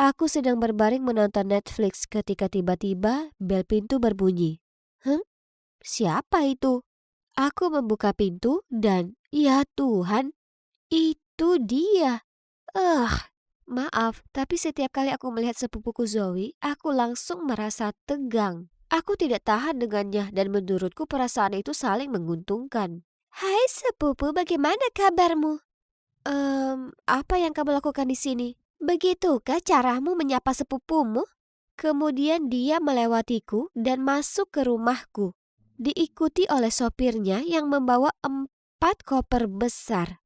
Aku sedang berbaring menonton Netflix ketika tiba-tiba bel pintu berbunyi. Siapa itu? Aku membuka pintu dan ya Tuhan, itu dia. Eh, maaf, tapi setiap kali aku melihat sepupuku Zoe, aku langsung merasa tegang. Aku tidak tahan dengannya dan menurutku perasaan itu saling menguntungkan. Hai sepupu, bagaimana kabarmu? Apa yang kamu lakukan di sini? Begitukah caramu menyapa sepupumu? Kemudian dia melewatiku dan masuk ke rumahku, diikuti oleh sopirnya yang membawa 4 koper besar.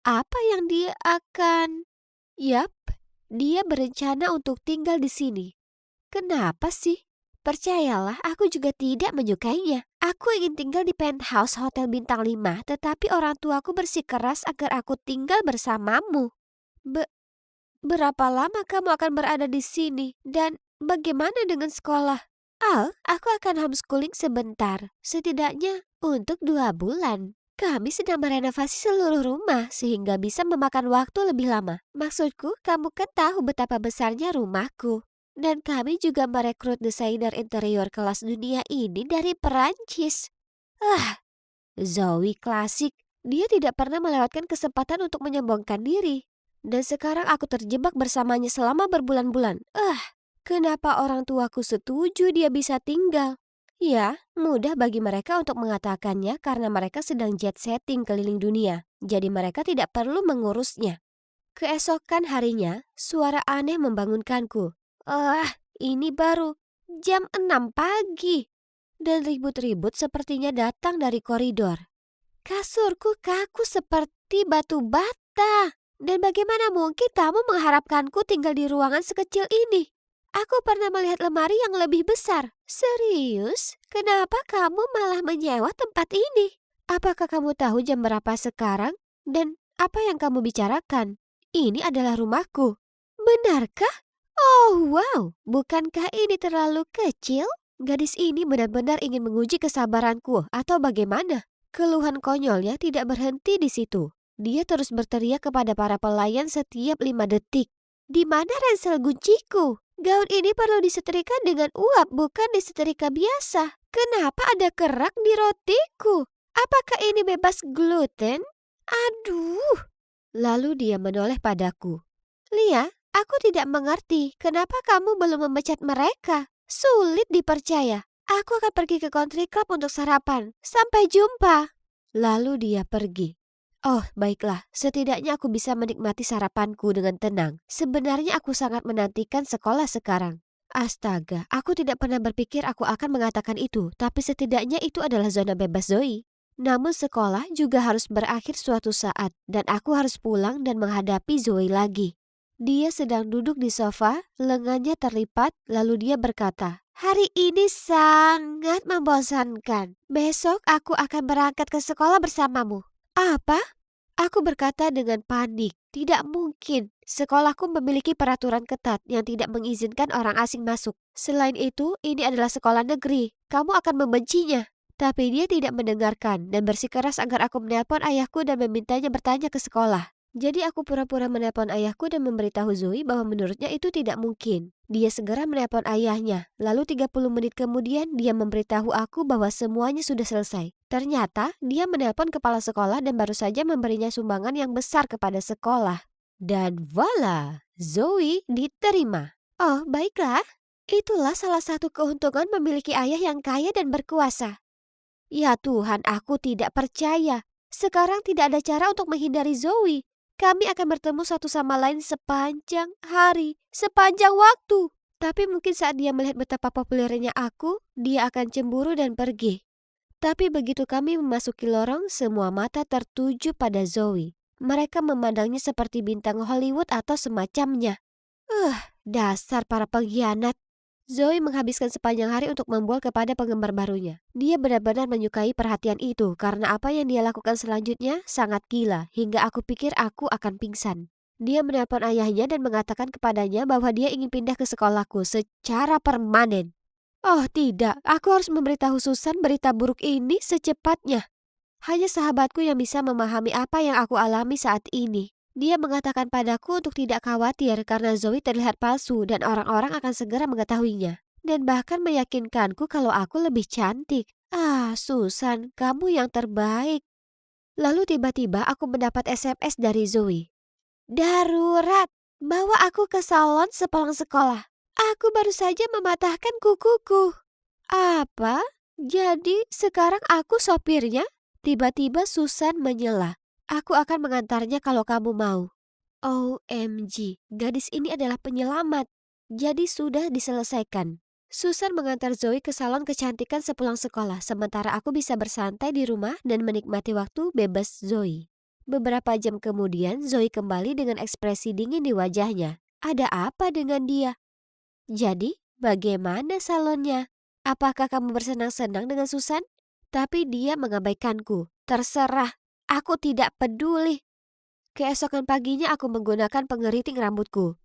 Apa yang dia akan... Yap, dia berencana untuk tinggal di sini. Kenapa sih? Percayalah, aku juga tidak menyukainya. Aku ingin tinggal di penthouse hotel bintang 5, tetapi orang tuaku bersikeras agar aku tinggal bersamamu. Berapa lama kamu akan berada di sini? Dan bagaimana dengan sekolah? Aku akan homeschooling sebentar, setidaknya untuk 2 bulan. Kami sedang merenovasi seluruh rumah sehingga bisa memakan waktu lebih lama. Maksudku, kamu kan tahu betapa besarnya rumahku. Dan kami juga merekrut desainer interior kelas dunia ini dari Perancis. Zoe klasik. Dia tidak pernah melewatkan kesempatan untuk menyombongkan diri. Dan sekarang aku terjebak bersamanya selama berbulan-bulan. Kenapa orang tuaku setuju dia bisa tinggal? Ya, mudah bagi mereka untuk mengatakannya karena mereka sedang jet setting keliling dunia. Jadi mereka tidak perlu mengurusnya. Keesokan harinya, suara aneh membangunkanku. Ini baru jam 6 pagi. Dan ribut-ribut sepertinya datang dari koridor. Kasurku kaku seperti batu bata. Dan bagaimana mungkin kamu mengharapkanku tinggal di ruangan sekecil ini? Aku pernah melihat lemari yang lebih besar. Serius? Kenapa kamu malah menyewa tempat ini? Apakah kamu tahu jam berapa sekarang? Dan apa yang kamu bicarakan? Ini adalah rumahku. Benarkah? Oh wow, bukankah ini terlalu kecil? Gadis ini benar-benar ingin menguji kesabaranku atau bagaimana? Keluhan konyolnya tidak berhenti di situ. Dia terus berteriak kepada para pelayan setiap 5 detik. Di mana ransel gunciku? Gaun ini perlu disetrika dengan uap, bukan disetrika biasa. Kenapa ada kerak di rotiku? Apakah ini bebas gluten? Aduh. Lalu dia menoleh padaku. Lia, aku tidak mengerti kenapa kamu belum memecat mereka. Sulit dipercaya. Aku akan pergi ke country club untuk sarapan. Sampai jumpa. Lalu dia pergi. Oh, baiklah. Setidaknya aku bisa menikmati sarapanku dengan tenang. Sebenarnya aku sangat menantikan sekolah sekarang. Astaga, aku tidak pernah berpikir aku akan mengatakan itu, tapi setidaknya itu adalah zona bebas Zoe. Namun sekolah juga harus berakhir suatu saat, dan aku harus pulang dan menghadapi Zoe lagi. Dia sedang duduk di sofa, lengannya terlipat, lalu dia berkata, "Hari ini sangat membosankan. Besok aku akan berangkat ke sekolah bersamamu." Apa? Aku berkata dengan panik, tidak mungkin. Sekolahku memiliki peraturan ketat yang tidak mengizinkan orang asing masuk. Selain itu, ini adalah sekolah negeri. Kamu akan membencinya. Tapi dia tidak mendengarkan dan bersikeras agar aku menelpon ayahku dan memintanya bertanya ke sekolah. Jadi aku pura-pura menelpon ayahku dan memberitahu Zoe bahwa menurutnya itu tidak mungkin. Dia segera menelpon ayahnya. Lalu 30 menit kemudian dia memberitahu aku bahwa semuanya sudah selesai. Ternyata dia menelpon kepala sekolah dan baru saja memberinya sumbangan yang besar kepada sekolah. Dan voila, Zoe diterima. Oh, baiklah. Itulah salah satu keuntungan memiliki ayah yang kaya dan berkuasa. Ya Tuhan, aku tidak percaya. Sekarang tidak ada cara untuk menghindari Zoe. Kami akan bertemu satu sama lain sepanjang hari, sepanjang waktu. Tapi mungkin saat dia melihat betapa populernya aku, dia akan cemburu dan pergi. Tapi begitu kami memasuki lorong, semua mata tertuju pada Zoe. Mereka memandangnya seperti bintang Hollywood atau semacamnya. Dasar para pengkhianat. Zoe menghabiskan sepanjang hari untuk membual kepada penggemar barunya. Dia benar-benar menyukai perhatian itu karena apa yang dia lakukan selanjutnya sangat gila hingga aku pikir aku akan pingsan. Dia menelpon ayahnya dan mengatakan kepadanya bahwa dia ingin pindah ke sekolahku secara permanen. Oh tidak, aku harus memberitahu Susan berita buruk ini secepatnya. Hanya sahabatku yang bisa memahami apa yang aku alami saat ini. Dia mengatakan padaku untuk tidak khawatir karena Zoe terlihat palsu dan orang-orang akan segera mengetahuinya. Dan bahkan meyakinkanku kalau aku lebih cantik. Ah, Susan, kamu yang terbaik. Lalu tiba-tiba aku mendapat SMS dari Zoe. Darurat, bawa aku ke salon sepulang sekolah. Aku baru saja mematahkan kukuku. Apa? Jadi sekarang aku sopirnya? Tiba-tiba Susan menyela. Aku akan mengantarnya kalau kamu mau. OMG, gadis ini adalah penyelamat. Jadi sudah diselesaikan. Susan mengantar Zoe ke salon kecantikan sepulang sekolah, sementara aku bisa bersantai di rumah dan menikmati waktu bebas Zoe. Beberapa jam kemudian, Zoe kembali dengan ekspresi dingin di wajahnya. Ada apa dengan dia? Jadi, bagaimana salonnya? Apakah kamu bersenang-senang dengan Susan? Tapi dia mengabaikanku. Terserah, aku tidak peduli. Keesokan paginya aku menggunakan pengeriting rambutku.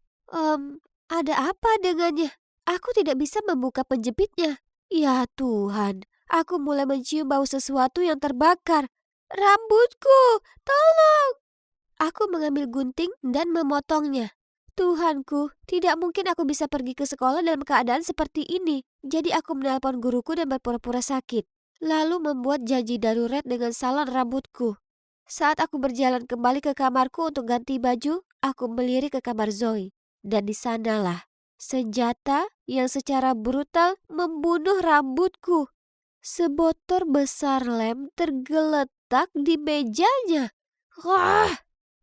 Ada apa dengannya? Aku tidak bisa membuka penjepitnya. Ya Tuhan, aku mulai mencium bau sesuatu yang terbakar. Rambutku, tolong! Aku mengambil gunting dan memotongnya. Tuhanku, tidak mungkin aku bisa pergi ke sekolah dalam keadaan seperti ini. Jadi aku menelpon guruku dan berpura-pura sakit. Lalu membuat janji darurat dengan salon rambutku. Saat aku berjalan kembali ke kamarku untuk ganti baju, aku melirik ke kamar Zoe. Dan di sanalah senjata yang secara brutal membunuh rambutku. Sebotol besar lem tergeletak di mejanya. Wah!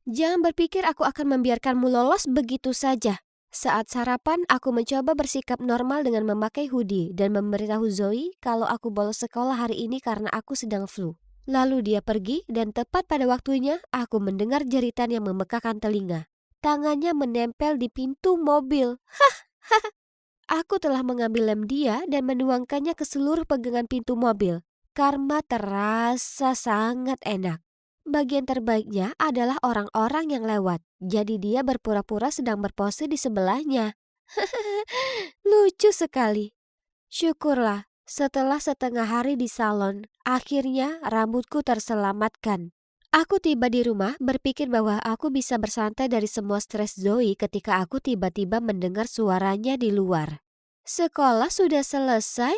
Jangan berpikir aku akan membiarkanmu lolos begitu saja. Saat sarapan, aku mencoba bersikap normal dengan memakai hoodie dan memberitahu Zoe kalau aku bolos sekolah hari ini karena aku sedang flu. Lalu dia pergi dan tepat pada waktunya aku mendengar jeritan yang memekakan telinga. Tangannya menempel di pintu mobil. Aku telah mengambil lem dia dan menuangkannya ke seluruh pegangan pintu mobil. Karma terasa sangat enak. Bagian terbaiknya adalah orang-orang yang lewat. Jadi dia berpura-pura sedang berpose di sebelahnya. Lucu sekali. Syukurlah, setelah setengah hari di salon, akhirnya rambutku terselamatkan. Aku tiba di rumah berpikir bahwa aku bisa bersantai dari semua stres Zoe ketika aku tiba-tiba mendengar suaranya di luar. Sekolah sudah selesai?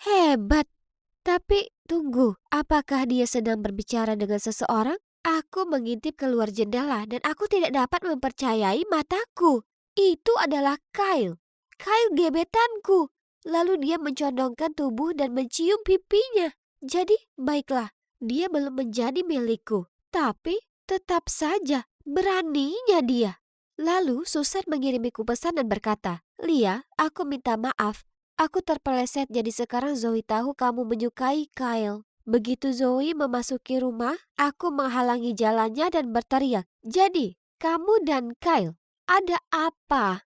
Hebat! Tapi tunggu, apakah dia sedang berbicara dengan seseorang? Aku mengintip keluar jendela dan aku tidak dapat mempercayai mataku. Itu adalah Kyle. Kyle gebetanku. Lalu dia mencondongkan tubuh dan mencium pipinya. Jadi, baiklah, dia belum menjadi milikku. Tapi, tetap saja, beraninya dia. Lalu Susan mengirimiku pesan dan berkata, "Lia, aku minta maaf. Aku terpeleset jadi sekarang Zoe tahu kamu menyukai Kyle." Begitu Zoe memasuki rumah, aku menghalangi jalannya dan berteriak, "Jadi, kamu dan Kyle, ada apa?"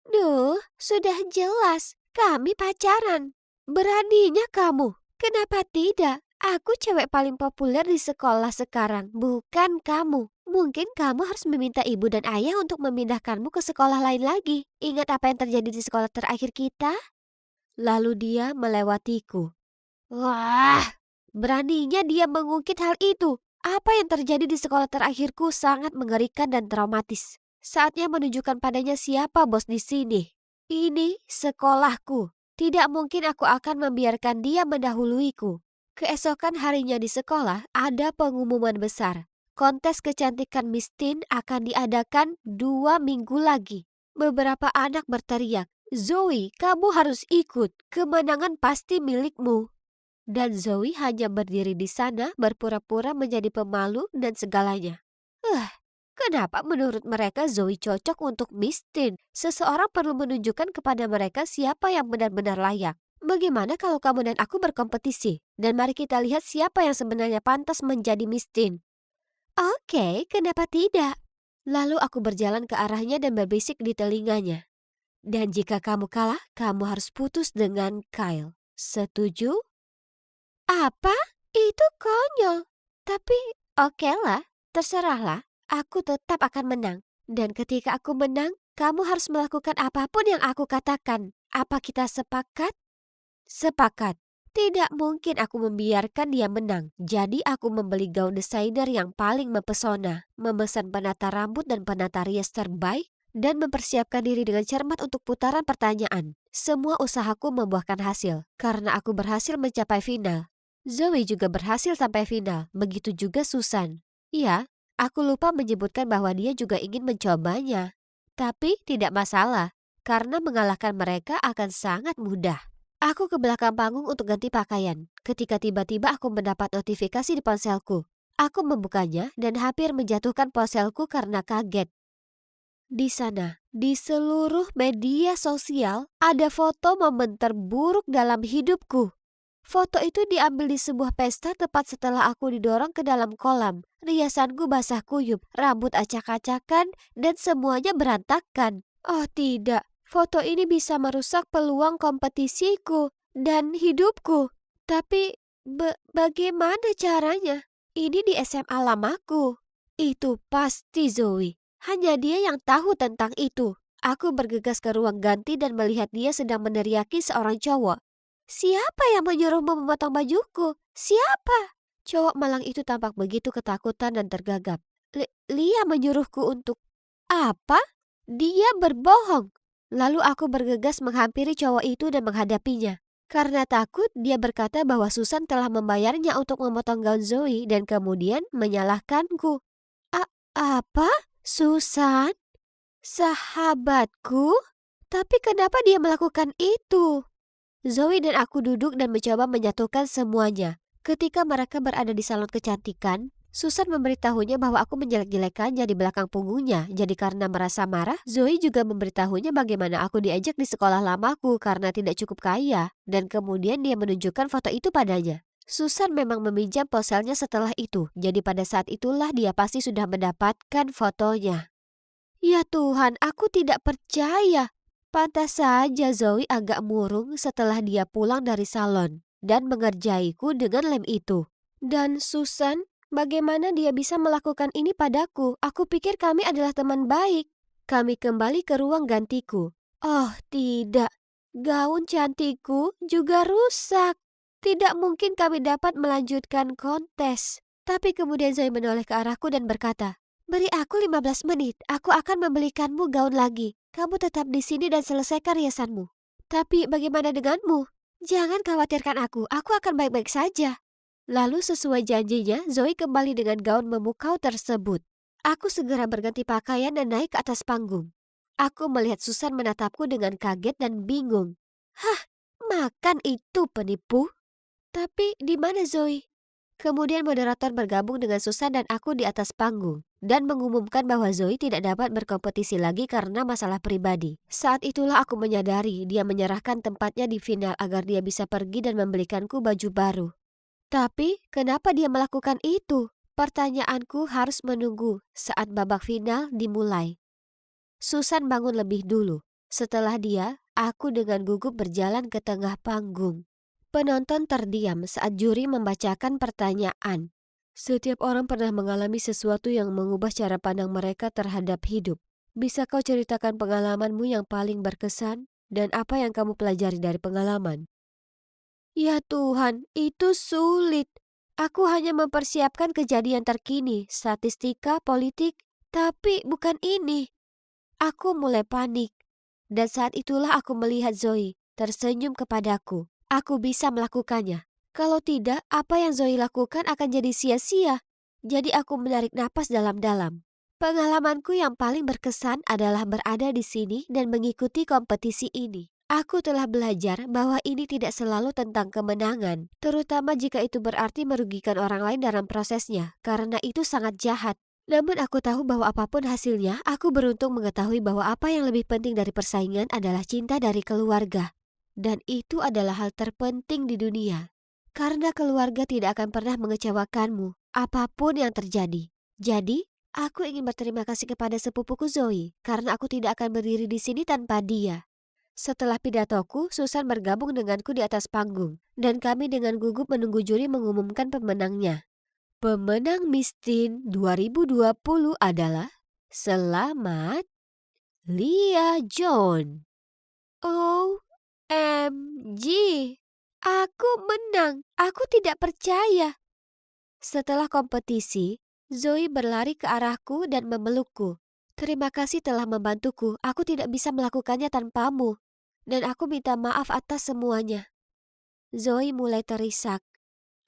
Duh, sudah jelas, kami pacaran. Beraninya kamu, kenapa tidak? Aku cewek paling populer di sekolah sekarang, bukan kamu. Mungkin kamu harus meminta ibu dan ayah untuk memindahkanmu ke sekolah lain lagi. Ingat apa yang terjadi di sekolah terakhir kita? Lalu dia melewatiku. Wah, beraninya dia mengungkit hal itu. Apa yang terjadi di sekolah terakhirku sangat mengerikan dan traumatis. Saatnya menunjukkan padanya siapa bos di sini. Ini sekolahku. Tidak mungkin aku akan membiarkan dia mendahuluiku. Keesokan harinya di sekolah ada pengumuman besar. Kontes kecantikan Miss Teen akan diadakan 2 minggu lagi. Beberapa anak berteriak, "Zoe, kamu harus ikut. Kemenangan pasti milikmu." Dan Zoe hanya berdiri di sana berpura-pura menjadi pemalu dan segalanya. Kenapa menurut mereka Zoe cocok untuk Miss Teen? Seseorang perlu menunjukkan kepada mereka siapa yang benar-benar layak. Bagaimana kalau kamu dan aku berkompetisi? Dan mari kita lihat siapa yang sebenarnya pantas menjadi Miss Teen. Oke, kenapa tidak? Lalu aku berjalan ke arahnya dan berbisik di telinganya. Dan jika kamu kalah, kamu harus putus dengan Kyle. Setuju? Apa? Itu konyol. Tapi okelah, terserahlah. Aku tetap akan menang. Dan ketika aku menang, kamu harus melakukan apapun yang aku katakan. Apa kita sepakat? Sepakat. Tidak mungkin aku membiarkan dia menang. Jadi aku membeli gaun desainer yang paling mempesona, memesan penata rambut dan penata rias terbaik, dan mempersiapkan diri dengan cermat untuk putaran pertanyaan. Semua usahaku membuahkan hasil, karena aku berhasil mencapai final. Zoe juga berhasil sampai final, begitu juga Susan. Iya, aku lupa menyebutkan bahwa dia juga ingin mencobanya. Tapi tidak masalah, karena mengalahkan mereka akan sangat mudah. Aku ke belakang panggung untuk ganti pakaian. Ketika tiba-tiba aku mendapat notifikasi di ponselku. Aku membukanya dan hampir menjatuhkan ponselku karena kaget. Di sana, di seluruh media sosial, ada foto momen terburuk dalam hidupku. Foto itu diambil di sebuah pesta tepat setelah aku didorong ke dalam kolam. Riasanku basah kuyup, rambut acak-acakan, dan semuanya berantakan. Oh tidak, foto ini bisa merusak peluang kompetisiku dan hidupku. Tapi bagaimana caranya? Ini di SMA lamaku. Itu pasti Zoe. Hanya dia yang tahu tentang itu. Aku bergegas ke ruang ganti dan melihat dia sedang meneriaki seorang cowok. "Siapa yang menyuruhmu memotong bajuku? Siapa?" Cowok malang itu tampak begitu ketakutan dan tergagap. Lia menyuruhku untuk apa? Dia berbohong. Lalu aku bergegas menghampiri cowok itu dan menghadapinya. Karena takut, dia berkata bahwa Susan telah membayarnya untuk memotong gaun Zoe dan kemudian menyalahkanku. Apa? Susan? Sahabatku? Tapi kenapa dia melakukan itu? Zoe dan aku duduk dan mencoba menyatukan semuanya. Ketika mereka berada di salon kecantikan, Susan memberitahunya bahwa aku menjelek-jelekannya di belakang punggungnya. Jadi karena merasa marah, Zoe juga memberitahunya bagaimana aku diajak di sekolah lamaku karena tidak cukup kaya. Dan kemudian dia menunjukkan foto itu padanya. Susan memang meminjam ponselnya setelah itu. Jadi pada saat itulah dia pasti sudah mendapatkan fotonya. Ya Tuhan, aku tidak percaya. Pantas saja Zoe agak murung setelah dia pulang dari salon dan mengerjaiku dengan lem itu. Dan Susan, bagaimana dia bisa melakukan ini padaku? Aku pikir kami adalah teman baik. Kami kembali ke ruang gantiku. Oh tidak, gaun cantikku juga rusak. Tidak mungkin kami dapat melanjutkan kontes. Tapi kemudian Zoe menoleh ke arahku dan berkata, "Beri aku 15 menit, aku akan membelikanmu gaun lagi. Kamu tetap di sini dan selesaikan riasanmu." "Tapi bagaimana denganmu?" "Jangan khawatirkan aku akan baik-baik saja." Lalu sesuai janjinya, Zoe kembali dengan gaun memukau tersebut. Aku segera berganti pakaian dan naik ke atas panggung. Aku melihat Susan menatapku dengan kaget dan bingung. "Hah, makan itu penipu?" "Tapi di mana Zoe?" Kemudian moderator bergabung dengan Susan dan aku di atas panggung dan mengumumkan bahwa Zoe tidak dapat berkompetisi lagi karena masalah pribadi. Saat itulah aku menyadari dia menyerahkan tempatnya di final agar dia bisa pergi dan membelikanku baju baru. Tapi kenapa dia melakukan itu? Pertanyaanku harus menunggu saat babak final dimulai. Susan bangun lebih dulu. Setelah dia, aku dengan gugup berjalan ke tengah panggung. Penonton terdiam saat juri membacakan pertanyaan. Setiap orang pernah mengalami sesuatu yang mengubah cara pandang mereka terhadap hidup. Bisa kau ceritakan pengalamanmu yang paling berkesan dan apa yang kamu pelajari dari pengalaman? Ya Tuhan, itu sulit. Aku hanya mempersiapkan kejadian terkini, statistika, politik, tapi bukan ini. Aku mulai panik. Dan saat itulah aku melihat Zoe tersenyum kepadaku. Aku bisa melakukannya. Kalau tidak, apa yang Zoe lakukan akan jadi sia-sia. Jadi aku menarik napas dalam-dalam. Pengalamanku yang paling berkesan adalah berada di sini dan mengikuti kompetisi ini. Aku telah belajar bahwa ini tidak selalu tentang kemenangan, terutama jika itu berarti merugikan orang lain dalam prosesnya, karena itu sangat jahat. Namun aku tahu bahwa apapun hasilnya, aku beruntung mengetahui bahwa apa yang lebih penting dari persaingan adalah cinta dari keluarga. Dan itu adalah hal terpenting di dunia. Karena keluarga tidak akan pernah mengecewakanmu, apapun yang terjadi. Jadi, aku ingin berterima kasih kepada sepupuku Zoe, karena aku tidak akan berdiri di sini tanpa dia. Setelah pidatoku, Susan bergabung denganku di atas panggung, dan kami dengan gugup menunggu juri mengumumkan pemenangnya. Pemenang Miss Teen 2020 adalah Selamat Lia John. OMG, Aku menang. Aku tidak percaya. Setelah kompetisi, Zoe berlari ke arahku dan memelukku. Terima kasih telah membantuku. Aku tidak bisa melakukannya tanpamu. Dan aku minta maaf atas semuanya. Zoe mulai terisak.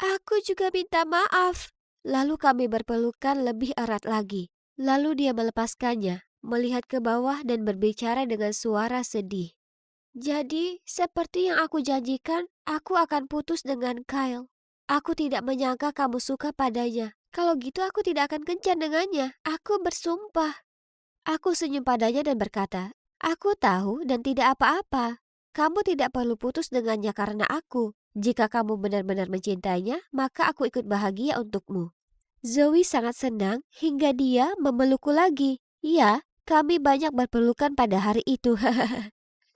Aku juga minta maaf. Lalu kami berpelukan lebih erat lagi. Lalu dia melepaskannya, melihat ke bawah dan berbicara dengan suara sedih. Jadi, seperti yang aku janjikan, aku akan putus dengan Kyle. Aku tidak menyangka kamu suka padanya. Kalau gitu aku tidak akan kencan dengannya. Aku bersumpah. Aku senyum padanya dan berkata, aku tahu dan tidak apa-apa. Kamu tidak perlu putus dengannya karena aku. Jika kamu benar-benar mencintainya, maka aku ikut bahagia untukmu. Zoe sangat senang hingga dia memelukku lagi. Ya, kami banyak berpelukan pada hari itu.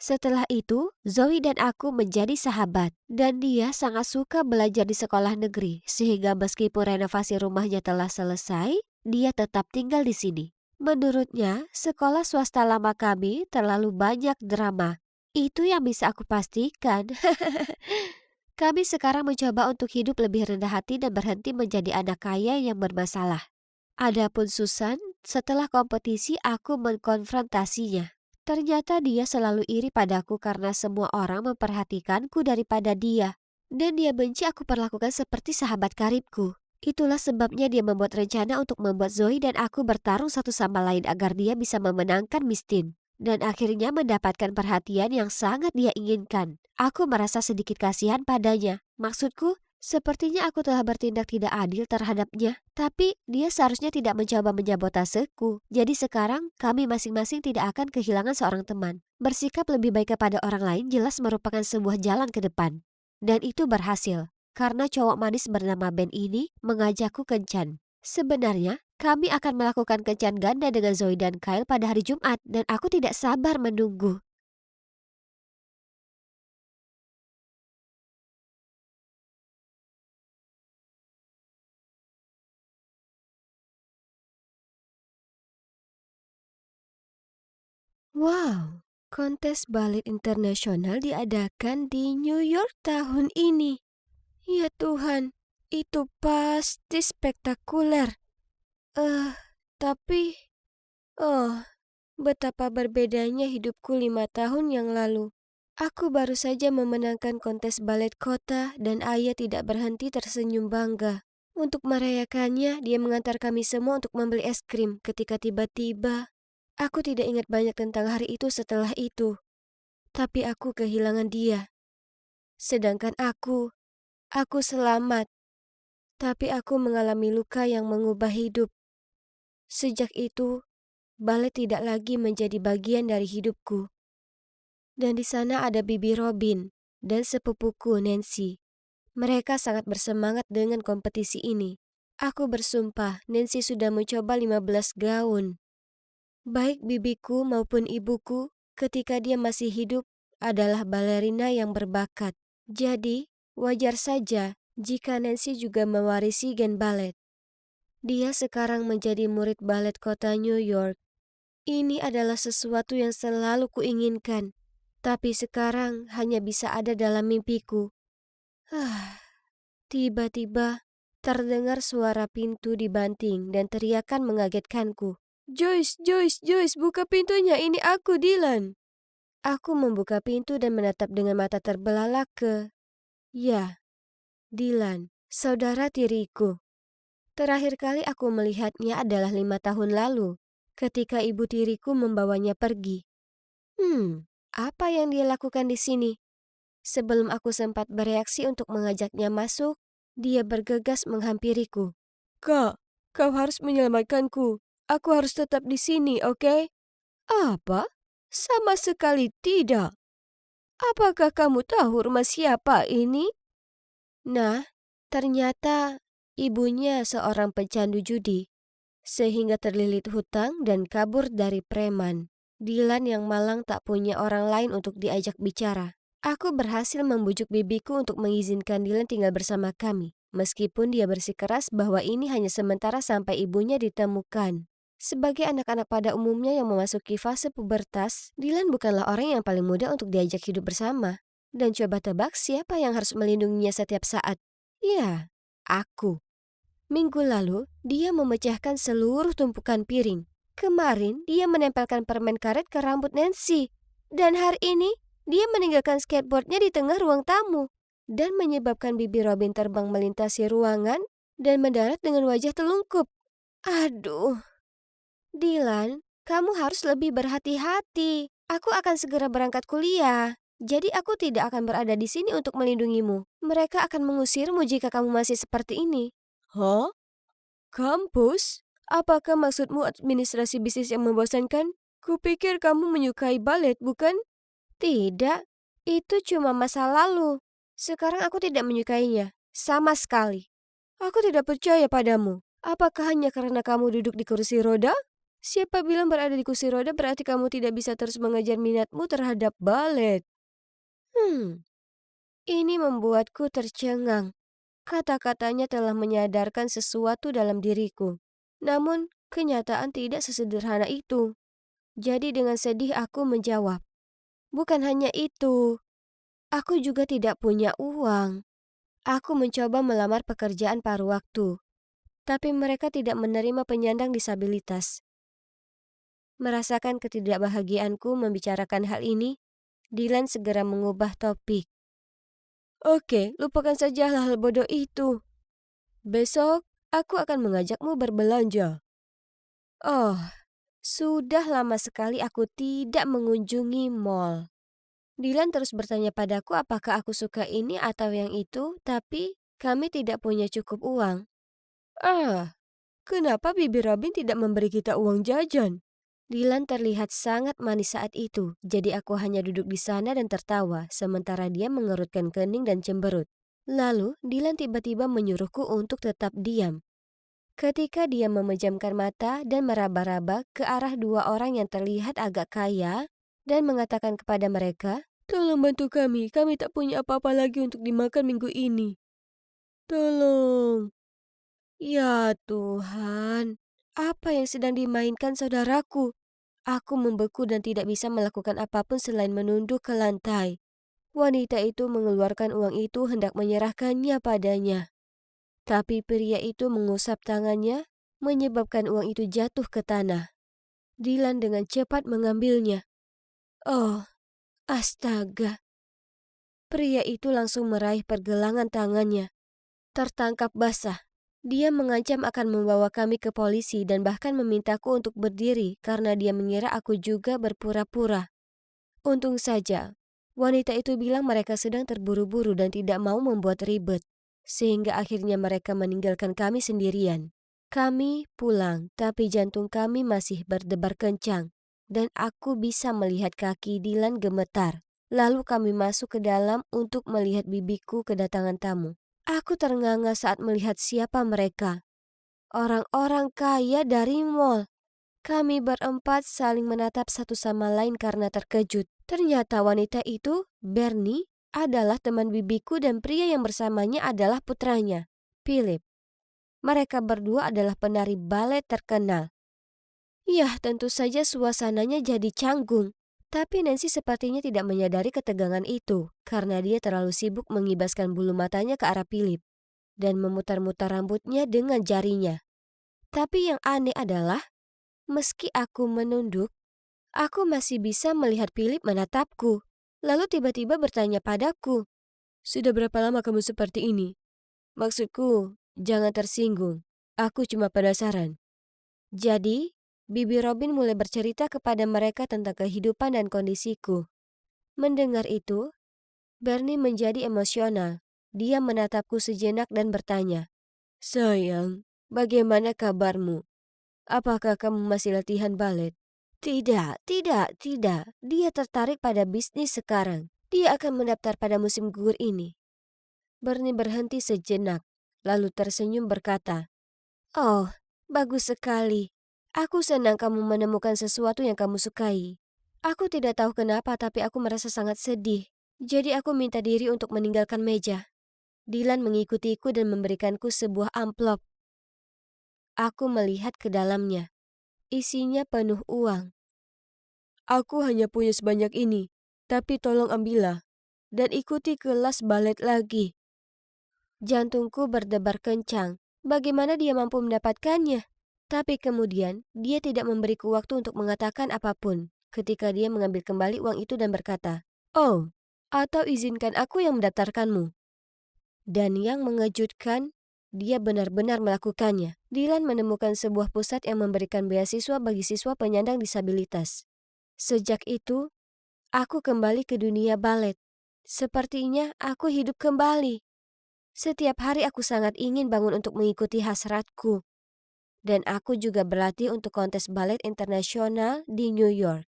Setelah itu, Zoe dan aku menjadi sahabat. Dan dia sangat suka belajar di sekolah negeri. Sehingga meskipun renovasi rumahnya telah selesai, dia tetap tinggal di sini. Menurutnya, sekolah swasta lama kami terlalu banyak drama. Itu yang bisa aku pastikan. Kami sekarang mencoba untuk hidup lebih rendah hati dan berhenti menjadi anak kaya yang bermasalah. Adapun Susan, setelah kompetisi aku mengkonfrontasinya. Ternyata dia selalu iri padaku karena semua orang memperhatikanku daripada dia. Dan dia benci aku perlakukan seperti sahabat karibku. Itulah sebabnya dia membuat rencana untuk membuat Zoe dan aku bertarung satu sama lain agar dia bisa memenangkan Miss Teen. Dan akhirnya mendapatkan perhatian yang sangat dia inginkan. Aku merasa sedikit kasihan padanya. Maksudku, sepertinya aku telah bertindak tidak adil terhadapnya. Tapi dia seharusnya tidak mencoba menyabotaseku. Jadi sekarang kami masing-masing tidak akan kehilangan seorang teman. Bersikap lebih baik kepada orang lain jelas merupakan sebuah jalan ke depan. Dan itu berhasil. Karena cowok manis bernama Ben ini mengajakku kencan. Sebenarnya, kami akan melakukan kencan ganda dengan Zoe dan Kyle pada hari Jumat dan aku tidak sabar menunggu. Wow, kontes balet internasional diadakan di New York tahun ini. Ya Tuhan, itu pasti spektakuler. Eh, tapi, oh, betapa berbedanya hidupku 5 tahun yang lalu. Aku baru saja memenangkan kontes balet kota dan ayah tidak berhenti tersenyum bangga. Untuk merayakannya, dia mengantar kami semua untuk membeli es krim ketika tiba-tiba. Aku tidak ingat banyak tentang hari itu setelah itu. Tapi aku kehilangan dia. Sedangkan aku selamat. Tapi aku mengalami luka yang mengubah hidup. Sejak itu, balet tidak lagi menjadi bagian dari hidupku. Dan di sana ada Bibi Robin dan sepupuku Nancy. Mereka sangat bersemangat dengan kompetisi ini. Aku bersumpah Nancy sudah mencoba 15 gaun. Baik bibiku maupun ibuku ketika dia masih hidup adalah balerina yang berbakat. Jadi, wajar saja jika Nancy juga mewarisi gen balet. Dia sekarang menjadi murid balet kota New York. Ini adalah sesuatu yang selalu kuinginkan. Tapi sekarang hanya bisa ada dalam mimpiku. Tiba-tiba terdengar suara pintu dibanting dan teriakan mengagetkanku. Joyce, Joyce, Joyce, buka pintunya, ini aku, Dylan. Aku membuka pintu dan menatap dengan mata terbelalak ya, Dylan, saudara tiriku. Terakhir kali aku melihatnya adalah 5 tahun lalu, ketika ibu tiriku membawanya pergi. Apa yang dia lakukan di sini? Sebelum aku sempat bereaksi untuk mengajaknya masuk, dia bergegas menghampiriku. Kak, kau harus menyelamatkanku. Aku harus tetap di sini, oke? Apa? Sama sekali tidak. Apakah kamu tahu rumah siapa ini? Nah, ternyata ibunya seorang pecandu judi, sehingga terlilit hutang dan kabur dari preman. Dylan yang malang tak punya orang lain untuk diajak bicara. Aku berhasil membujuk bibiku untuk mengizinkan Dylan tinggal bersama kami, meskipun dia bersikeras bahwa ini hanya sementara sampai ibunya ditemukan. Sebagai anak-anak pada umumnya yang memasuki fase pubertas, Dylan bukanlah orang yang paling mudah untuk diajak hidup bersama. Dan coba tebak siapa yang harus melindunginya setiap saat? Ya, aku. Minggu lalu, dia memecahkan seluruh tumpukan piring. Kemarin, dia menempelkan permen karet ke rambut Nancy. Dan hari ini, dia meninggalkan skateboardnya di tengah ruang tamu. Dan menyebabkan bibi Robin terbang melintasi ruangan dan mendarat dengan wajah telungkup. Aduh, Dylan, kamu harus lebih berhati-hati. Aku akan segera berangkat kuliah. Jadi aku tidak akan berada di sini untuk melindungimu. Mereka akan mengusirmu jika kamu masih seperti ini. Hah? Kampus? Apakah maksudmu administrasi bisnis yang membosankan? Kupikir kamu menyukai balet, bukan? Tidak, itu cuma masa lalu. Sekarang aku tidak menyukainya, sama sekali. Aku tidak percaya padamu. Apakah hanya karena kamu duduk di kursi roda? Siapa bilang berada di kursi roda berarti kamu tidak bisa terus mengejar minatmu terhadap balet? Ini membuatku tercengang. Kata-katanya telah menyadarkan sesuatu dalam diriku. Namun, kenyataan tidak sesederhana itu. Jadi dengan sedih aku menjawab, bukan hanya itu, aku juga tidak punya uang. Aku mencoba melamar pekerjaan paruh waktu, tapi mereka tidak menerima penyandang disabilitas. Merasakan ketidakbahagiaanku membicarakan hal ini, Dylan segera mengubah topik. Oke, lupakan saja hal-hal bodoh itu. Besok, aku akan mengajakmu berbelanja. Oh, sudah lama sekali aku tidak mengunjungi mall. Dylan terus bertanya padaku apakah aku suka ini atau yang itu, tapi kami tidak punya cukup uang. Ah, kenapa Bibi Robin tidak memberi kita uang jajan? Dylan terlihat sangat manis saat itu, jadi aku hanya duduk di sana dan tertawa, sementara dia mengerutkan kening dan cemberut. Lalu, Dylan tiba-tiba menyuruhku untuk tetap diam. Ketika dia memejamkan mata dan meraba-raba ke arah dua orang yang terlihat agak kaya dan mengatakan kepada mereka, "Tolong bantu kami tak punya apa-apa lagi untuk dimakan minggu ini. Tolong." Ya Tuhan, apa yang sedang dimainkan saudaraku? Aku membeku dan tidak bisa melakukan apapun selain menunduk ke lantai. Wanita itu mengeluarkan uang itu hendak menyerahkannya padanya. Tapi pria itu mengusap tangannya, menyebabkan uang itu jatuh ke tanah. Dylan dengan cepat mengambilnya. Oh, astaga. Pria itu langsung meraih pergelangan tangannya. Tertangkap basah. Dia mengancam akan membawa kami ke polisi dan bahkan memintaku untuk berdiri karena dia mengira aku juga berpura-pura. Untung saja, wanita itu bilang mereka sedang terburu-buru dan tidak mau membuat ribet. Sehingga akhirnya mereka meninggalkan kami sendirian. Kami pulang, tapi jantung kami masih berdebar kencang. Dan aku bisa melihat kaki Dylan gemetar. Lalu kami masuk ke dalam untuk melihat bibiku kedatangan tamu. Aku ternganga saat melihat siapa mereka. Orang-orang kaya dari mall. Kami berempat saling menatap satu sama lain karena terkejut. Ternyata wanita itu, Bernie, adalah teman bibiku dan pria yang bersamanya adalah putranya, Philip. Mereka berdua adalah penari balet terkenal. Yah, tentu saja suasananya jadi canggung. Tapi Nancy sepertinya tidak menyadari ketegangan itu karena dia terlalu sibuk mengibaskan bulu matanya ke arah Philip dan memutar-mutar rambutnya dengan jarinya. Tapi yang aneh adalah, meski aku menunduk, aku masih bisa melihat Philip menatapku. Lalu tiba-tiba bertanya padaku, "Sudah berapa lama kamu seperti ini?" Maksudku, jangan tersinggung. Aku cuma penasaran. Jadi, Bibi Robin mulai bercerita kepada mereka tentang kehidupan dan kondisiku. Mendengar itu, Bernie menjadi emosional. Dia menatapku sejenak dan bertanya, "Sayang, bagaimana kabarmu? Apakah kamu masih latihan balet?" Tidak, tidak, tidak. Dia tertarik pada bisnis sekarang. Dia akan mendaftar pada musim gugur ini. Bernie berhenti sejenak, lalu tersenyum berkata, "Oh, bagus sekali. Aku senang kamu menemukan sesuatu yang kamu sukai. Aku tidak tahu kenapa tapi aku merasa sangat sedih. Jadi aku minta diri untuk meninggalkan meja." Dylan mengikutiku dan memberikanku sebuah amplop. Aku melihat ke dalamnya. Isinya penuh uang. "Aku hanya punya sebanyak ini, tapi tolong ambillah." dan ikuti kelas balet lagi. Jantungku berdebar kencang. Bagaimana dia mampu mendapatkannya? Tapi kemudian, dia tidak memberiku waktu untuk mengatakan apapun ketika dia mengambil kembali uang itu dan berkata, "Oh, atau izinkan aku yang mendaftarkanmu." Dan yang mengejutkan, dia benar-benar melakukannya. Dylan menemukan sebuah pusat yang memberikan beasiswa bagi siswa penyandang disabilitas. Sejak itu, aku kembali ke dunia balet. Sepertinya aku hidup kembali. Setiap hari aku sangat ingin bangun untuk mengikuti hasratku. Dan aku juga berlatih untuk kontes balet internasional di New York.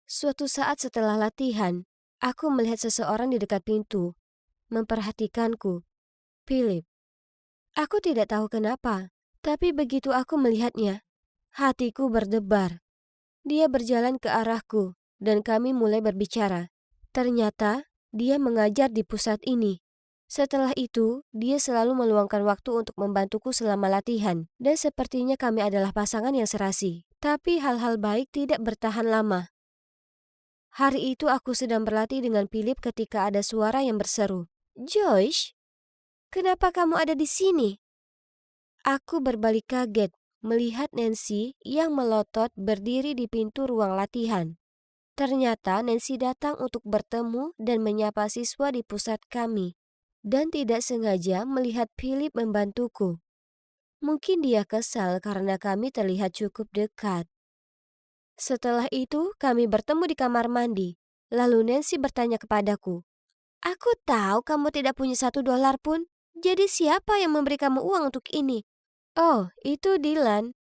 Suatu saat setelah latihan, aku melihat seseorang di dekat pintu, memperhatikanku. Philip. Aku tidak tahu kenapa, tapi begitu aku melihatnya, hatiku berdebar. Dia berjalan ke arahku, dan kami mulai berbicara. Ternyata, dia mengajar di pusat ini. Setelah itu, dia selalu meluangkan waktu untuk membantuku selama latihan, dan sepertinya kami adalah pasangan yang serasi. Tapi hal-hal baik tidak bertahan lama. Hari itu aku sedang berlatih dengan Philip ketika ada suara yang berseru, "Joyce, kenapa kamu ada di sini?" Aku berbalik kaget melihat Nancy yang melotot berdiri di pintu ruang latihan. Ternyata Nancy datang untuk bertemu dan menyapa siswa di pusat kami. Dan tidak sengaja melihat Philip membantuku. Mungkin dia kesal karena kami terlihat cukup dekat. Setelah itu, kami bertemu di kamar mandi. Lalu Nancy bertanya kepadaku, "Aku tahu kamu tidak punya $1 pun. Jadi siapa yang memberi kamu uang untuk ini?" "Oh, itu Dylan."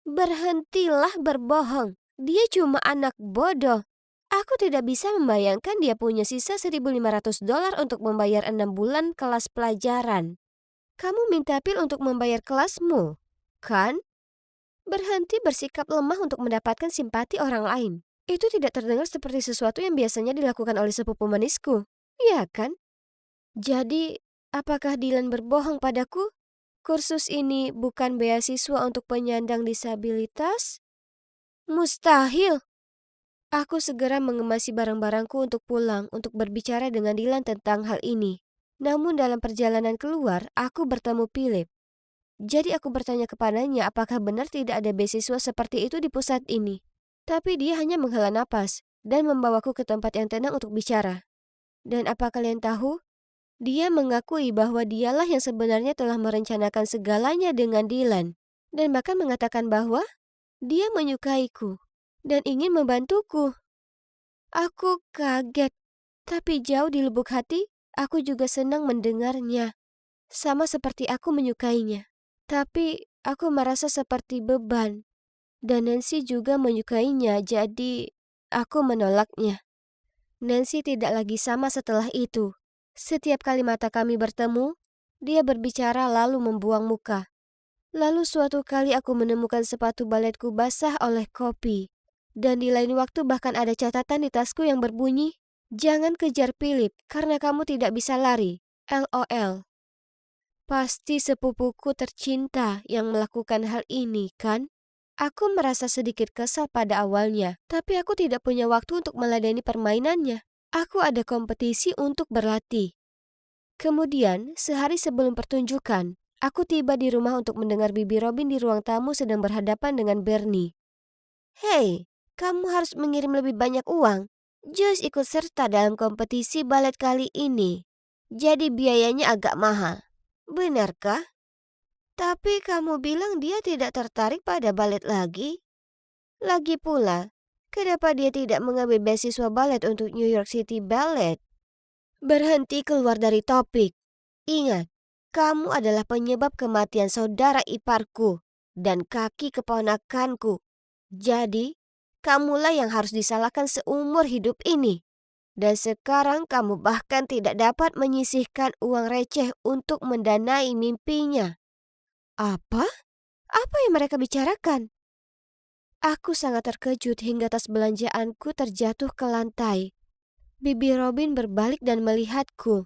"Berhentilah berbohong. Dia cuma anak bodoh. Aku tidak bisa membayangkan dia punya sisa $1.500 untuk membayar 6 bulan kelas pelajaran. Kamu minta Phil untuk membayar kelasmu, kan? Berhenti bersikap lemah untuk mendapatkan simpati orang lain. Itu tidak terdengar seperti sesuatu yang biasanya dilakukan oleh sepupu manisku, iya kan? Jadi, apakah Dylan berbohong padaku? Kursus ini bukan beasiswa untuk penyandang disabilitas? Mustahil! Aku segera mengemasi barang-barangku untuk pulang untuk berbicara dengan Dylan tentang hal ini. Namun dalam perjalanan keluar, aku bertemu Philip. Jadi aku bertanya kepadanya apakah benar tidak ada beasiswa seperti itu di pusat ini. Tapi dia hanya menghela napas dan membawaku ke tempat yang tenang untuk bicara. Dan apa kalian tahu? Dia mengakui bahwa dialah yang sebenarnya telah merencanakan segalanya dengan Dylan. Dan bahkan mengatakan bahwa dia menyukaiku dan ingin membantuku. Aku kaget, tapi jauh di lubuk hati, aku juga senang mendengarnya. Sama seperti aku menyukainya. Tapi aku merasa seperti beban. Dan Nancy juga menyukainya, jadi aku menolaknya. Nancy tidak lagi sama setelah itu. Setiap kali mata kami bertemu, dia berbicara lalu membuang muka. Lalu suatu kali aku menemukan sepatu baletku basah oleh kopi. Dan di lain waktu bahkan ada catatan di tasku yang berbunyi, "Jangan kejar Philip karena kamu tidak bisa lari. LOL." Pasti sepupuku tercinta yang melakukan hal ini, kan? Aku merasa sedikit kesal pada awalnya, tapi aku tidak punya waktu untuk meladeni permainannya. Aku ada kompetisi untuk berlatih. Kemudian, sehari sebelum pertunjukan, aku tiba di rumah untuk mendengar Bibi Robin di ruang tamu sedang berhadapan dengan Bernie. "Hei, kamu harus mengirim lebih banyak uang. Joyce ikut serta dalam kompetisi balet kali ini. Jadi biayanya agak mahal. Benarkah? Tapi kamu bilang dia tidak tertarik pada balet lagi. Lagi pula, kenapa dia tidak mengambil beasiswa balet untuk New York City Ballet?" Berhenti keluar dari topik. Ingat, kamu adalah penyebab kematian saudara iparku dan kaki keponakanku. Jadi, kamulah yang harus disalahkan seumur hidup ini. Dan sekarang kamu bahkan tidak dapat menyisihkan uang receh untuk mendanai mimpinya. Apa? Apa yang mereka bicarakan? Aku sangat terkejut hingga tas belanjaanku terjatuh ke lantai. Bibi Robin berbalik dan melihatku.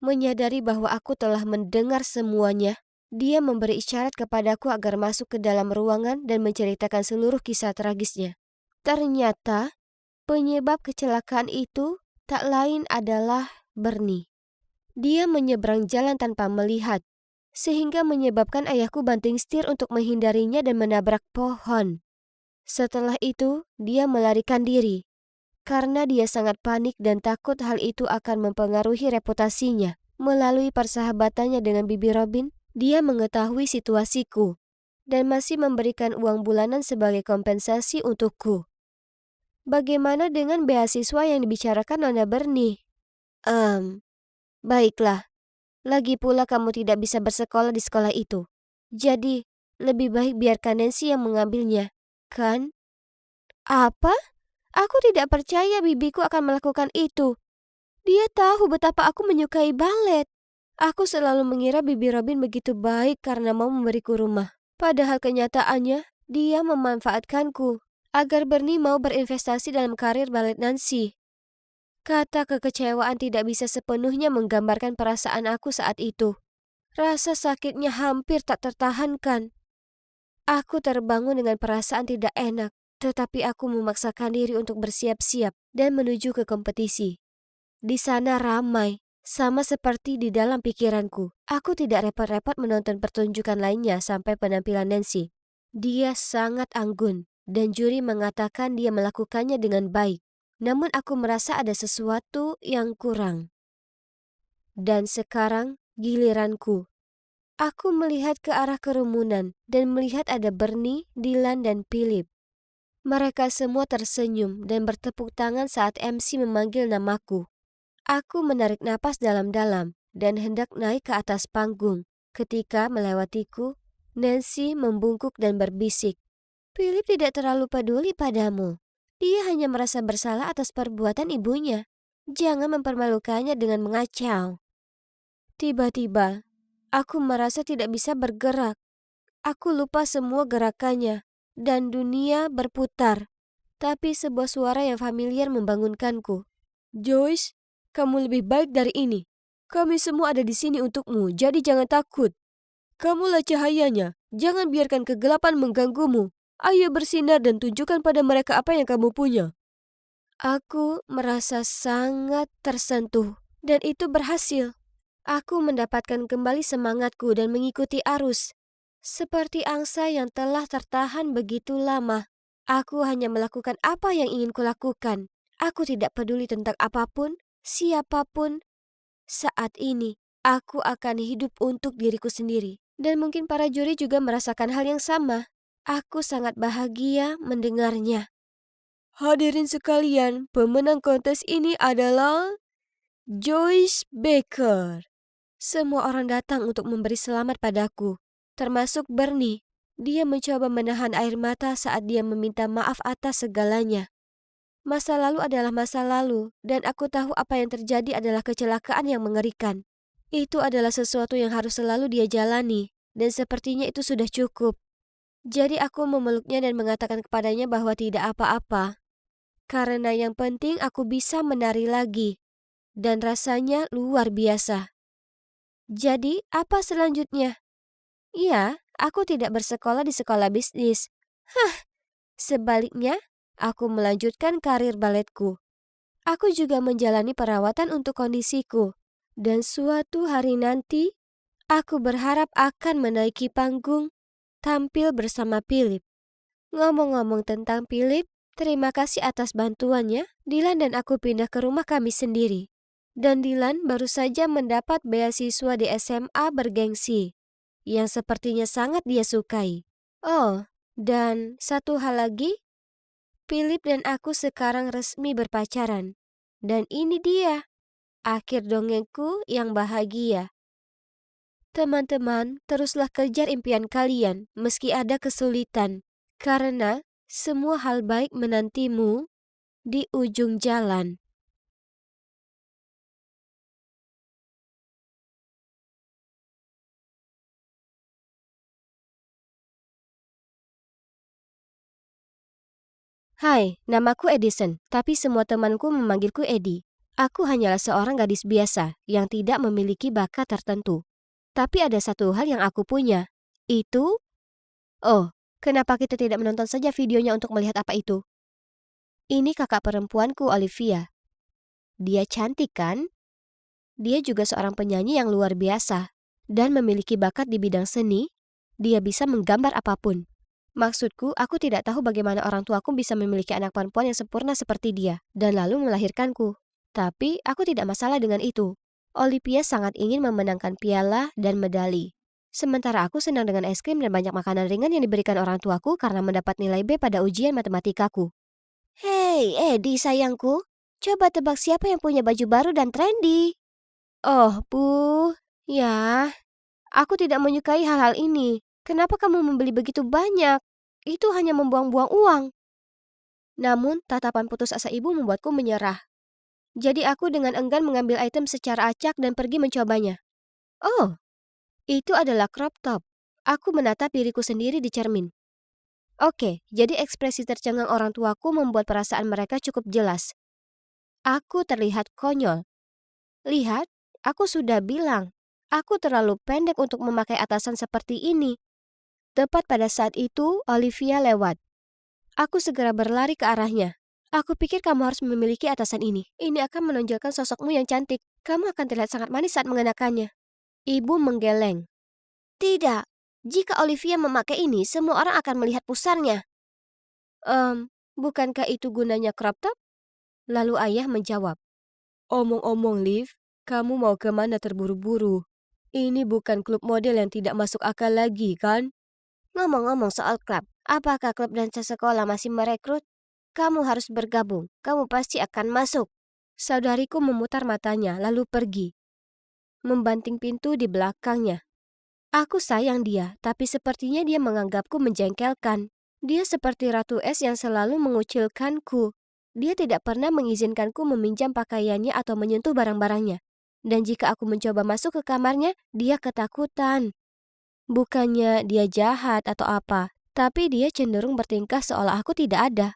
Menyadari bahwa aku telah mendengar semuanya, dia memberi isyarat kepadaku agar masuk ke dalam ruangan dan menceritakan seluruh kisah tragisnya. Ternyata, penyebab kecelakaan itu tak lain adalah Bernie. Dia menyeberang jalan tanpa melihat, sehingga menyebabkan ayahku banting setir untuk menghindarinya dan menabrak pohon. Setelah itu, dia melarikan diri. Karena dia sangat panik dan takut hal itu akan mempengaruhi reputasinya. Melalui persahabatannya dengan Bibi Robin, dia mengetahui situasiku dan masih memberikan uang bulanan sebagai kompensasi untukku. Bagaimana dengan beasiswa yang dibicarakan Nona Bernie? Baiklah. Lagi pula kamu tidak bisa bersekolah di sekolah itu. Jadi, lebih baik biarkan Nancy yang mengambilnya, kan? Apa? Aku tidak percaya bibiku akan melakukan itu. Dia tahu betapa aku menyukai balet. Aku selalu mengira Bibi Robin begitu baik karena mau memberiku rumah. Padahal kenyataannya, dia memanfaatkanku agar Bernie mau berinvestasi dalam karir balet Nancy. Kata kekecewaan tidak bisa sepenuhnya menggambarkan perasaan aku saat itu. Rasa sakitnya hampir tak tertahankan. Aku terbangun dengan perasaan tidak enak, tetapi aku memaksakan diri untuk bersiap-siap dan menuju ke kompetisi. Di sana ramai, sama seperti di dalam pikiranku. Aku tidak repot-repot menonton pertunjukan lainnya sampai penampilan Nancy. Dia sangat anggun, dan juri mengatakan dia melakukannya dengan baik. Namun aku merasa ada sesuatu yang kurang. Dan sekarang giliranku. Aku melihat ke arah kerumunan dan melihat ada Bernie, Dylan, dan Philip. Mereka semua tersenyum dan bertepuk tangan saat MC memanggil namaku. Aku menarik napas dalam-dalam dan hendak naik ke atas panggung. Ketika melewatiku, Nancy membungkuk dan berbisik. Philip tidak terlalu peduli padamu. Dia hanya merasa bersalah atas perbuatan ibunya. Jangan mempermalukannya dengan mengacau. Tiba-tiba, aku merasa tidak bisa bergerak. Aku lupa semua gerakannya, dan dunia berputar. Tapi sebuah suara yang familiar membangunkanku. Joyce, kamu lebih baik dari ini. Kami semua ada di sini untukmu, jadi jangan takut. Kamulah cahayanya, jangan biarkan kegelapan mengganggumu. Ayo bersinar dan tunjukkan pada mereka apa yang kamu punya. Aku merasa sangat tersentuh, dan itu berhasil. Aku mendapatkan kembali semangatku dan mengikuti arus. Seperti angsa yang telah tertahan begitu lama. Aku hanya melakukan apa yang ingin kulakukan. Aku tidak peduli tentang apapun, siapapun. Saat ini, aku akan hidup untuk diriku sendiri. Dan mungkin para juri juga merasakan hal yang sama. Aku sangat bahagia mendengarnya. Hadirin sekalian, pemenang kontes ini adalah Joyce Baker. Semua orang datang untuk memberi selamat padaku, termasuk Bernie. Dia mencoba menahan air mata saat dia meminta maaf atas segalanya. Masa lalu adalah masa lalu, dan aku tahu apa yang terjadi adalah kecelakaan yang mengerikan. Itu adalah sesuatu yang harus selalu dia jalani, dan sepertinya itu sudah cukup. Jadi aku memeluknya dan mengatakan kepadanya bahwa tidak apa-apa. Karena yang penting aku bisa menari lagi, dan rasanya luar biasa. Jadi, apa selanjutnya? Iya, aku tidak bersekolah di sekolah bisnis. Sebaliknya, aku melanjutkan karir baletku. Aku juga menjalani perawatan untuk kondisiku. Dan suatu hari nanti, aku berharap akan menaiki panggung, tampil bersama Philip. Ngomong-ngomong tentang Philip, terima kasih atas bantuannya. Dylan dan aku pindah ke rumah kami sendiri. Dan Dylan baru saja mendapat beasiswa di SMA bergengsi, yang sepertinya sangat dia sukai. Oh, dan satu hal lagi, Philip dan aku sekarang resmi berpacaran. Dan ini dia, akhir dongengku yang bahagia. Teman-teman, teruslah kejar impian kalian meski ada kesulitan. Karena semua hal baik menantimu di ujung jalan. Hai, namaku Edison, tapi semua temanku memanggilku Eddie. Aku hanyalah seorang gadis biasa yang tidak memiliki bakat tertentu. Tapi ada satu hal yang aku punya. Itu... Oh, kenapa kita tidak menonton saja videonya untuk melihat apa itu? Ini kakak perempuanku, Olivia. Dia cantik kan? Dia juga seorang penyanyi yang luar biasa dan memiliki bakat di bidang seni. Dia bisa menggambar apapun. Maksudku, aku tidak tahu bagaimana orang tuaku bisa memiliki anak perempuan yang sempurna seperti dia dan lalu melahirkanku. Tapi aku tidak masalah dengan itu. Olivia sangat ingin memenangkan piala dan medali. Sementara aku senang dengan es krim dan banyak makanan ringan yang diberikan orang tuaku karena mendapat nilai B pada ujian matematikaku. Hei, Eddie sayangku, coba tebak siapa yang punya baju baru dan trendy. Oh, Bu, ya, aku tidak menyukai hal-hal ini. Kenapa kamu membeli begitu banyak? Itu hanya membuang-buang uang. Namun, tatapan putus asa ibu membuatku menyerah. Jadi aku dengan enggan mengambil item secara acak dan pergi mencobanya. Oh, itu adalah crop top. Aku menatap diriku sendiri di cermin. Oke, jadi ekspresi tercengang orang tuaku membuat perasaan mereka cukup jelas. Aku terlihat konyol. Lihat, aku sudah bilang, aku terlalu pendek untuk memakai atasan seperti ini. Tepat pada saat itu, Olivia lewat. Aku segera berlari ke arahnya. Aku pikir kamu harus memiliki atasan ini. Ini akan menonjolkan sosokmu yang cantik. Kamu akan terlihat sangat manis saat mengenakannya. Ibu menggeleng. Tidak, jika Olivia memakai ini, semua orang akan melihat pusarnya. Bukankah itu gunanya crop top? Lalu ayah menjawab. Omong-omong, Liv, kamu mau kemana terburu-buru? Ini bukan klub model yang tidak masuk akal lagi, kan? Ngomong-ngomong soal klub, apakah klub dansa sekolah masih merekrut? Kamu harus bergabung, kamu pasti akan masuk. Saudariku memutar matanya, lalu pergi. Membanting pintu di belakangnya. Aku sayang dia, tapi sepertinya dia menganggapku menjengkelkan. Dia seperti Ratu Es yang selalu mengucilkanku. Dia tidak pernah mengizinkanku meminjam pakaiannya atau menyentuh barang-barangnya. Dan jika aku mencoba masuk ke kamarnya, dia ketakutan. Bukannya dia jahat atau apa, tapi dia cenderung bertingkah seolah aku tidak ada.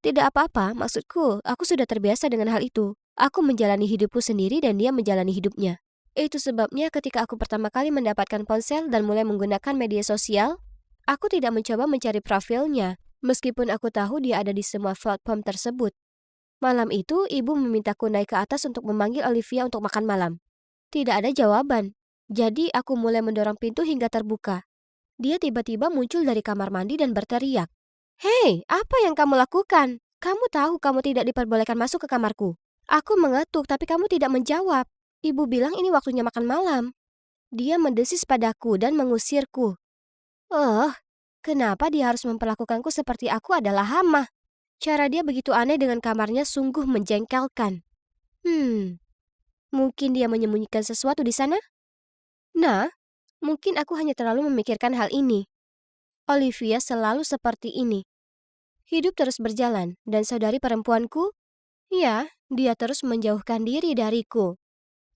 Tidak apa-apa, maksudku, aku sudah terbiasa dengan hal itu. Aku menjalani hidupku sendiri dan dia menjalani hidupnya. Itu sebabnya ketika aku pertama kali mendapatkan ponsel dan mulai menggunakan media sosial, aku tidak mencoba mencari profilnya, meskipun aku tahu dia ada di semua platform tersebut. Malam itu, ibu memintaku naik ke atas untuk memanggil Olivia untuk makan malam. Tidak ada jawaban. Jadi aku mulai mendorong pintu hingga terbuka. Dia tiba-tiba muncul dari kamar mandi dan berteriak. Hei, apa yang kamu lakukan? Kamu tahu kamu tidak diperbolehkan masuk ke kamarku. Aku mengetuk tapi kamu tidak menjawab. Ibu bilang ini waktunya makan malam. Dia mendesis padaku dan mengusirku. Oh, kenapa dia harus memperlakukanku seperti aku adalah hama? Cara dia begitu aneh dengan kamarnya sungguh menjengkelkan. Mungkin dia menyembunyikan sesuatu di sana? Nah, mungkin aku hanya terlalu memikirkan hal ini. Olivia selalu seperti ini. Hidup terus berjalan, dan saudari perempuanku, ya, dia terus menjauhkan diri dariku.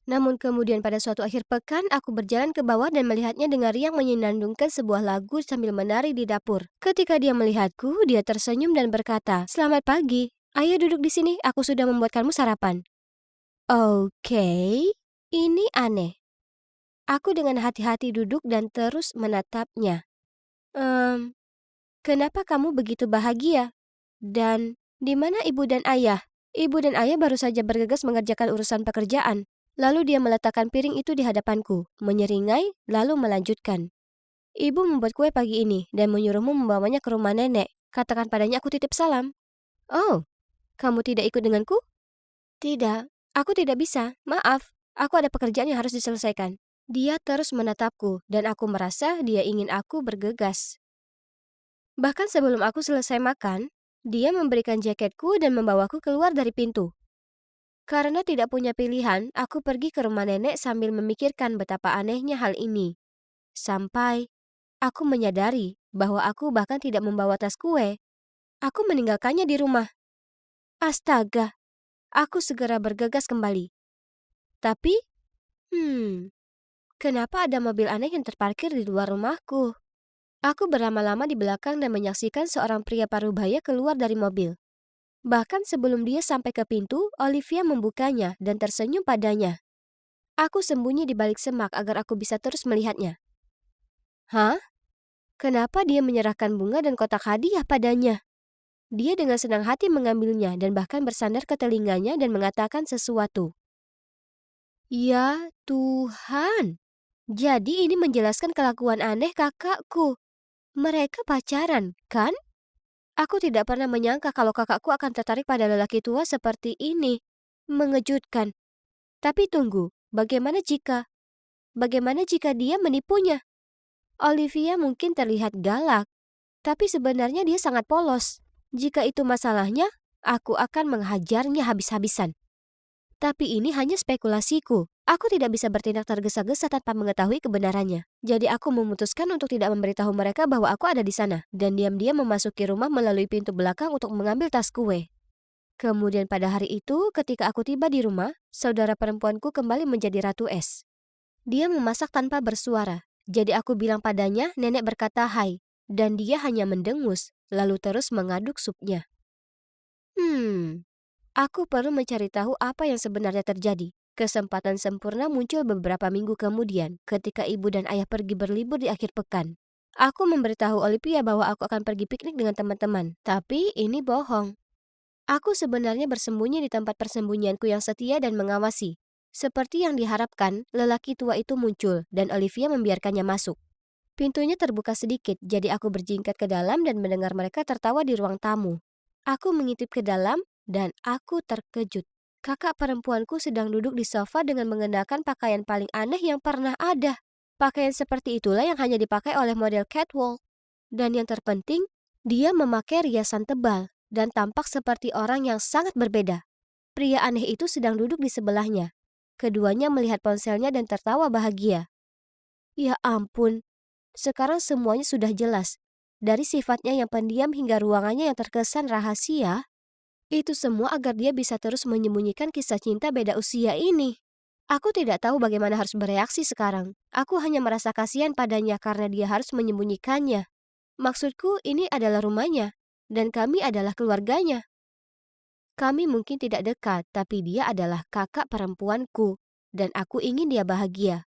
Namun kemudian pada suatu akhir pekan, aku berjalan ke bawah dan melihatnya dengan riang menyenandungkan sebuah lagu sambil menari di dapur. Ketika dia melihatku, dia tersenyum dan berkata, "Selamat pagi. Ayo duduk di sini, aku sudah membuatkanmu sarapan." Oke, ini aneh. Aku dengan hati-hati duduk dan terus menatapnya. Kenapa kamu begitu bahagia? Dan di mana ibu dan ayah? Ibu dan ayah baru saja bergegas mengerjakan urusan pekerjaan. Lalu dia meletakkan piring itu di hadapanku, menyeringai, lalu melanjutkan. Ibu membuat kue pagi ini dan menyuruhmu membawanya ke rumah nenek. Katakan padanya aku titip salam. Oh, kamu tidak ikut denganku? Tidak, aku tidak bisa. Maaf, aku ada pekerjaan yang harus diselesaikan. Dia terus menatapku dan aku merasa dia ingin aku bergegas. Bahkan sebelum aku selesai makan, dia memberikan jaketku dan membawaku keluar dari pintu. Karena tidak punya pilihan, aku pergi ke rumah nenek sambil memikirkan betapa anehnya hal ini. Sampai aku menyadari bahwa aku bahkan tidak membawa tas kue. Aku meninggalkannya di rumah. Astaga, aku segera bergegas kembali. Tapi, kenapa ada mobil aneh yang terparkir di luar rumahku? Aku berlama-lama di belakang dan menyaksikan seorang pria parubaya keluar dari mobil. Bahkan sebelum dia sampai ke pintu, Olivia membukanya dan tersenyum padanya. Aku sembunyi di balik semak agar aku bisa terus melihatnya. Hah? Kenapa dia menyerahkan bunga dan kotak hadiah padanya? Dia dengan senang hati mengambilnya dan bahkan bersandar ke telinganya dan mengatakan sesuatu. Ya Tuhan, jadi ini menjelaskan kelakuan aneh kakakku. Mereka pacaran, kan? Aku tidak pernah menyangka kalau kakakku akan tertarik pada lelaki tua seperti ini. Mengejutkan. Tapi tunggu, bagaimana jika dia menipunya? Olivia mungkin terlihat galak, tapi sebenarnya dia sangat polos. Jika itu masalahnya, aku akan menghajarnya habis-habisan. Tapi ini hanya spekulasiku. Aku tidak bisa bertindak tergesa-gesa tanpa mengetahui kebenarannya. Jadi aku memutuskan untuk tidak memberitahu mereka bahwa aku ada di sana dan diam-diam memasuki rumah melalui pintu belakang untuk mengambil tas kue. Kemudian pada hari itu, ketika aku tiba di rumah, saudara perempuanku kembali menjadi Ratu Es. Dia memasak tanpa bersuara. Jadi aku bilang padanya, nenek berkata hai, dan dia hanya mendengus, lalu terus mengaduk supnya. Aku perlu mencari tahu apa yang sebenarnya terjadi. Kesempatan sempurna muncul beberapa minggu kemudian ketika ibu dan ayah pergi berlibur di akhir pekan. Aku memberitahu Olivia bahwa aku akan pergi piknik dengan teman-teman, tapi ini bohong. Aku sebenarnya bersembunyi di tempat persembunyianku yang setia dan mengawasi. Seperti yang diharapkan, lelaki tua itu muncul dan Olivia membiarkannya masuk. Pintunya terbuka sedikit, jadi aku berjingkat ke dalam dan mendengar mereka tertawa di ruang tamu. Aku mengintip ke dalam dan aku terkejut. Kakak perempuanku sedang duduk di sofa dengan mengenakan pakaian paling aneh yang pernah ada. Pakaian seperti itulah yang hanya dipakai oleh model catwalk. Dan yang terpenting, dia memakai riasan tebal dan tampak seperti orang yang sangat berbeda. Pria aneh itu sedang duduk di sebelahnya. Keduanya melihat ponselnya dan tertawa bahagia. Ya ampun, sekarang semuanya sudah jelas. Dari sifatnya yang pendiam hingga ruangannya yang terkesan rahasia, itu semua agar dia bisa terus menyembunyikan kisah cinta beda usia ini. Aku tidak tahu bagaimana harus bereaksi sekarang. Aku hanya merasa kasihan padanya karena dia harus menyembunyikannya. Maksudku, ini adalah rumahnya, dan kami adalah keluarganya. Kami mungkin tidak dekat, tapi dia adalah kakak perempuanku, dan aku ingin dia bahagia.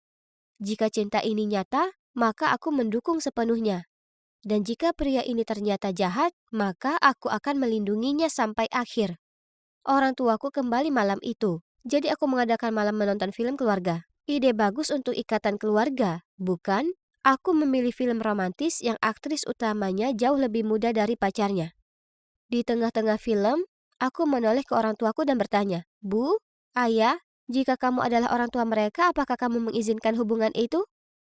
Jika cinta ini nyata, maka aku mendukung sepenuhnya. Dan jika pria ini ternyata jahat, maka aku akan melindunginya sampai akhir. Orang tuaku kembali malam itu, jadi aku mengadakan malam menonton film keluarga. Ide bagus untuk ikatan keluarga, bukan? Aku memilih film romantis yang aktris utamanya jauh lebih muda dari pacarnya. Di tengah-tengah film, aku menoleh ke orang tuaku dan bertanya, "Bu, Ayah, jika kamu adalah orang tua mereka, apakah kamu mengizinkan hubungan itu?"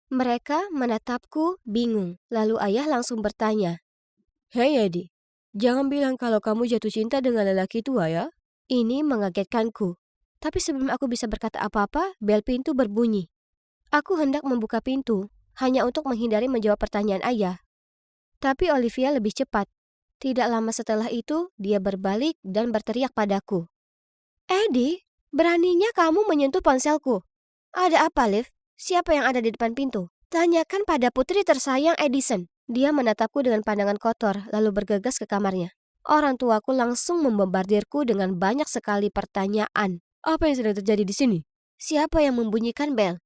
Mereka menatapku bingung. Lalu ayah langsung bertanya, "Hei Edi, jangan bilang kalau kamu jatuh cinta dengan lelaki tua ya." Ini mengagetkanku. Tapi sebelum aku bisa berkata apa-apa, bel pintu berbunyi. Aku hendak membuka pintu, hanya untuk menghindari menjawab pertanyaan ayah. Tapi Olivia lebih cepat. Tidak lama setelah itu, dia berbalik dan berteriak padaku. "Edi, beraninya kamu menyentuh ponselku. Ada apa, Liv? Siapa yang ada di depan pintu? Tanyakan pada putri tersayang Edison." Dia menatapku dengan pandangan kotor, lalu bergegas ke kamarnya. Orang tuaku langsung membombardirku dengan banyak sekali pertanyaan. "Apa yang sedang terjadi di sini? Siapa yang membunyikan bel?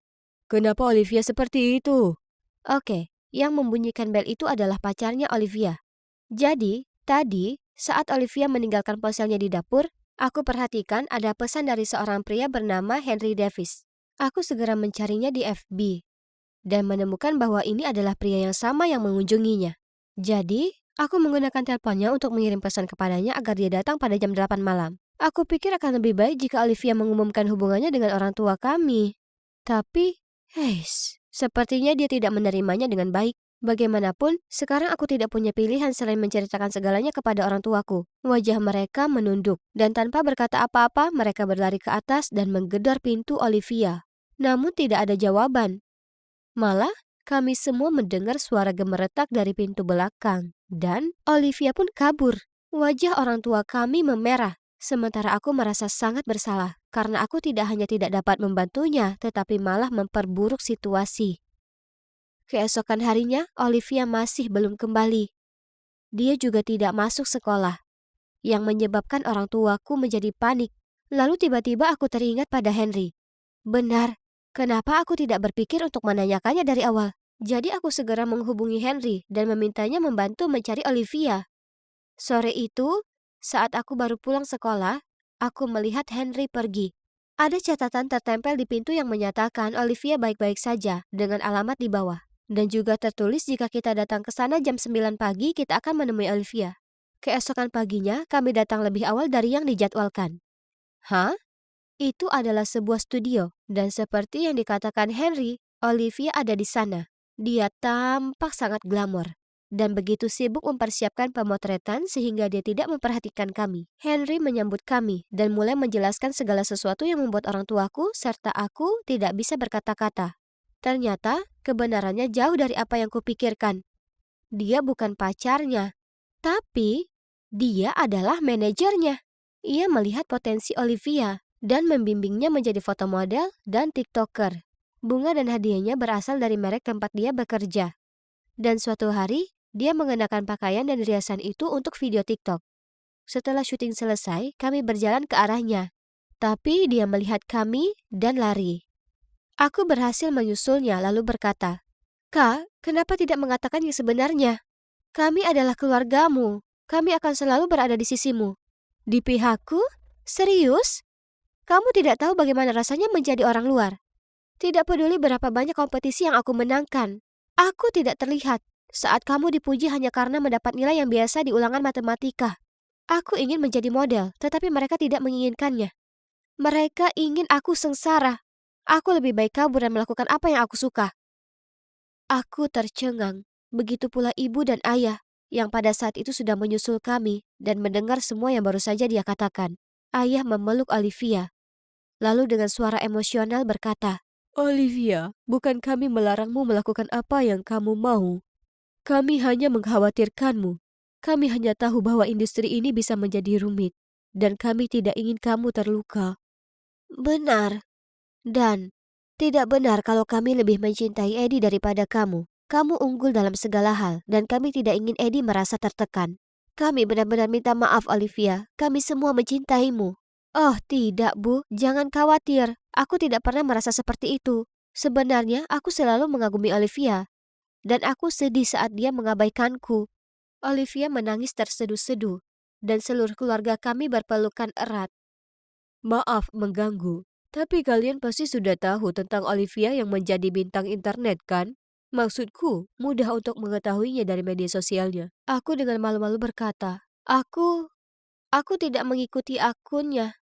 Kenapa Olivia seperti itu?" Oke, yang membunyikan bel itu adalah pacarnya Olivia. Jadi, tadi saat Olivia meninggalkan ponselnya di dapur, aku perhatikan ada pesan dari seorang pria bernama Henry Davis. Aku segera mencarinya di FB dan menemukan bahwa ini adalah pria yang sama yang mengunjunginya. Jadi, aku menggunakan teleponnya untuk mengirim pesan kepadanya agar dia datang pada jam 8 malam. Aku pikir akan lebih baik jika Olivia mengumumkan hubungannya dengan orang tua kami. Tapi, sepertinya dia tidak menerimanya dengan baik. Bagaimanapun, sekarang aku tidak punya pilihan selain menceritakan segalanya kepada orang tuaku. Wajah mereka menunduk, dan tanpa berkata apa-apa, mereka berlari ke atas dan menggedor pintu Olivia. Namun tidak ada jawaban. Malah, kami semua mendengar suara gemeretak dari pintu belakang. Dan Olivia pun kabur. Wajah orang tua kami memerah. Sementara aku merasa sangat bersalah, karena aku tidak hanya tidak dapat membantunya, tetapi malah memperburuk situasi. Keesokan harinya, Olivia masih belum kembali. Dia juga tidak masuk sekolah, yang menyebabkan orang tuaku menjadi panik. Lalu tiba-tiba aku teringat pada Henry. Benar, kenapa aku tidak berpikir untuk menanyakannya dari awal? Jadi aku segera menghubungi Henry dan memintanya membantu mencari Olivia. Sore itu, saat aku baru pulang sekolah, aku melihat Henry pergi. Ada catatan tertempel di pintu yang menyatakan Olivia baik-baik saja dengan alamat di bawah. Dan juga tertulis jika kita datang ke sana jam 9 pagi kita akan menemui Olivia. Keesokan paginya kami datang lebih awal dari yang dijadwalkan. Hah? Itu adalah sebuah studio dan seperti yang dikatakan Henry, Olivia ada di sana. Dia tampak sangat glamor dan begitu sibuk mempersiapkan pemotretan sehingga dia tidak memperhatikan kami. Henry menyambut kami dan mulai menjelaskan segala sesuatu yang membuat orang tuaku serta aku tidak bisa berkata-kata. Ternyata kebenarannya jauh dari apa yang kupikirkan. Dia bukan pacarnya, tapi dia adalah manajernya. Ia melihat potensi Olivia dan membimbingnya menjadi foto model dan TikToker. Bunga dan hadiahnya berasal dari merek tempat dia bekerja. Dan suatu hari, dia mengenakan pakaian dan riasan itu untuk video TikTok. Setelah syuting selesai, kami berjalan ke arahnya. Tapi dia melihat kami dan lari. Aku berhasil menyusulnya lalu berkata, "Kak, kenapa tidak mengatakan yang sebenarnya? Kami adalah keluargamu. Kami akan selalu berada di sisimu." Di pihakku? Serius? Kamu tidak tahu bagaimana rasanya menjadi orang luar. Tidak peduli berapa banyak kompetisi yang aku menangkan. Aku tidak terlihat saat kamu dipuji hanya karena mendapat nilai yang biasa di ulangan matematika. Aku ingin menjadi model, tetapi mereka tidak menginginkannya. Mereka ingin aku sengsara. Aku lebih baik kabur dan melakukan apa yang aku suka. Aku tercengang. Begitu pula ibu dan ayah yang pada saat itu sudah menyusul kami dan mendengar semua yang baru saja dia katakan. Ayah memeluk Olivia. Lalu dengan suara emosional berkata, "Olivia, bukan kami melarangmu melakukan apa yang kamu mau. Kami hanya mengkhawatirkanmu. Kami hanya tahu bahwa industri ini bisa menjadi rumit. Dan kami tidak ingin kamu terluka." Benar. Dan tidak benar kalau kami lebih mencintai Eddie daripada kamu. Kamu unggul dalam segala hal dan kami tidak ingin Eddie merasa tertekan. Kami benar-benar minta maaf Olivia. Kami semua mencintaimu. Oh tidak Bu, jangan khawatir. Aku tidak pernah merasa seperti itu. Sebenarnya aku selalu mengagumi Olivia. Dan aku sedih saat dia mengabaikanku. Olivia menangis terseduh-seduh. Dan seluruh keluarga kami berpelukan erat. Maaf mengganggu, tapi kalian pasti sudah tahu tentang Olivia yang menjadi bintang internet kan? Maksudku, mudah untuk mengetahuinya dari media sosialnya. Aku dengan malu-malu berkata, Aku tidak mengikuti akunnya.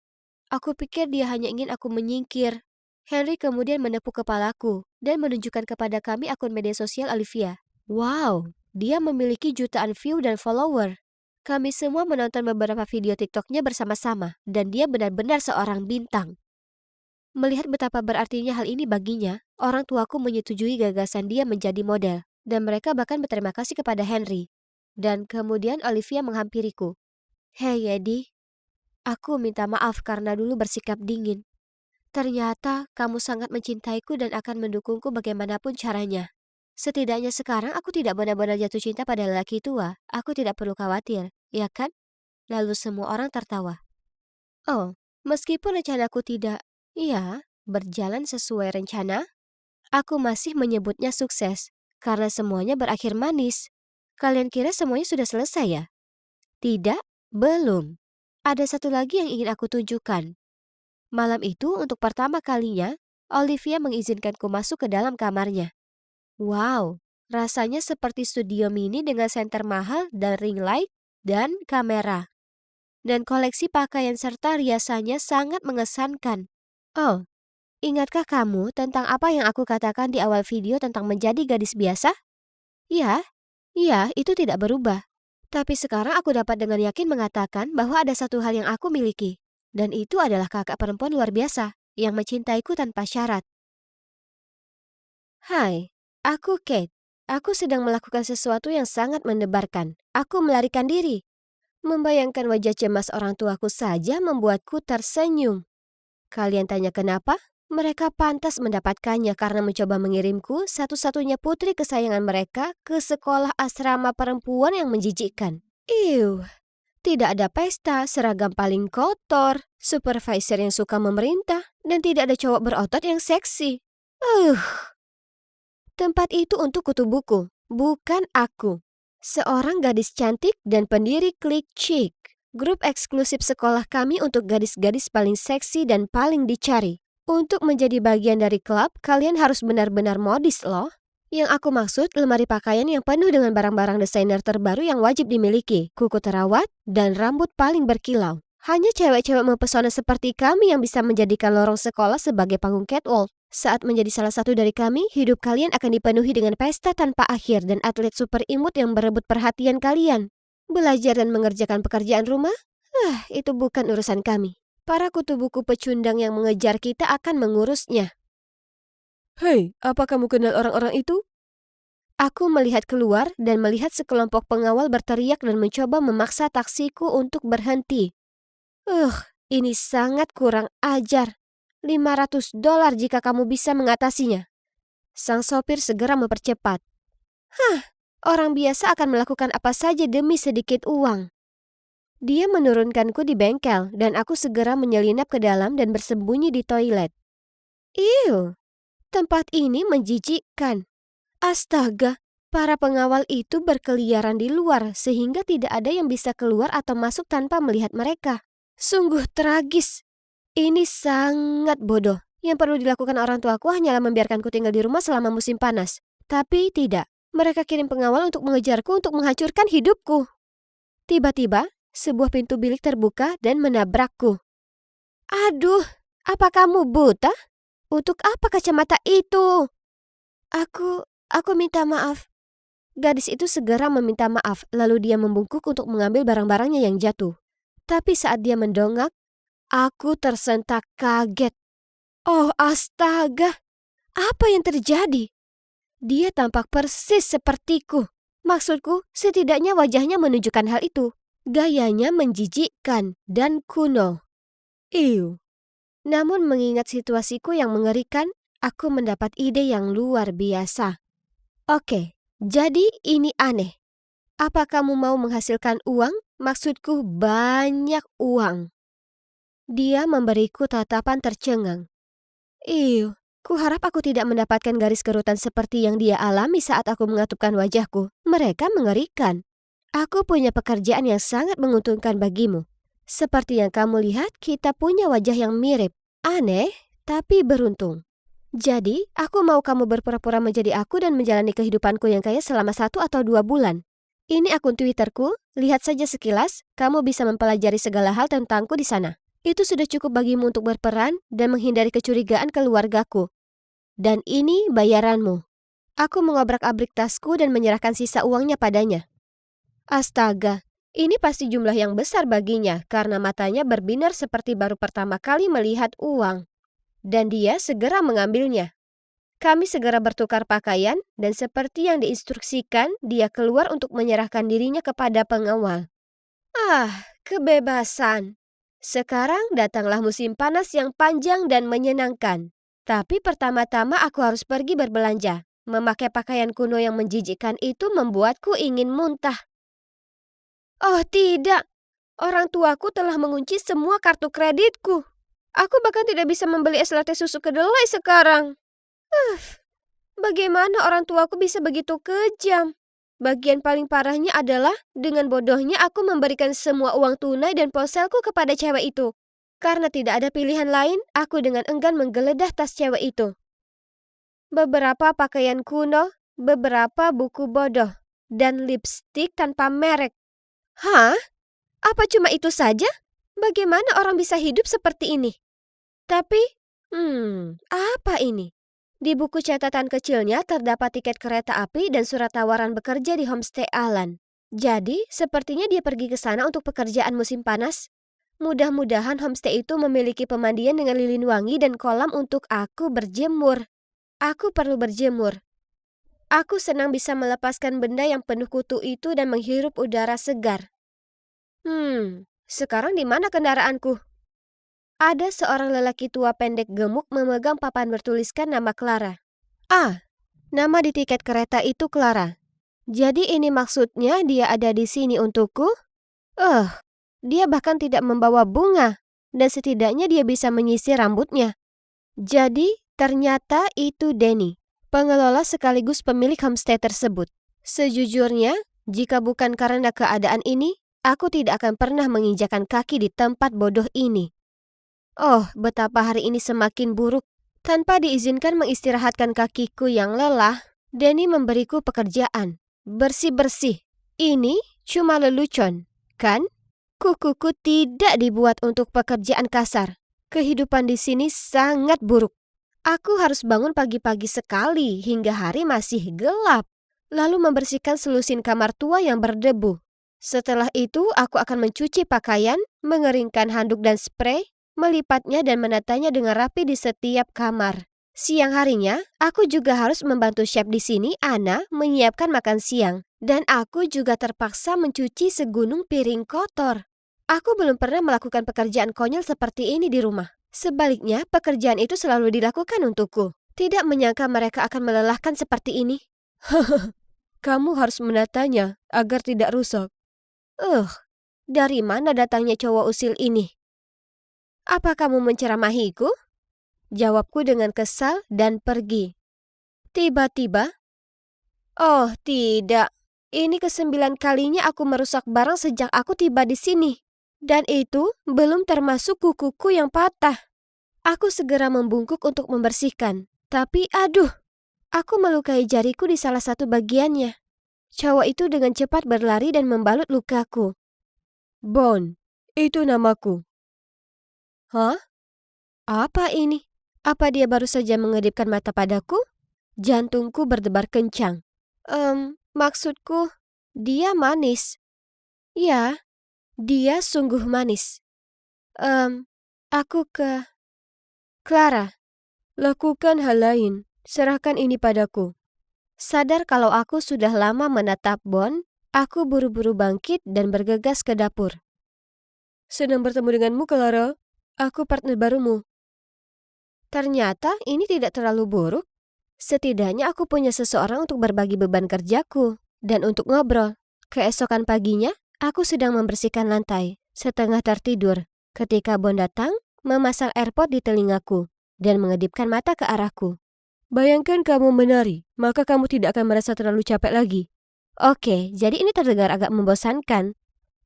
Aku pikir dia hanya ingin aku menyingkir. Henry kemudian menepuk kepalaku dan menunjukkan kepada kami akun media sosial Olivia. Wow, dia memiliki jutaan view dan follower. Kami semua menonton beberapa video TikToknya bersama-sama dan dia benar-benar seorang bintang. Melihat betapa berartinya hal ini baginya, orang tuaku menyetujui gagasan dia menjadi model dan mereka bahkan berterima kasih kepada Henry. Dan kemudian Olivia menghampiriku. "Hei Eddie, aku minta maaf karena dulu bersikap dingin. Ternyata kamu sangat mencintaiku dan akan mendukungku bagaimanapun caranya. Setidaknya sekarang aku tidak benar-benar jatuh cinta pada lelaki tua. Aku tidak perlu khawatir, ya kan?" Lalu semua orang tertawa. Oh, meskipun rencanaku tidak, berjalan sesuai rencana, aku masih menyebutnya sukses karena semuanya berakhir manis. Kalian kira semuanya sudah selesai ya? Tidak, belum. Ada satu lagi yang ingin aku tunjukkan. Malam itu untuk pertama kalinya, Olivia mengizinkanku masuk ke dalam kamarnya. Wow, rasanya seperti studio mini dengan senter mahal dan ring light dan kamera. Dan koleksi pakaian serta riasannya sangat mengesankan. Oh, ingatkah kamu tentang apa yang aku katakan di awal video tentang menjadi gadis biasa? Ya, iya, itu tidak berubah. Tapi sekarang aku dapat dengan yakin mengatakan bahwa ada satu hal yang aku miliki. Dan itu adalah kakak perempuan luar biasa yang mencintaiku tanpa syarat. Hai, aku Kate. Aku sedang melakukan sesuatu yang sangat mendebarkan. Aku melarikan diri. Membayangkan wajah cemas orang tuaku saja membuatku tersenyum. Kalian tanya kenapa? Mereka pantas mendapatkannya karena mencoba mengirimku satu-satunya putri kesayangan mereka ke sekolah asrama perempuan yang menjijikkan. Tidak ada pesta, seragam paling kotor, supervisor yang suka memerintah, dan tidak ada cowok berotot yang seksi. Tempat itu untuk kutu buku, bukan aku. Seorang gadis cantik dan pendiri Click Chick. Grup eksklusif sekolah kami untuk gadis-gadis paling seksi dan paling dicari. Untuk menjadi bagian dari klub, kalian harus benar-benar modis loh. Yang aku maksud, lemari pakaian yang penuh dengan barang-barang desainer terbaru yang wajib dimiliki, kuku terawat, dan rambut paling berkilau. Hanya cewek-cewek mempesona seperti kami yang bisa menjadikan lorong sekolah sebagai panggung catwalk. Saat menjadi salah satu dari kami, hidup kalian akan dipenuhi dengan pesta tanpa akhir dan atlet super imut yang berebut perhatian kalian. Belajar dan mengerjakan pekerjaan rumah? Itu bukan urusan kami. Para kutu buku pecundang yang mengejar kita akan mengurusnya. Hei, apa kamu kenal orang-orang itu? Aku melihat keluar dan melihat sekelompok pengawal berteriak dan mencoba memaksa taksiku untuk berhenti. Ini sangat kurang ajar. $500 jika kamu bisa mengatasinya. Sang sopir segera mempercepat. Orang biasa akan melakukan apa saja demi sedikit uang. Dia menurunkanku di bengkel dan aku segera menyelinap ke dalam dan bersembunyi di toilet. Tempat ini menjijikkan. Astaga, para pengawal itu berkeliaran di luar sehingga tidak ada yang bisa keluar atau masuk tanpa melihat mereka. Sungguh tragis. Ini sangat bodoh. Yang perlu dilakukan orang tuaku hanyalah membiarkanku tinggal di rumah selama musim panas. Tapi tidak. Mereka kirim pengawal untuk mengejarku untuk menghancurkan hidupku. Tiba-tiba, sebuah pintu bilik terbuka dan menabrakku. Aduh, apa kamu buta? Untuk apa kacamata itu? Aku minta maaf. Gadis itu segera meminta maaf, lalu dia membungkuk untuk mengambil barang-barangnya yang jatuh. Tapi saat dia mendongak, aku tersentak kaget. Oh astaga, apa yang terjadi? Dia tampak persis sepertiku. Maksudku, setidaknya wajahnya menunjukkan hal itu. Gayanya menjijikkan dan kuno. Namun mengingat situasiku yang mengerikan, aku mendapat ide yang luar biasa. Oke, jadi ini aneh. Apa kamu mau menghasilkan uang? Maksudku banyak uang. Dia memberiku tatapan tercengang. Kuharap aku tidak mendapatkan garis kerutan seperti yang dia alami saat aku mengatupkan wajahku. Mereka mengerikan. Aku punya pekerjaan yang sangat menguntungkan bagimu. Seperti yang kamu lihat, kita punya wajah yang mirip. Aneh, tapi beruntung. Jadi, aku mau kamu berpura-pura menjadi aku dan menjalani kehidupanku yang kaya selama 1 atau 2 bulan. Ini akun Twitterku, lihat saja sekilas, kamu bisa mempelajari segala hal tentangku di sana. Itu sudah cukup bagimu untuk berperan dan menghindari kecurigaan keluargaku. Dan ini bayaranmu. Aku mengobrak-abrik tasku dan menyerahkan sisa uangnya padanya. Astaga, ini pasti jumlah yang besar baginya karena matanya berbinar seperti baru pertama kali melihat uang. Dan dia segera mengambilnya. Kami segera bertukar pakaian dan seperti yang diinstruksikan, dia keluar untuk menyerahkan dirinya kepada pengawal. Kebebasan. Sekarang datanglah musim panas yang panjang dan menyenangkan. Tapi pertama-tama aku harus pergi berbelanja. Memakai pakaian kuno yang menjijikkan itu membuatku ingin muntah. Oh tidak, orang tuaku telah mengunci semua kartu kreditku. Aku bahkan tidak bisa membeli es latte susu kedelai sekarang. Bagaimana orang tuaku bisa begitu kejam? Bagian paling parahnya adalah dengan bodohnya aku memberikan semua uang tunai dan ponselku kepada cewek itu. Karena tidak ada pilihan lain, aku dengan enggan menggeledah tas cewek itu. Beberapa pakaian kuno, beberapa buku bodoh, dan lipstik tanpa merek. Apa cuma itu saja? Bagaimana orang bisa hidup seperti ini? Tapi, apa ini? Di buku catatan kecilnya terdapat tiket kereta api dan surat tawaran bekerja di homestay Alan. Jadi, sepertinya dia pergi ke sana untuk pekerjaan musim panas. Mudah-mudahan homestay itu memiliki pemandian dengan lilin wangi dan kolam untuk aku berjemur. Aku perlu berjemur. Aku senang bisa melepaskan benda yang penuh kutu itu dan menghirup udara segar. Sekarang di mana kendaraanku? Ada seorang lelaki tua pendek gemuk memegang papan bertuliskan nama Clara. Nama di tiket kereta itu Clara. Jadi ini maksudnya dia ada di sini untukku? Dia bahkan tidak membawa bunga. Dan setidaknya dia bisa menyisir rambutnya. Jadi ternyata itu Danny, pengelola sekaligus pemilik homestay tersebut. Sejujurnya, jika bukan karena keadaan ini, Aku tidak akan pernah menginjakan kaki di tempat bodoh ini. Oh, betapa hari ini semakin buruk. Tanpa diizinkan mengistirahatkan kakiku yang lelah, Denny memberiku pekerjaan. Bersih-bersih. Ini cuma lelucon, kan? Kukuku tidak dibuat untuk pekerjaan kasar. Kehidupan di sini sangat buruk. Aku harus bangun pagi-pagi sekali hingga hari masih gelap. Lalu membersihkan selusin kamar tua yang berdebu. Setelah itu, aku akan mencuci pakaian, mengeringkan handuk dan spray, melipatnya dan menatanya dengan rapi di setiap kamar. Siang harinya, aku juga harus membantu chef di sini, Anna, menyiapkan makan siang. Dan aku juga terpaksa mencuci segunung piring kotor. Aku belum pernah melakukan pekerjaan konyol seperti ini di rumah. Sebaliknya, pekerjaan itu selalu dilakukan untukku. Tidak menyangka mereka akan melelahkan seperti ini. Kamu harus menatanya agar tidak rusak. Dari mana datangnya cowok usil ini? Apa kamu menceramahiku? Jawabku dengan kesal dan pergi. Tiba-tiba, oh tidak, ini ke-9 kalinya aku merusak barang sejak aku tiba di sini. Dan itu belum termasuk kukuku yang patah. Aku segera membungkuk untuk membersihkan. Tapi aduh, aku melukai jariku di salah satu bagiannya. Cowok itu dengan cepat berlari dan membalut lukaku. Bon, itu namaku. Hah? Apa ini? Apa dia baru saja mengedipkan mata padaku? Jantungku berdebar kencang. Maksudku, dia manis. Ya, dia sungguh manis. Aku ke... Clara, lakukan hal lain. Serahkan ini padaku. Sadar kalau aku sudah lama menatap Bon, aku buru-buru bangkit dan bergegas ke dapur. Senang bertemu denganmu, Clara. Aku partner barumu. Ternyata ini tidak terlalu buruk. Setidaknya aku punya seseorang untuk berbagi beban kerjaku dan untuk ngobrol. Keesokan paginya, aku sedang membersihkan lantai, setengah tertidur, ketika Bon datang, memasang AirPod di telingaku, dan mengedipkan mata ke arahku. Bayangkan kamu menari, maka kamu tidak akan merasa terlalu capek lagi. Oke, jadi ini terdengar agak membosankan.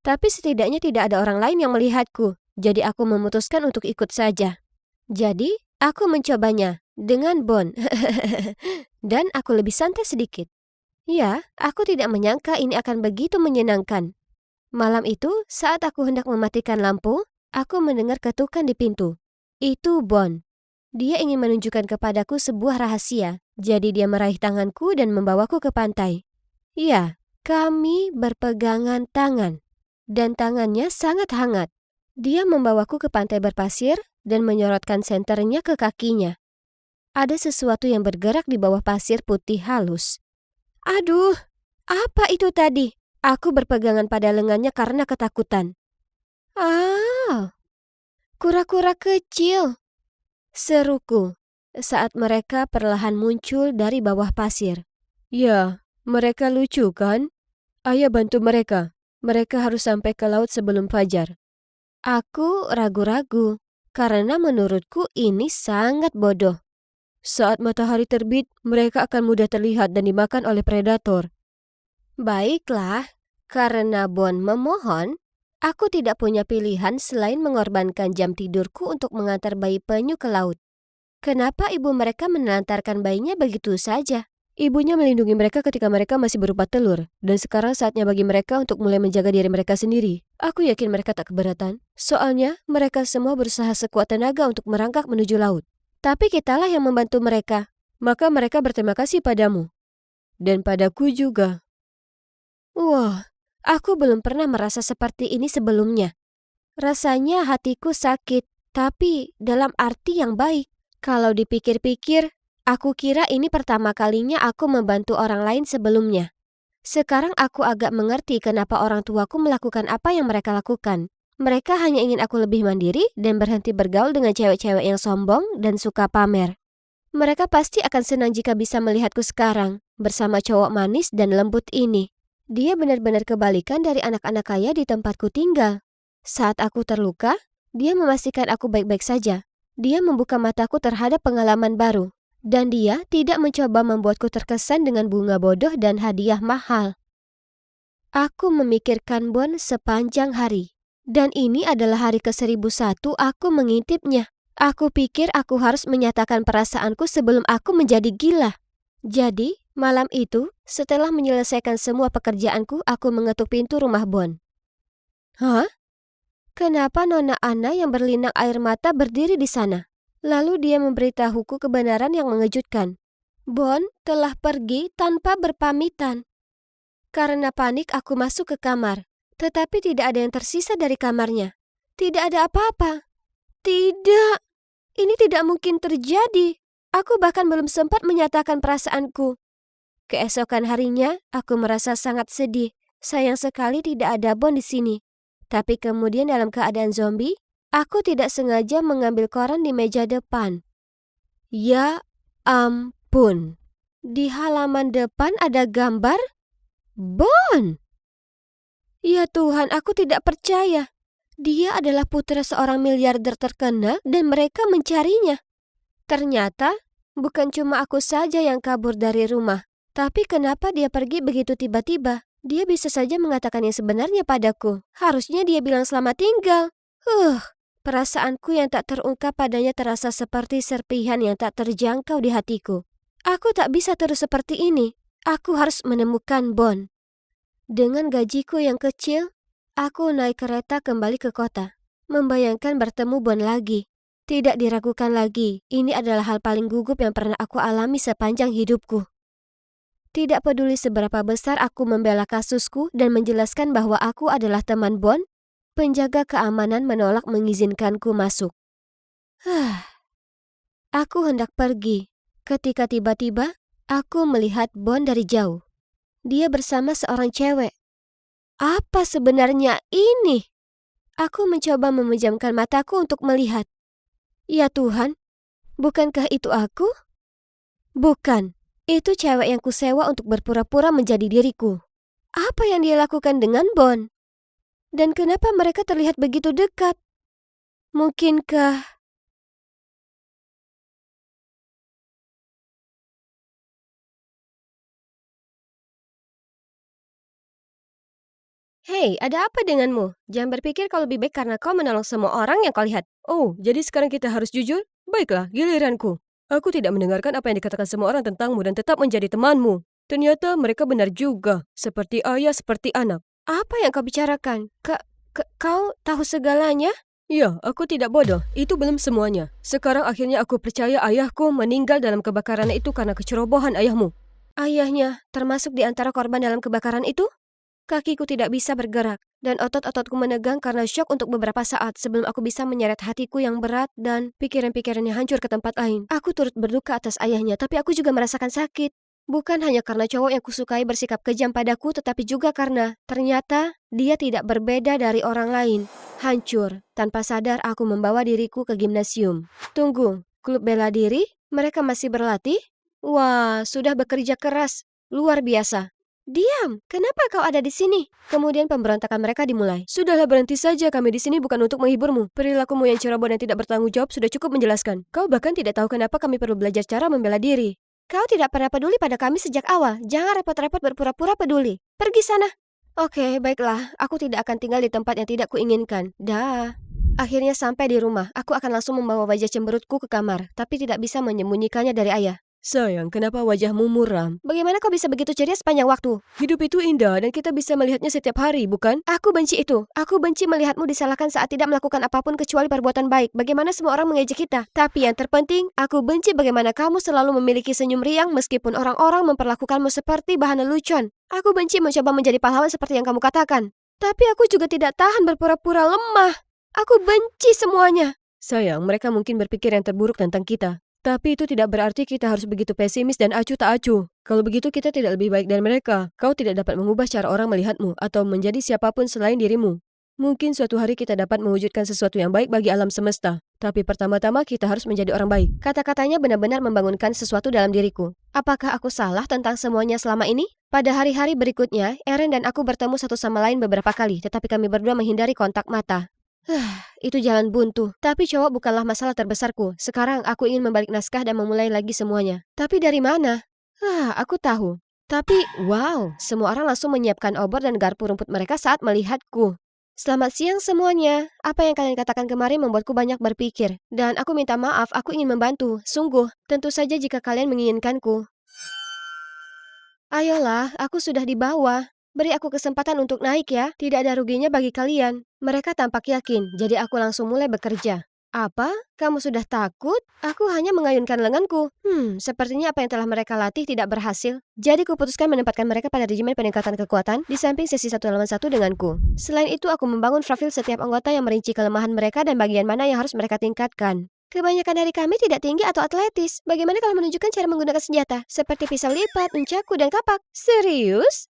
Tapi setidaknya tidak ada orang lain yang melihatku, jadi aku memutuskan untuk ikut saja. Jadi, aku mencobanya dengan Bon. Dan aku lebih santai sedikit. Ya, aku tidak menyangka ini akan begitu menyenangkan. Malam itu, saat aku hendak mematikan lampu, aku mendengar ketukan di pintu. Itu Bon. Dia ingin menunjukkan kepadaku sebuah rahasia. Jadi dia meraih tanganku dan membawaku ke pantai. Ya, kami berpegangan tangan. Dan tangannya sangat hangat. Dia membawaku ke pantai berpasir dan menyorotkan senternya ke kakinya. Ada sesuatu yang bergerak di bawah pasir putih halus. Aduh, apa itu tadi? Aku berpegangan pada lengannya karena ketakutan. Kura-kura kecil, seruku saat mereka perlahan muncul dari bawah pasir. Ya, mereka lucu kan? Ayo bantu mereka. Mereka harus sampai ke laut sebelum fajar. Aku ragu-ragu, karena menurutku ini sangat bodoh. Saat matahari terbit, mereka akan mudah terlihat dan dimakan oleh predator. Baiklah, karena Bon memohon, aku tidak punya pilihan selain mengorbankan jam tidurku untuk mengantar bayi penyu ke laut. Kenapa ibu mereka menelantarkan bayinya begitu saja? Ibunya melindungi mereka ketika mereka masih berupa telur, dan sekarang saatnya bagi mereka untuk mulai menjaga diri mereka sendiri. Aku yakin mereka tak keberatan, soalnya mereka semua berusaha sekuat tenaga untuk merangkak menuju laut. Tapi kitalah yang membantu mereka, maka mereka berterima kasih padamu. Dan padaku juga. Wah, aku belum pernah merasa seperti ini sebelumnya. Rasanya hatiku sakit, tapi dalam arti yang baik. Kalau dipikir-pikir, aku kira ini pertama kalinya aku membantu orang lain sebelumnya. Sekarang aku agak mengerti kenapa orang tuaku melakukan apa yang mereka lakukan. Mereka hanya ingin aku lebih mandiri dan berhenti bergaul dengan cewek-cewek yang sombong dan suka pamer. Mereka pasti akan senang jika bisa melihatku sekarang, bersama cowok manis dan lembut ini. Dia benar-benar kebalikan dari anak-anak kaya di tempatku tinggal. Saat aku terluka, dia memastikan aku baik-baik saja. Dia membuka mataku terhadap pengalaman baru. Dan dia tidak mencoba membuatku terkesan dengan bunga bodoh dan hadiah mahal. Aku memikirkan Bon sepanjang hari. Dan ini adalah hari ke-1001 aku mengintipnya. Aku pikir aku harus menyatakan perasaanku sebelum aku menjadi gila. Jadi, malam itu, setelah menyelesaikan semua pekerjaanku, aku mengetuk pintu rumah Bon. Hah? Kenapa Nona Anna yang berlinang air mata berdiri di sana? Lalu dia memberitahuku kebenaran yang mengejutkan. Bon telah pergi tanpa berpamitan. Karena panik aku masuk ke kamar, tetapi tidak ada yang tersisa dari kamarnya. Tidak ada apa-apa. Tidak, ini tidak mungkin terjadi. Aku bahkan belum sempat menyatakan perasaanku. Keesokan harinya, aku merasa sangat sedih. Sayang sekali tidak ada Bon di sini. Tapi kemudian dalam keadaan zombie, aku tidak sengaja mengambil koran di meja depan. Ya ampun, di halaman depan ada gambar Bon. Ya Tuhan, aku tidak percaya. Dia adalah putra seorang miliarder terkenal dan mereka mencarinya. Ternyata, bukan cuma aku saja yang kabur dari rumah. Tapi kenapa dia pergi begitu tiba-tiba? Dia bisa saja mengatakan yang sebenarnya padaku. Harusnya dia bilang selamat tinggal. Perasaanku yang tak terungkap padanya terasa seperti serpihan yang tak terjangkau di hatiku. Aku tak bisa terus seperti ini. Aku harus menemukan Bon. Dengan gajiku yang kecil, aku naik kereta kembali ke kota. Membayangkan bertemu Bon lagi. Tidak diragukan lagi, ini adalah hal paling gugup yang pernah aku alami sepanjang hidupku. Tidak peduli seberapa besar aku membela kasusku dan menjelaskan bahwa aku adalah teman Bon, penjaga keamanan menolak mengizinkanku masuk. Aku hendak pergi, ketika tiba-tiba aku melihat Bon dari jauh. Dia bersama seorang cewek. Apa sebenarnya ini? Aku mencoba memejamkan mataku untuk melihat. Ya Tuhan, bukankah itu aku? Bukan, itu cewek yang kusewa untuk berpura-pura menjadi diriku. Apa yang dia lakukan dengan Bon? Dan kenapa mereka terlihat begitu dekat? Mungkinkah... Hei, ada apa denganmu? Jangan berpikir kau lebih baik karena kau menolong semua orang yang kau lihat. Oh, jadi sekarang kita harus jujur? Baiklah, giliranku. Aku tidak mendengarkan apa yang dikatakan semua orang tentangmu dan tetap menjadi temanmu. Ternyata mereka benar juga, seperti ayah, seperti anak. Apa yang kau bicarakan? Kau tahu segalanya? Ya, aku tidak bodoh. Itu belum semuanya. Sekarang akhirnya aku percaya ayahku meninggal dalam kebakaran itu karena kecerobohan ayahmu. Ayahnya termasuk di antara korban dalam kebakaran itu? Kakiku tidak bisa bergerak, dan otot-ototku menegang karena syok untuk beberapa saat sebelum aku bisa menyeret hatiku yang berat dan pikiran-pikirannya hancur ke tempat lain. Aku turut berduka atas ayahnya, tapi aku juga merasakan sakit. Bukan hanya karena cowok yang kusukai bersikap kejam padaku, tetapi juga karena ternyata dia tidak berbeda dari orang lain. Hancur, tanpa sadar aku membawa diriku ke gimnasium. Tunggu, klub bela diri? Mereka masih berlatih? Wah, sudah bekerja keras. Luar biasa. Diam, kenapa kau ada di sini? Kemudian pemberontakan mereka dimulai. Sudahlah, berhenti saja, kami di sini bukan untuk menghiburmu. Perilakumu yang ceroboh dan tidak bertanggung jawab sudah cukup menjelaskan. Kau bahkan tidak tahu kenapa kami perlu belajar cara membela diri. Kau tidak pernah peduli pada kami sejak awal. Jangan repot-repot berpura-pura peduli. Pergi sana. Oke, baiklah. Aku tidak akan tinggal di tempat yang tidak kuinginkan. Dah. Akhirnya sampai di rumah. Aku akan langsung membawa wajah cemberutku ke kamar, tapi tidak bisa menyembunyikannya dari ayah. Sayang, kenapa wajahmu muram? Bagaimana kau bisa begitu ceria sepanjang waktu? Hidup itu indah dan kita bisa melihatnya setiap hari, bukan? Aku benci itu. Aku benci melihatmu disalahkan saat tidak melakukan apapun kecuali perbuatan baik. Bagaimana semua orang mengejek kita. Tapi yang terpenting, aku benci bagaimana kamu selalu memiliki senyum riang meskipun orang-orang memperlakukanmu seperti bahan lelucon. Aku benci mencoba menjadi pahlawan seperti yang kamu katakan. Tapi aku juga tidak tahan berpura-pura lemah. Aku benci semuanya. Sayang, mereka mungkin berpikir yang terburuk tentang kita. Tapi itu tidak berarti kita harus begitu pesimis dan acuh tak acuh. Kalau begitu kita tidak lebih baik dari mereka. Kau tidak dapat mengubah cara orang melihatmu atau menjadi siapapun selain dirimu. Mungkin suatu hari kita dapat mewujudkan sesuatu yang baik bagi alam semesta. Tapi pertama-tama kita harus menjadi orang baik. Kata-katanya benar-benar membangunkan sesuatu dalam diriku. Apakah aku salah tentang semuanya selama ini? Pada hari-hari berikutnya, Eren dan aku bertemu satu sama lain beberapa kali, tetapi kami berdua menghindari kontak mata. Itu jalan buntu. Tapi cowok bukanlah masalah terbesarku. Sekarang aku ingin membalik naskah dan memulai lagi semuanya. Tapi dari mana? Aku tahu. Tapi, wow, semua orang langsung menyiapkan obor dan garpu rumput mereka saat melihatku. Selamat siang semuanya. Apa yang kalian katakan kemarin membuatku banyak berpikir. Dan aku minta maaf, aku ingin membantu. Sungguh, tentu saja jika kalian menginginkanku. Ayolah, aku sudah di bawah. Beri aku kesempatan untuk naik ya. Tidak ada ruginya bagi kalian. Mereka tampak yakin, jadi aku langsung mulai bekerja. Apa? Kamu sudah takut? Aku hanya mengayunkan lenganku. Sepertinya apa yang telah mereka latih tidak berhasil. Jadi kuputuskan menempatkan mereka pada regimen peningkatan kekuatan di samping sesi 1 lawan 1 denganku. Selain itu, aku membangun profil setiap anggota yang merinci kelemahan mereka dan bagian mana yang harus mereka tingkatkan. Kebanyakan dari kami tidak tinggi atau atletis. Bagaimana kalau menunjukkan cara menggunakan senjata? Seperti pisau lipat, nunchaku, dan kapak. Serius?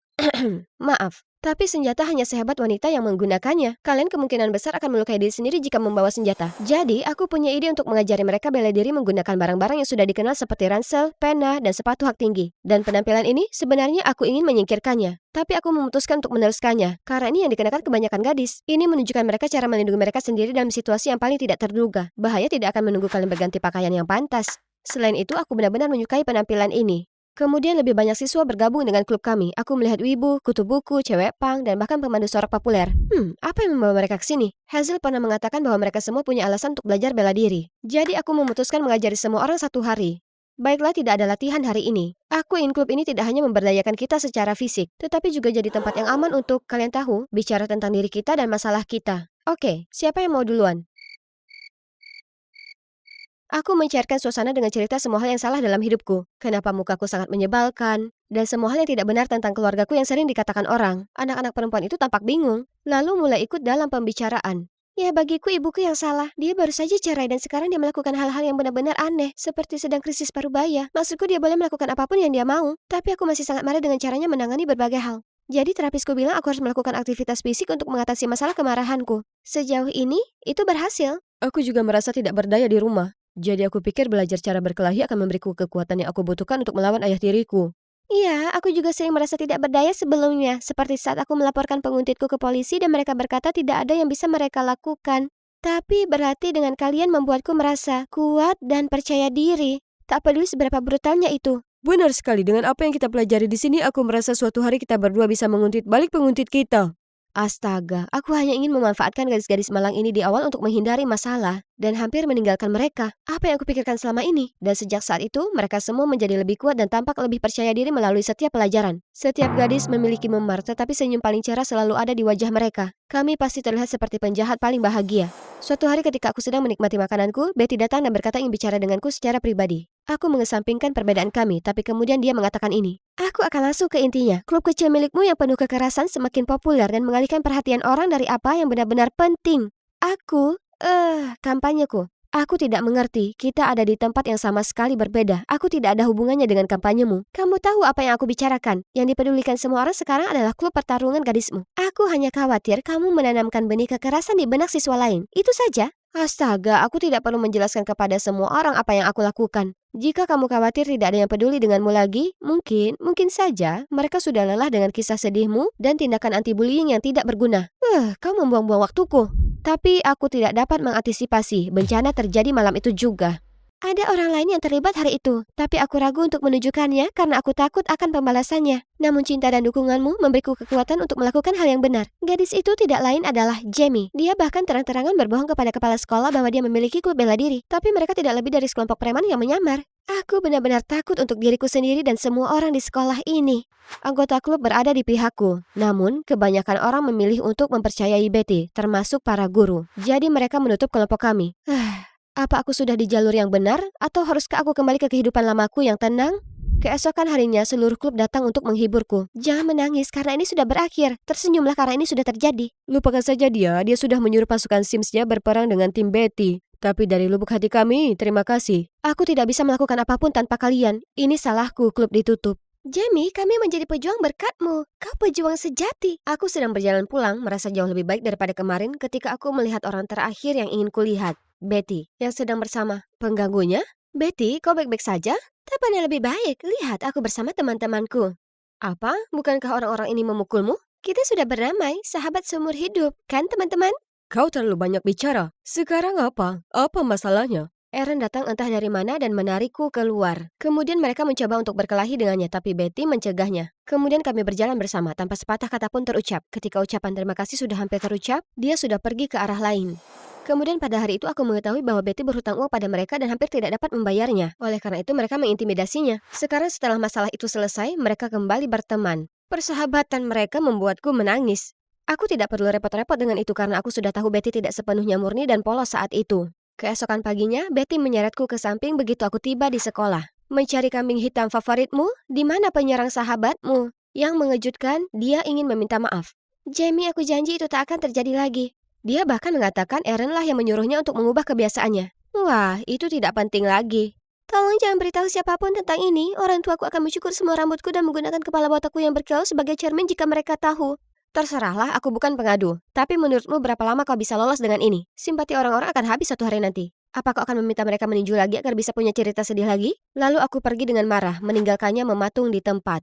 Maaf, tapi senjata hanya sehebat wanita yang menggunakannya. Kalian kemungkinan besar akan melukai diri sendiri jika membawa senjata. Jadi, aku punya ide untuk mengajari mereka bela diri menggunakan barang-barang yang sudah dikenal seperti ransel, pena, dan sepatu hak tinggi. Dan penampilan ini sebenarnya aku ingin menyingkirkannya. Tapi aku memutuskan untuk meneruskannya, karena ini yang dikenakan kebanyakan gadis. Ini menunjukkan mereka cara melindungi mereka sendiri dalam situasi yang paling tidak terduga. Bahaya tidak akan menunggu kalian berganti pakaian yang pantas. Selain itu, aku benar-benar menyukai penampilan ini. Kemudian lebih banyak siswa bergabung dengan klub kami. Aku melihat wibu, kutu buku, cewek punk, dan bahkan pemandu sorak populer. Apa yang membawa mereka ke sini? Hazel pernah mengatakan bahwa mereka semua punya alasan untuk belajar bela diri. Jadi aku memutuskan mengajari semua orang 1 hari. Baiklah, tidak ada latihan hari ini. Aku ingin klub ini tidak hanya memberdayakan kita secara fisik, tetapi juga jadi tempat yang aman untuk, kalian tahu, bicara tentang diri kita dan masalah kita. Oke, siapa yang mau duluan? Aku mencairkan suasana dengan cerita semua hal yang salah dalam hidupku. Kenapa mukaku sangat menyebalkan. Dan semua hal yang tidak benar tentang keluargaku yang sering dikatakan orang. Anak-anak perempuan itu tampak bingung. Lalu mulai ikut dalam pembicaraan. Ya, bagiku ibuku yang salah. Dia baru saja cerai dan sekarang dia melakukan hal-hal yang benar-benar aneh. Seperti sedang krisis parubaya. Maksudku dia boleh melakukan apapun yang dia mau. Tapi aku masih sangat marah dengan caranya menangani berbagai hal. Jadi terapisku bilang aku harus melakukan aktivitas fisik untuk mengatasi masalah kemarahanku. Sejauh ini, itu berhasil. Aku juga merasa tidak berdaya di rumah. Jadi aku pikir belajar cara berkelahi akan memberiku kekuatan yang aku butuhkan untuk melawan ayah tiriku. Iya, aku juga sering merasa tidak berdaya sebelumnya, seperti saat aku melaporkan penguntitku ke polisi dan mereka berkata tidak ada yang bisa mereka lakukan. Tapi berarti dengan kalian membuatku merasa kuat dan percaya diri. Tak peduli seberapa brutalnya itu. Benar sekali, dengan apa yang kita pelajari di sini, aku merasa suatu hari kita berdua bisa menguntit balik penguntit kita. Astaga, aku hanya ingin memanfaatkan gadis-gadis malang ini di awal untuk menghindari masalah dan hampir meninggalkan mereka. Apa yang aku pikirkan selama ini? Dan sejak saat itu, mereka semua menjadi lebih kuat dan tampak lebih percaya diri melalui setiap pelajaran. Setiap gadis memiliki memar, tetapi senyum paling cerah selalu ada di wajah mereka. Kami pasti terlihat seperti penjahat paling bahagia. Suatu hari ketika aku sedang menikmati makananku, Betty datang dan berkata ingin bicara denganku secara pribadi. Aku mengesampingkan perbedaan kami, tapi kemudian dia mengatakan ini. Aku akan langsung ke intinya. Klub kecil milikmu yang penuh kekerasan semakin populer dan mengalihkan perhatian orang dari apa yang benar-benar penting. Kampanyeku. Aku tidak mengerti, kita ada di tempat yang sama sekali berbeda. Aku tidak ada hubungannya dengan kampanyemu. Kamu tahu apa yang aku bicarakan? Yang dipedulikan semua orang sekarang adalah klub pertarungan gadismu. Aku hanya khawatir kamu menanamkan benih kekerasan di benak siswa lain. Itu saja. Astaga, aku tidak perlu menjelaskan kepada semua orang apa yang aku lakukan. Jika kamu khawatir tidak ada yang peduli denganmu lagi, mungkin saja mereka sudah lelah dengan kisah sedihmu dan tindakan anti-bullying yang tidak berguna. Kau membuang-buang waktuku. Tapi aku tidak dapat mengantisipasi bencana terjadi malam itu juga. Ada orang lain yang terlibat hari itu, tapi aku ragu untuk menunjukkannya karena aku takut akan pembalasannya. Namun cinta dan dukunganmu memberiku kekuatan untuk melakukan hal yang benar. Gadis itu tidak lain adalah Jamie. Dia bahkan terang-terangan berbohong kepada kepala sekolah bahwa dia memiliki klub bela diri. Tapi mereka tidak lebih dari sekelompok preman yang menyamar. Aku benar-benar takut untuk diriku sendiri dan semua orang di sekolah ini. Anggota klub berada di pihakku. Namun, kebanyakan orang memilih untuk mempercayai Betty, termasuk para guru. Jadi mereka menutup kelompok kami. Apa aku sudah di jalur yang benar? Atau haruskah aku kembali ke kehidupan lamaku yang tenang? Keesokan harinya, seluruh klub datang untuk menghiburku. Jangan menangis karena ini sudah berakhir. Tersenyumlah karena ini sudah terjadi. Lupakan saja dia sudah menyuruh pasukan Sims-nya berperang dengan tim Betty. Tapi dari lubuk hati kami, terima kasih. Aku tidak bisa melakukan apapun tanpa kalian. Ini salahku, klub ditutup. Jamie, kami menjadi pejuang berkatmu. Kau pejuang sejati. Aku sedang berjalan pulang, merasa jauh lebih baik daripada kemarin ketika aku melihat orang terakhir yang ingin kulihat. Betty, yang sedang bersama pengganggunya. Betty, kau baik-baik saja? Tampaknya lebih baik. Lihat, aku bersama teman-temanku. Apa? Bukankah orang-orang ini memukulmu? Kita sudah berdamai, sahabat seumur hidup. Kan, teman-teman? Kau terlalu banyak bicara. Sekarang apa? Apa masalahnya? Aaron datang entah dari mana dan menarikku keluar. Kemudian mereka mencoba untuk berkelahi dengannya, tapi Betty mencegahnya. Kemudian kami berjalan bersama tanpa sepatah kata pun terucap. Ketika ucapan terima kasih sudah hampir terucap, dia sudah pergi ke arah lain. Kemudian pada hari itu aku mengetahui bahwa Betty berhutang uang pada mereka dan hampir tidak dapat membayarnya. Oleh karena itu mereka mengintimidasinya. Sekarang setelah masalah itu selesai, mereka kembali berteman. Persahabatan mereka membuatku menangis. Aku tidak perlu repot-repot dengan itu karena aku sudah tahu Betty tidak sepenuhnya murni dan polos saat itu. Keesokan paginya, Betty menyeretku ke samping begitu aku tiba di sekolah. Mencari kambing hitam favoritmu? Di mana penyerang sahabatmu? Yang mengejutkan, dia ingin meminta maaf. Jamie, aku janji itu tak akan terjadi lagi. Dia bahkan mengatakan Aaron lah yang menyuruhnya untuk mengubah kebiasaannya. Wah, itu tidak penting lagi. Tolong jangan beritahu siapapun tentang ini. Orang tuaku akan mencukur semua rambutku dan menggunakan kepala botakku yang berkilau sebagai cermin jika mereka tahu. Terserahlah, aku bukan pengadu. Tapi menurutmu berapa lama kau bisa lolos dengan ini? Simpati orang-orang akan habis suatu hari nanti. Apa kau akan meminta mereka meninju lagi agar bisa punya cerita sedih lagi? Lalu aku pergi dengan marah, meninggalkannya mematung di tempat.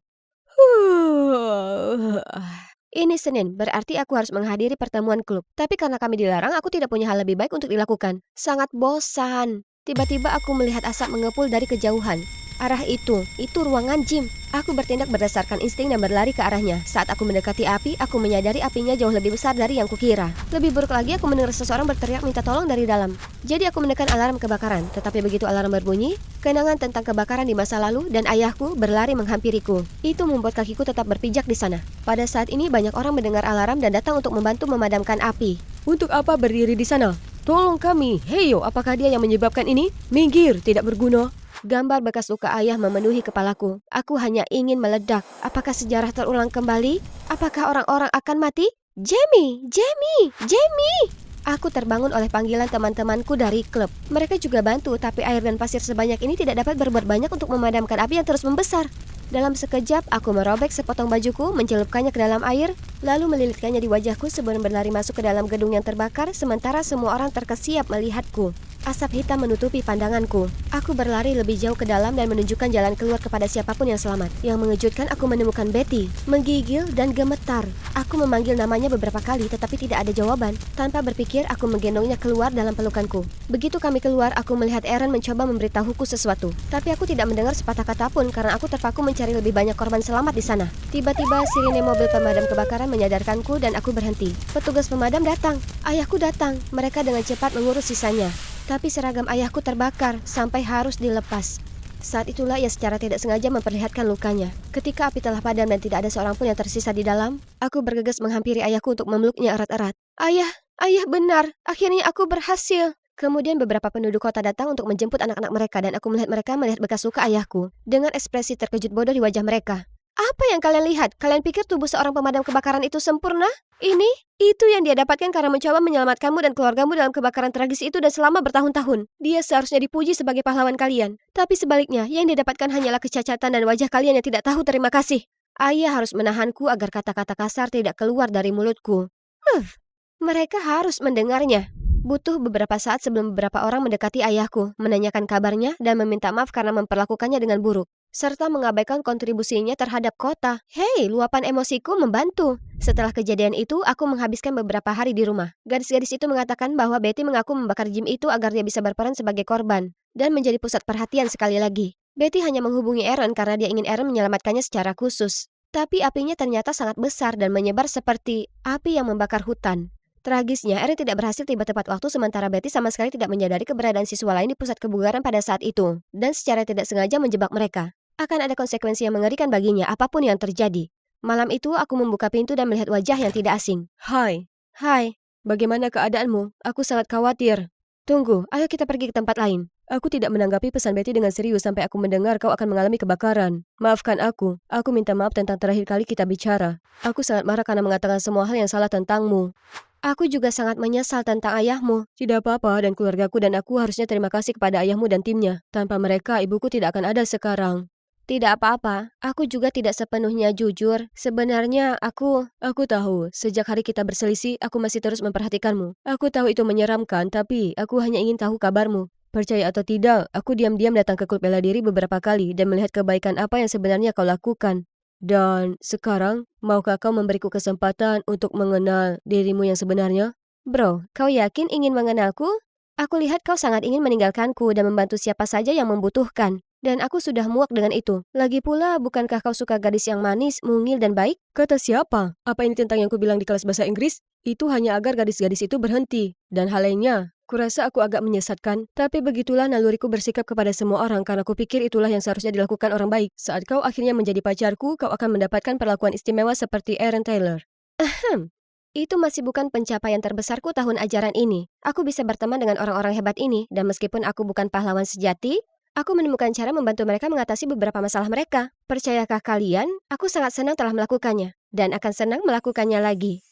Ini Senin, berarti aku harus menghadiri pertemuan klub. Tapi karena kami dilarang, aku tidak punya hal lebih baik untuk dilakukan. Sangat bosan. Tiba-tiba aku melihat asap mengepul dari kejauhan. Arah itu ruangan gym. Aku bertindak berdasarkan insting dan berlari ke arahnya. Saat aku mendekati api, aku menyadari apinya jauh lebih besar dari yang kukira. Lebih buruk lagi, aku mendengar seseorang berteriak minta tolong dari dalam. Jadi aku menekan alarm kebakaran. Tetapi begitu alarm berbunyi, kenangan tentang kebakaran di masa lalu dan ayahku berlari menghampiriku. Itu membuat kakiku tetap berpijak di sana. Pada saat ini banyak orang mendengar alarm dan datang untuk membantu memadamkan api. Untuk apa berdiri di sana? Tolong kami. Heyo, apakah dia yang menyebabkan ini? Minggir, tidak berguna. Gambar bekas luka ayah memenuhi kepalaku. Aku hanya ingin meledak. Apakah sejarah terulang kembali? Apakah orang-orang akan mati? Jamie! Jamie! Jamie! Aku terbangun oleh panggilan teman-temanku dari klub. Mereka juga bantu, tapi air dan pasir sebanyak ini tidak dapat berbuat banyak untuk memadamkan api yang terus membesar. Dalam sekejap, aku merobek sepotong bajuku, mencelupkannya ke dalam air, lalu melilitkannya di wajahku sebelum berlari masuk ke dalam gedung yang terbakar, sementara semua orang terkesiap melihatku. Asap hitam menutupi pandanganku. Aku berlari lebih jauh ke dalam dan menunjukkan jalan keluar kepada siapapun yang selamat. Yang mengejutkan, aku menemukan Betty, menggigil dan gemetar. Aku memanggil namanya beberapa kali, tetapi tidak ada jawaban. Tanpa berpikir, aku menggendongnya keluar dalam pelukanku. Begitu kami keluar, aku melihat Aaron mencoba memberitahuku sesuatu. Tapi aku tidak mendengar sepatah kata pun karena aku terpaku mencari lebih banyak korban selamat di sana. Tiba-tiba sirine mobil pemadam kebakaran menyadarkanku dan aku berhenti. Petugas pemadam datang. Ayahku datang. Mereka dengan cepat mengurus sisanya. Tapi seragam ayahku terbakar sampai harus dilepas. Saat itulah ia secara tidak sengaja memperlihatkan lukanya. Ketika api telah padam dan tidak ada seorang pun yang tersisa di dalam, aku bergegas menghampiri ayahku untuk memeluknya erat-erat. Ayah, ayah benar. Akhirnya aku berhasil. Kemudian beberapa penduduk kota datang untuk menjemput anak-anak mereka dan aku melihat mereka melihat bekas luka ayahku dengan ekspresi terkejut bodoh di wajah mereka. Apa yang kalian lihat? Kalian pikir tubuh seorang pemadam kebakaran itu sempurna? Itu yang dia dapatkan karena mencoba menyelamatkanmu dan keluargamu dalam kebakaran tragis itu dan selama bertahun-tahun. Dia seharusnya dipuji sebagai pahlawan kalian. Tapi sebaliknya, yang dia dapatkan hanyalah kecacatan dan wajah kalian yang tidak tahu terima kasih. Ayah harus menahanku agar kata-kata kasar tidak keluar dari mulutku. Mereka harus mendengarnya. Butuh beberapa saat sebelum beberapa orang mendekati ayahku, menanyakan kabarnya dan meminta maaf karena memperlakukannya dengan buruk, serta mengabaikan kontribusinya terhadap kota. Hei, luapan emosiku membantu. Setelah kejadian itu, aku menghabiskan beberapa hari di rumah. Gadis-gadis itu mengatakan bahwa Betty mengaku membakar gym itu agar dia bisa berperan sebagai korban dan menjadi pusat perhatian sekali lagi. Betty hanya menghubungi Aaron karena dia ingin Aaron menyelamatkannya secara khusus. Tapi apinya ternyata sangat besar dan menyebar seperti api yang membakar hutan. Tragisnya, Aaron tidak berhasil tiba tepat waktu sementara Betty sama sekali tidak menyadari keberadaan siswa lain di pusat kebugaran pada saat itu, dan secara tidak sengaja menjebak mereka. Akan ada konsekuensi yang mengerikan baginya apapun yang terjadi. Malam itu, aku membuka pintu dan melihat wajah yang tidak asing. Hai. Hai. Bagaimana keadaanmu? Aku sangat khawatir. Tunggu, ayo kita pergi ke tempat lain. Aku tidak menanggapi pesan Betty dengan serius sampai aku mendengar kau akan mengalami kebakaran. Maafkan aku minta maaf tentang terakhir kali kita bicara. Aku sangat marah karena mengatakan semua hal yang salah tentangmu. Aku juga sangat menyesal tentang ayahmu. Tidak apa-apa dan keluargaku dan aku harusnya terima kasih kepada ayahmu dan timnya. Tanpa mereka, ibuku tidak akan ada sekarang. Tidak apa-apa, aku juga tidak sepenuhnya jujur. Sebenarnya aku tahu, sejak hari kita berselisih, aku masih terus memperhatikanmu. Aku tahu itu menyeramkan, tapi aku hanya ingin tahu kabarmu. Percaya atau tidak, aku diam-diam datang ke klub bela diri beberapa kali dan melihat kebaikan apa yang sebenarnya kau lakukan. Dan sekarang, maukah kau memberiku kesempatan untuk mengenal dirimu yang sebenarnya? Bro, kau yakin ingin mengenalku? Aku lihat kau sangat ingin meninggalkanku dan membantu siapa saja yang membutuhkan. Dan aku sudah muak dengan itu. Lagi pula, bukankah kau suka gadis yang manis, mungil, dan baik? Kata siapa? Apa ini tentang yang kubilang di kelas bahasa Inggris? Itu hanya agar gadis-gadis itu berhenti. Dan hal lainnya, kurasa aku agak menyesatkan, tapi begitulah naluriku bersikap kepada semua orang karena aku pikir itulah yang seharusnya dilakukan orang baik. Saat kau akhirnya menjadi pacarku, kau akan mendapatkan perlakuan istimewa seperti Aaron Taylor. Itu masih bukan pencapaian terbesarku tahun ajaran ini. Aku bisa berteman dengan orang-orang hebat ini, dan meskipun aku bukan pahlawan sejati, aku menemukan cara membantu mereka mengatasi beberapa masalah mereka. Percayakah kalian? Aku sangat senang telah melakukannya, dan akan senang melakukannya lagi.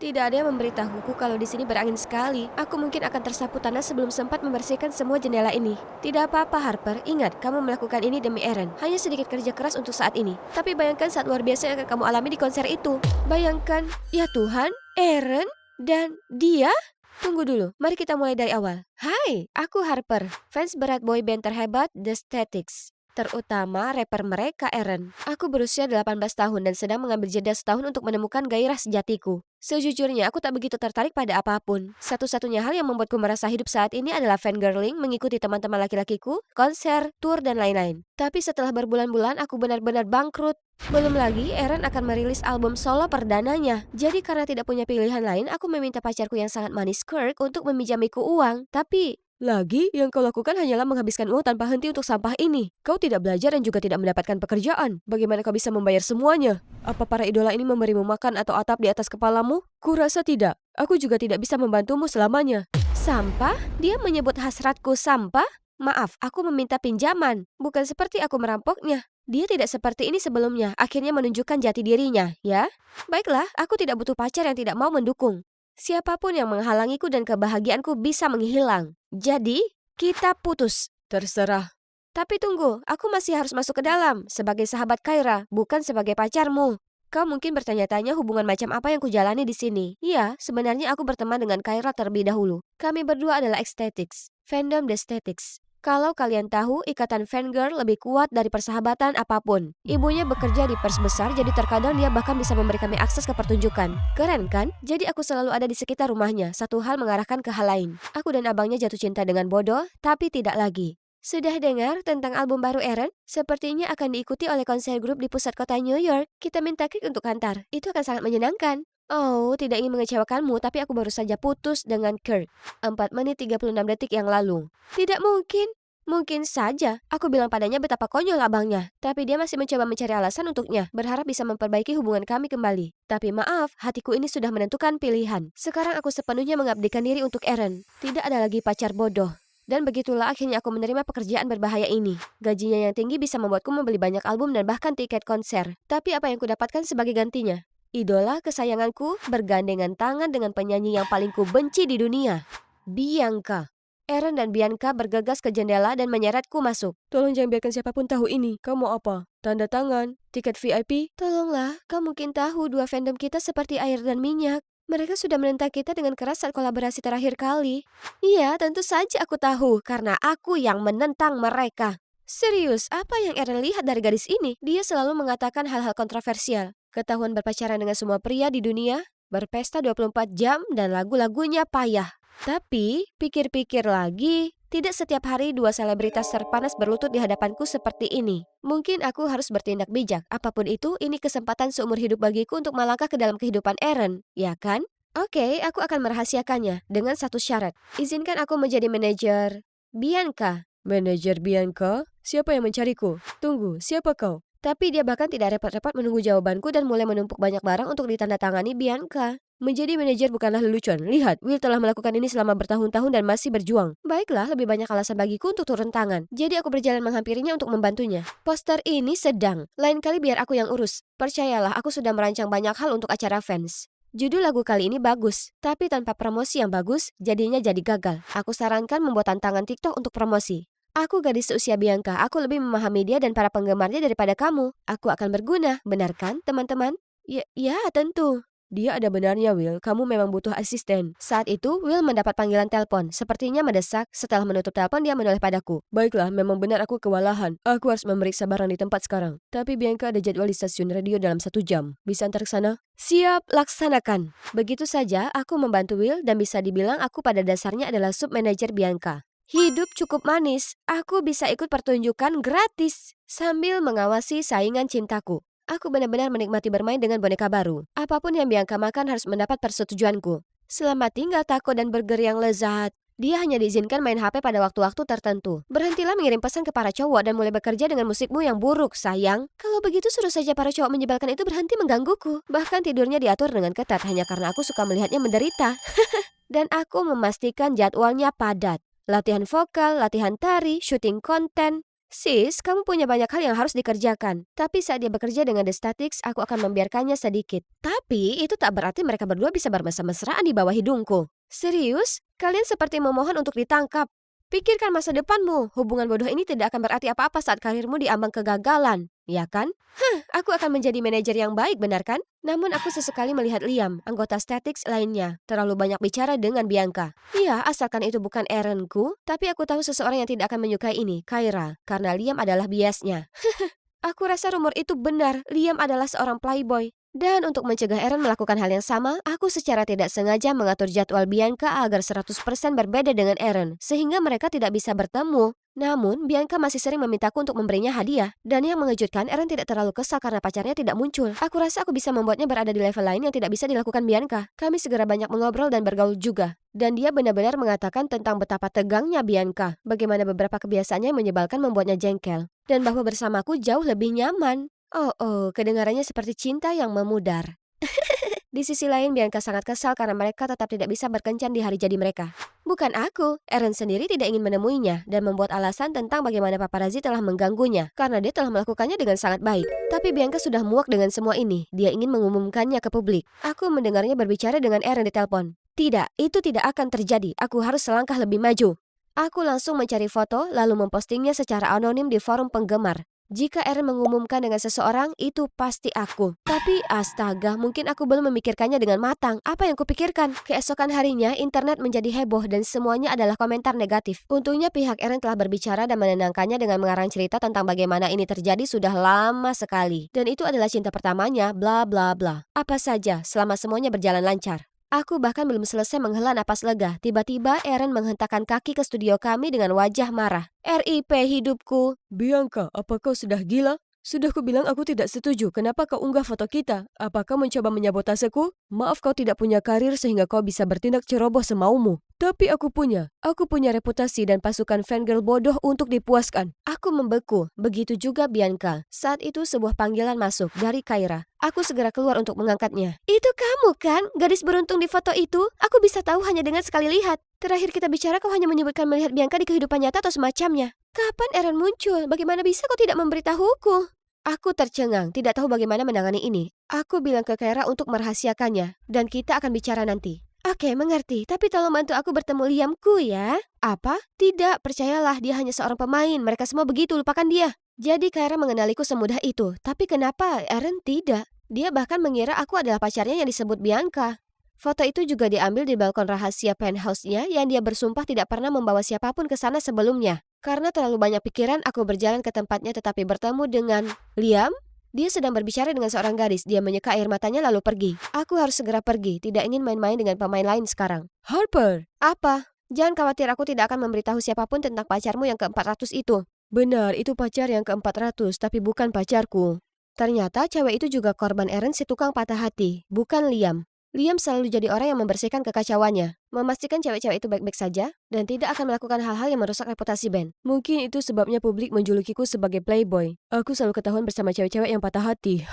Tidak ada yang memberitahuku kalau di sini berangin sekali. Aku mungkin akan tersapu tanah sebelum sempat membersihkan semua jendela ini. Tidak apa-apa, Harper. Ingat, kamu melakukan ini demi Aaron. Hanya sedikit kerja keras untuk saat ini. Tapi bayangkan saat luar biasa yang akan kamu alami di konser itu. Bayangkan, ya Tuhan, Aaron dan dia? Tunggu dulu, mari kita mulai dari awal. Hai, aku Harper, fans berat boy band terhebat The Statics. Terutama rapper mereka, Aaron. Aku berusia 18 tahun dan sedang mengambil jeda setahun untuk menemukan gairah sejatiku. Sejujurnya, aku tak begitu tertarik pada apapun. Satu-satunya hal yang membuatku merasa hidup saat ini adalah fangirling, mengikuti teman-teman laki-lakiku, konser, tour, dan lain-lain. Tapi setelah berbulan-bulan, aku benar-benar bangkrut. Belum lagi, Aaron akan merilis album solo perdananya. Jadi karena tidak punya pilihan lain, aku meminta pacarku yang sangat manis Kirk untuk meminjamiku uang. Tapi Lagi, yang kau lakukan hanyalah menghabiskan uang tanpa henti untuk sampah ini. Kau tidak belajar dan juga tidak mendapatkan pekerjaan. Bagaimana kau bisa membayar semuanya? Apa para idola ini memberimu makan atau atap di atas kepalamu? Kurasa tidak. Aku juga tidak bisa membantumu selamanya. sampah? Dia menyebut hasratku sampah? Maaf, aku meminta pinjaman. Bukan seperti aku merampoknya. Dia tidak seperti ini sebelumnya, akhirnya menunjukkan jati dirinya, ya? Baiklah, aku tidak butuh pacar yang tidak mau mendukung. Siapapun yang menghalangiku dan kebahagiaanku bisa menghilang. Jadi, kita putus. Terserah. Tapi tunggu, aku masih harus masuk ke dalam sebagai sahabat Kyra, bukan sebagai pacarmu. Kau mungkin bertanya-tanya hubungan macam apa yang kujalani di sini. Iya, sebenarnya aku berteman dengan Kyra terlebih dahulu. Kami berdua adalah Aesthetics, fandom The Aesthetics. Kalau kalian tahu, ikatan fangirl lebih kuat dari persahabatan apapun. Ibunya bekerja di pers besar, jadi terkadang dia bahkan bisa memberi kami akses ke pertunjukan. Keren kan? Jadi aku selalu ada di sekitar rumahnya, satu hal mengarahkan ke hal lain. Aku dan abangnya jatuh cinta dengan bodoh, tapi tidak lagi. Sudah dengar tentang album baru Aaron? Sepertinya akan diikuti oleh konser grup di pusat kota New York. Kita minta Krik untuk antar. Itu akan sangat menyenangkan. Oh, tidak ingin mengecewakanmu, tapi aku baru saja putus dengan Kirk. 4 menit 36 detik yang lalu. Tidak mungkin. Mungkin saja. Aku bilang padanya betapa konyol abangnya. Tapi dia masih mencoba mencari alasan untuknya. Berharap bisa memperbaiki hubungan kami kembali. Tapi maaf, hatiku ini sudah menentukan pilihan. Sekarang aku sepenuhnya mengabdikan diri untuk Aaron. Tidak ada lagi pacar bodoh. Dan begitulah akhirnya aku menerima pekerjaan berbahaya ini. Gajinya yang tinggi bisa membuatku membeli banyak album dan bahkan tiket konser. Tapi apa yang kudapatkan sebagai gantinya? Idola kesayanganku bergandengan tangan dengan penyanyi yang paling kubenci di dunia, Bianca. Aaron dan Bianca bergegas ke jendela dan menyeretku masuk. Tolong jangan biarkan siapapun tahu ini. Kau mau apa? Tanda tangan? Tiket VIP? Tolonglah, kau mungkin tahu dua fandom kita seperti air dan minyak. Mereka sudah menentang kita dengan keras saat kolaborasi terakhir kali. Iya, tentu saja aku tahu, karena aku yang menentang mereka. Serius, apa yang Aaron lihat dari gadis ini? Dia selalu mengatakan hal-hal kontroversial. Ketahuan berpacaran dengan semua pria di dunia, berpesta 24 jam, dan lagu-lagunya payah. Tapi, pikir-pikir lagi, tidak setiap hari dua selebritas terpanas berlutut di hadapanku seperti ini. Mungkin aku harus bertindak bijak. Apapun itu, ini kesempatan seumur hidup bagiku untuk melangkah ke dalam kehidupan Aaron, ya kan? Oke, aku akan merahasiakannya dengan satu syarat. Izinkan aku menjadi manajer Bianca. Manajer Bianca? Siapa yang mencariku? Tunggu, siapa kau? Tapi dia bahkan tidak repot-repot menunggu jawabanku dan mulai menumpuk banyak barang untuk ditandatangani Bianca. Menjadi manajer bukanlah lelucon. Lihat, Will telah melakukan ini selama bertahun-tahun dan masih berjuang. Baiklah, lebih banyak alasan bagiku untuk turun tangan. Jadi aku berjalan menghampirinya untuk membantunya. Poster ini sedang. Lain kali biar aku yang urus. Percayalah, aku sudah merancang banyak hal untuk acara fans. Judul lagu kali ini bagus, tapi tanpa promosi yang bagus, jadinya jadi gagal. Aku sarankan membuat tantangan TikTok untuk promosi. Aku gadis seusia Bianca, aku lebih memahami dia dan para penggemarnya daripada kamu. Aku akan berguna, benar kan, teman-teman? Ya, tentu. Dia ada benarnya, Will. Kamu memang butuh asisten. Saat itu, Will mendapat panggilan telepon. Sepertinya mendesak. Setelah menutup telepon, dia menoleh padaku. Baiklah, memang benar aku kewalahan. Aku harus memeriksa barang di tempat sekarang. Tapi Bianca ada jadwal di stasiun radio dalam 1 jam. Bisa antar ke sana? Siap, laksanakan. Begitu saja, aku membantu Will dan bisa dibilang aku pada dasarnya adalah submanajer Bianca. Hidup cukup manis. Aku bisa ikut pertunjukan gratis sambil mengawasi saingan cintaku. Aku benar-benar menikmati bermain dengan boneka baru. Apapun yang Bianca makan harus mendapat persetujuanku. Selamat tinggal taco dan burger yang lezat. Dia hanya diizinkan main HP pada waktu-waktu tertentu. Berhentilah mengirim pesan ke para cowok dan mulai bekerja dengan musikmu yang buruk, sayang. Kalau begitu suruh saja para cowok menyebalkan itu berhenti menggangguku. Bahkan tidurnya diatur dengan ketat hanya karena aku suka melihatnya menderita. Dan aku memastikan jadwalnya padat. Latihan vokal, latihan tari, syuting konten. Sis, kamu punya banyak hal yang harus dikerjakan. Tapi saat dia bekerja dengan The Statics, aku akan membiarkannya sedikit. Tapi itu tak berarti mereka berdua bisa bermesra-mesraan di bawah hidungku. Serius? Kalian seperti memohon untuk ditangkap. Pikirkan masa depanmu. Hubungan bodoh ini tidak akan berarti apa-apa saat karirmu diambang kegagalan. Ya kan? Aku akan menjadi manajer yang baik, benar kan? Namun aku sesekali melihat Liam, anggota Statics lainnya, terlalu banyak bicara dengan Bianca. Iya, asalkan itu bukan errandku, tapi aku tahu seseorang yang tidak akan menyukai ini, Kyra, karena Liam adalah biasnya. Aku rasa rumor itu benar, Liam adalah seorang playboy. Dan untuk mencegah Aaron melakukan hal yang sama, aku secara tidak sengaja mengatur jadwal Bianca agar 100% berbeda dengan Aaron, sehingga mereka tidak bisa bertemu. Namun, Bianca masih sering memintaku untuk memberinya hadiah. Dan yang mengejutkan, Aaron tidak terlalu kesal karena pacarnya tidak muncul. Aku rasa aku bisa membuatnya berada di level lain yang tidak bisa dilakukan Bianca. Kami segera banyak mengobrol dan bergaul juga. Dan dia benar-benar mengatakan tentang betapa tegangnya Bianca, bagaimana beberapa kebiasaannya yang menyebalkan membuatnya jengkel, dan bahwa bersamaku jauh lebih nyaman. Kedengarannya seperti cinta yang memudar. Di sisi lain, Bianca sangat kesal karena mereka tetap tidak bisa berkencan di hari jadi mereka. Bukan aku, Aaron sendiri tidak ingin menemuinya dan membuat alasan tentang bagaimana paparazzi telah mengganggunya karena dia telah melakukannya dengan sangat baik. Tapi Bianca sudah muak dengan semua ini. Dia ingin mengumumkannya ke publik. Aku mendengarnya berbicara dengan Aaron di telepon. Tidak, itu tidak akan terjadi. Aku harus selangkah lebih maju. Aku langsung mencari foto lalu mempostingnya secara anonim di forum penggemar. Jika Aaron mengumumkan dengan seseorang, itu pasti aku. Tapi astaga, mungkin aku belum memikirkannya dengan matang. Apa yang kupikirkan? Keesokan harinya, internet menjadi heboh dan semuanya adalah komentar negatif. Untungnya pihak Aaron telah berbicara dan menenangkannya dengan mengarang cerita tentang bagaimana ini terjadi sudah lama sekali. Dan itu adalah cinta pertamanya, bla bla bla. Apa saja, selama semuanya berjalan lancar. Aku bahkan belum selesai menghela napas lega. Tiba-tiba Aaron menghentakkan kaki ke studio kami dengan wajah marah. RIP hidupku. Bianca, apa kau sudah gila? Sudah kubilang aku tidak setuju. Kenapa kau unggah foto kita? Apakah mencoba menyabotaseku? Maaf kau tidak punya karir sehingga kau bisa bertindak ceroboh semaumu. Tapi aku punya. Aku punya reputasi dan pasukan fangirl bodoh untuk dipuaskan. Aku membeku. Begitu juga Bianca. Saat itu sebuah panggilan masuk dari Kyra. Aku segera keluar untuk mengangkatnya. Itu kamu kan? Gadis beruntung di foto itu? Aku bisa tahu hanya dengan sekali lihat. Terakhir kita bicara kau hanya menyebutkan melihat Bianca di kehidupan nyata atau semacamnya. Kapan Aaron muncul? Bagaimana bisa kau tidak memberitahuku? Aku tercengang, tidak tahu bagaimana menangani ini. Aku bilang ke Kyra untuk merahasiakannya, dan kita akan bicara nanti. Oke, mengerti. Tapi tolong bantu aku bertemu Liamku ya. Apa? Tidak, percayalah, dia hanya seorang pemain. Mereka semua begitu, lupakan dia. Jadi Kyra mengenaliku semudah itu. Tapi kenapa Aaron tidak? Dia bahkan mengira aku adalah pacarnya yang disebut Bianca. Foto itu juga diambil di balkon rahasia penthouse-nya yang dia bersumpah tidak pernah membawa siapapun ke sana sebelumnya. Karena terlalu banyak pikiran, aku berjalan ke tempatnya tetapi bertemu dengan Liam. Dia sedang berbicara dengan seorang gadis. Dia menyeka air matanya lalu pergi. Aku harus segera pergi, tidak ingin main-main dengan pemain lain sekarang. Harper! Apa? Jangan khawatir, aku tidak akan memberitahu siapapun tentang pacarmu yang ke-400 itu. Benar, itu pacar yang ke-400, tapi bukan pacarku. Ternyata cewek itu juga korban Aaron si tukang patah hati, bukan Liam. Liam selalu jadi orang yang membersihkan kekacauannya, memastikan cewek-cewek itu baik-baik saja, dan tidak akan melakukan hal-hal yang merusak reputasi band. Mungkin itu sebabnya publik menjulukiku sebagai playboy. Aku selalu ketahuan bersama cewek-cewek yang patah hati.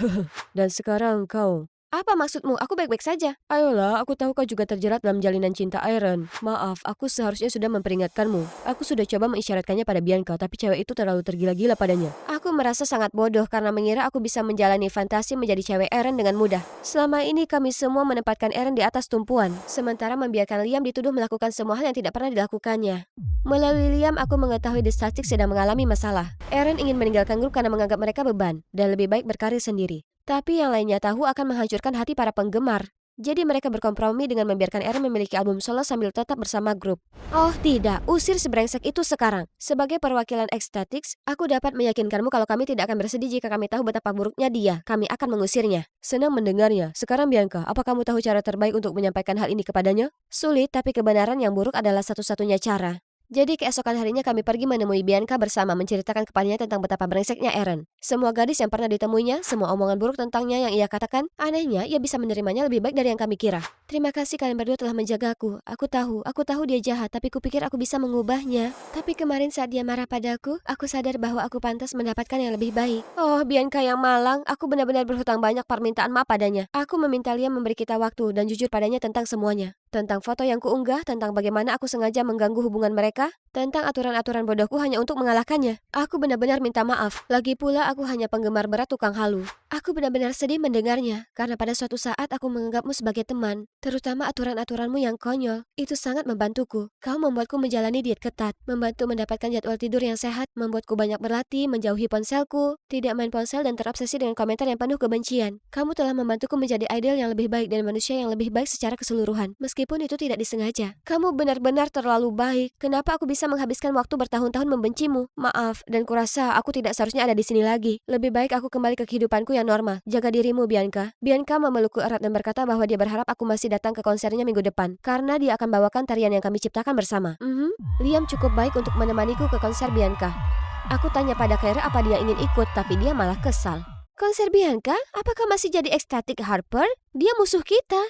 Dan sekarang kau. Apa maksudmu? Aku baik-baik saja. Ayolah, aku tahu kau juga terjerat dalam jalinan cinta Aaron. Maaf, aku seharusnya sudah memperingatkanmu. Aku sudah coba mengisyaratkannya pada Bianca, tapi cewek itu terlalu tergila-gila padanya. Aku merasa sangat bodoh karena mengira aku bisa menjalani fantasi menjadi cewek Aaron dengan mudah. Selama ini kami semua menempatkan Aaron di atas tumpuan, sementara membiarkan Liam dituduh melakukan semua hal yang tidak pernah dilakukannya. Melalui Liam, aku mengetahui The Statics sedang mengalami masalah. Aaron ingin meninggalkan grup karena menganggap mereka beban, dan lebih baik berkarir sendiri. Tapi yang lainnya tahu akan menghancurkan hati para penggemar. Jadi mereka berkompromi dengan membiarkan Eren memiliki album solo sambil tetap bersama grup. Oh tidak, usir si brengsek itu sekarang. Sebagai perwakilan Ecstatics, aku dapat meyakinkanmu kalau kami tidak akan bersedih jika kami tahu betapa buruknya dia. Kami akan mengusirnya. Senang mendengarnya. Sekarang Bianca, apa kamu tahu cara terbaik untuk menyampaikan hal ini kepadanya? Sulit, tapi kebenaran yang buruk adalah satu-satunya cara. Jadi keesokan harinya kami pergi menemui Bianca bersama menceritakan kepadanya tentang betapa brengseknya Eren. Semua gadis yang pernah ditemuinya, semua omongan buruk tentangnya yang ia katakan, anehnya ia bisa menerimanya lebih baik dari yang kami kira. Terima kasih kalian berdua telah menjagaku. Aku tahu dia jahat, tapi kupikir aku bisa mengubahnya. Tapi kemarin saat dia marah padaku, aku sadar bahwa aku pantas mendapatkan yang lebih baik. Oh, Bianca yang malang, aku benar-benar berhutang banyak permintaan maaf padanya. Aku meminta Liam memberi kita waktu dan jujur padanya tentang semuanya. Tentang foto yang kuunggah, tentang bagaimana aku sengaja mengganggu hubungan mereka, tentang aturan-aturan bodohku hanya untuk mengalahkannya. Aku benar-benar minta maaf. Lagi pula aku hanya penggemar berat tukang halu. Aku benar-benar sedih mendengarnya, karena pada suatu saat aku menganggapmu sebagai teman, terutama aturan-aturanmu yang konyol. Itu sangat membantuku. Kau membuatku menjalani diet ketat, membantu mendapatkan jadwal tidur yang sehat, membuatku banyak berlatih, menjauhi ponselku, tidak main ponsel dan terobsesi dengan komentar yang penuh kebencian. Kamu telah membantuku menjadi idol yang lebih baik dan manusia yang lebih baik secara keseluruhan. Meskipun itu tidak disengaja. Kamu benar-benar terlalu baik. Kenapa aku bisa menghabiskan waktu bertahun-tahun membencimu? Maaf, dan kurasa aku tidak seharusnya ada di sini lagi. Lebih baik aku kembali ke kehidupanku yang normal. Jaga dirimu, Bianca. Bianca memelukku erat dan berkata bahwa dia berharap aku masih datang ke konsernya minggu depan, karena dia akan bawakan tarian yang kami ciptakan bersama. Liam cukup baik untuk menemaniku ke konser Bianca. Aku tanya pada Kyra apa dia ingin ikut, tapi dia malah kesal. Konser Bianca? Apakah masih jadi Ecstatic Harper? Dia musuh kita.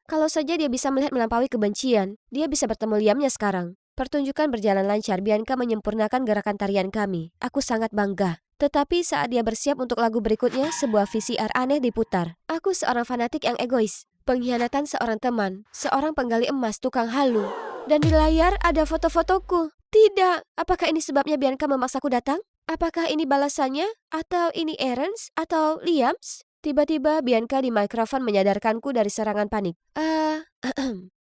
Kalau saja dia bisa melihat melampaui kebencian, dia bisa bertemu Liamnya sekarang. Pertunjukan berjalan lancar, Bianca menyempurnakan gerakan tarian kami. Aku sangat bangga. Tetapi saat dia bersiap untuk lagu berikutnya, sebuah VCR aneh diputar. Aku seorang fanatik yang egois. Pengkhianatan seorang teman, seorang penggali emas tukang halu. Dan di layar ada foto-fotoku. Tidak, apakah ini sebabnya Bianca memaksaku datang? Apakah ini balasannya? Atau ini Aaron's? Atau Liam's? Tiba-tiba Bianca di mikrofon menyadarkanku dari serangan panik.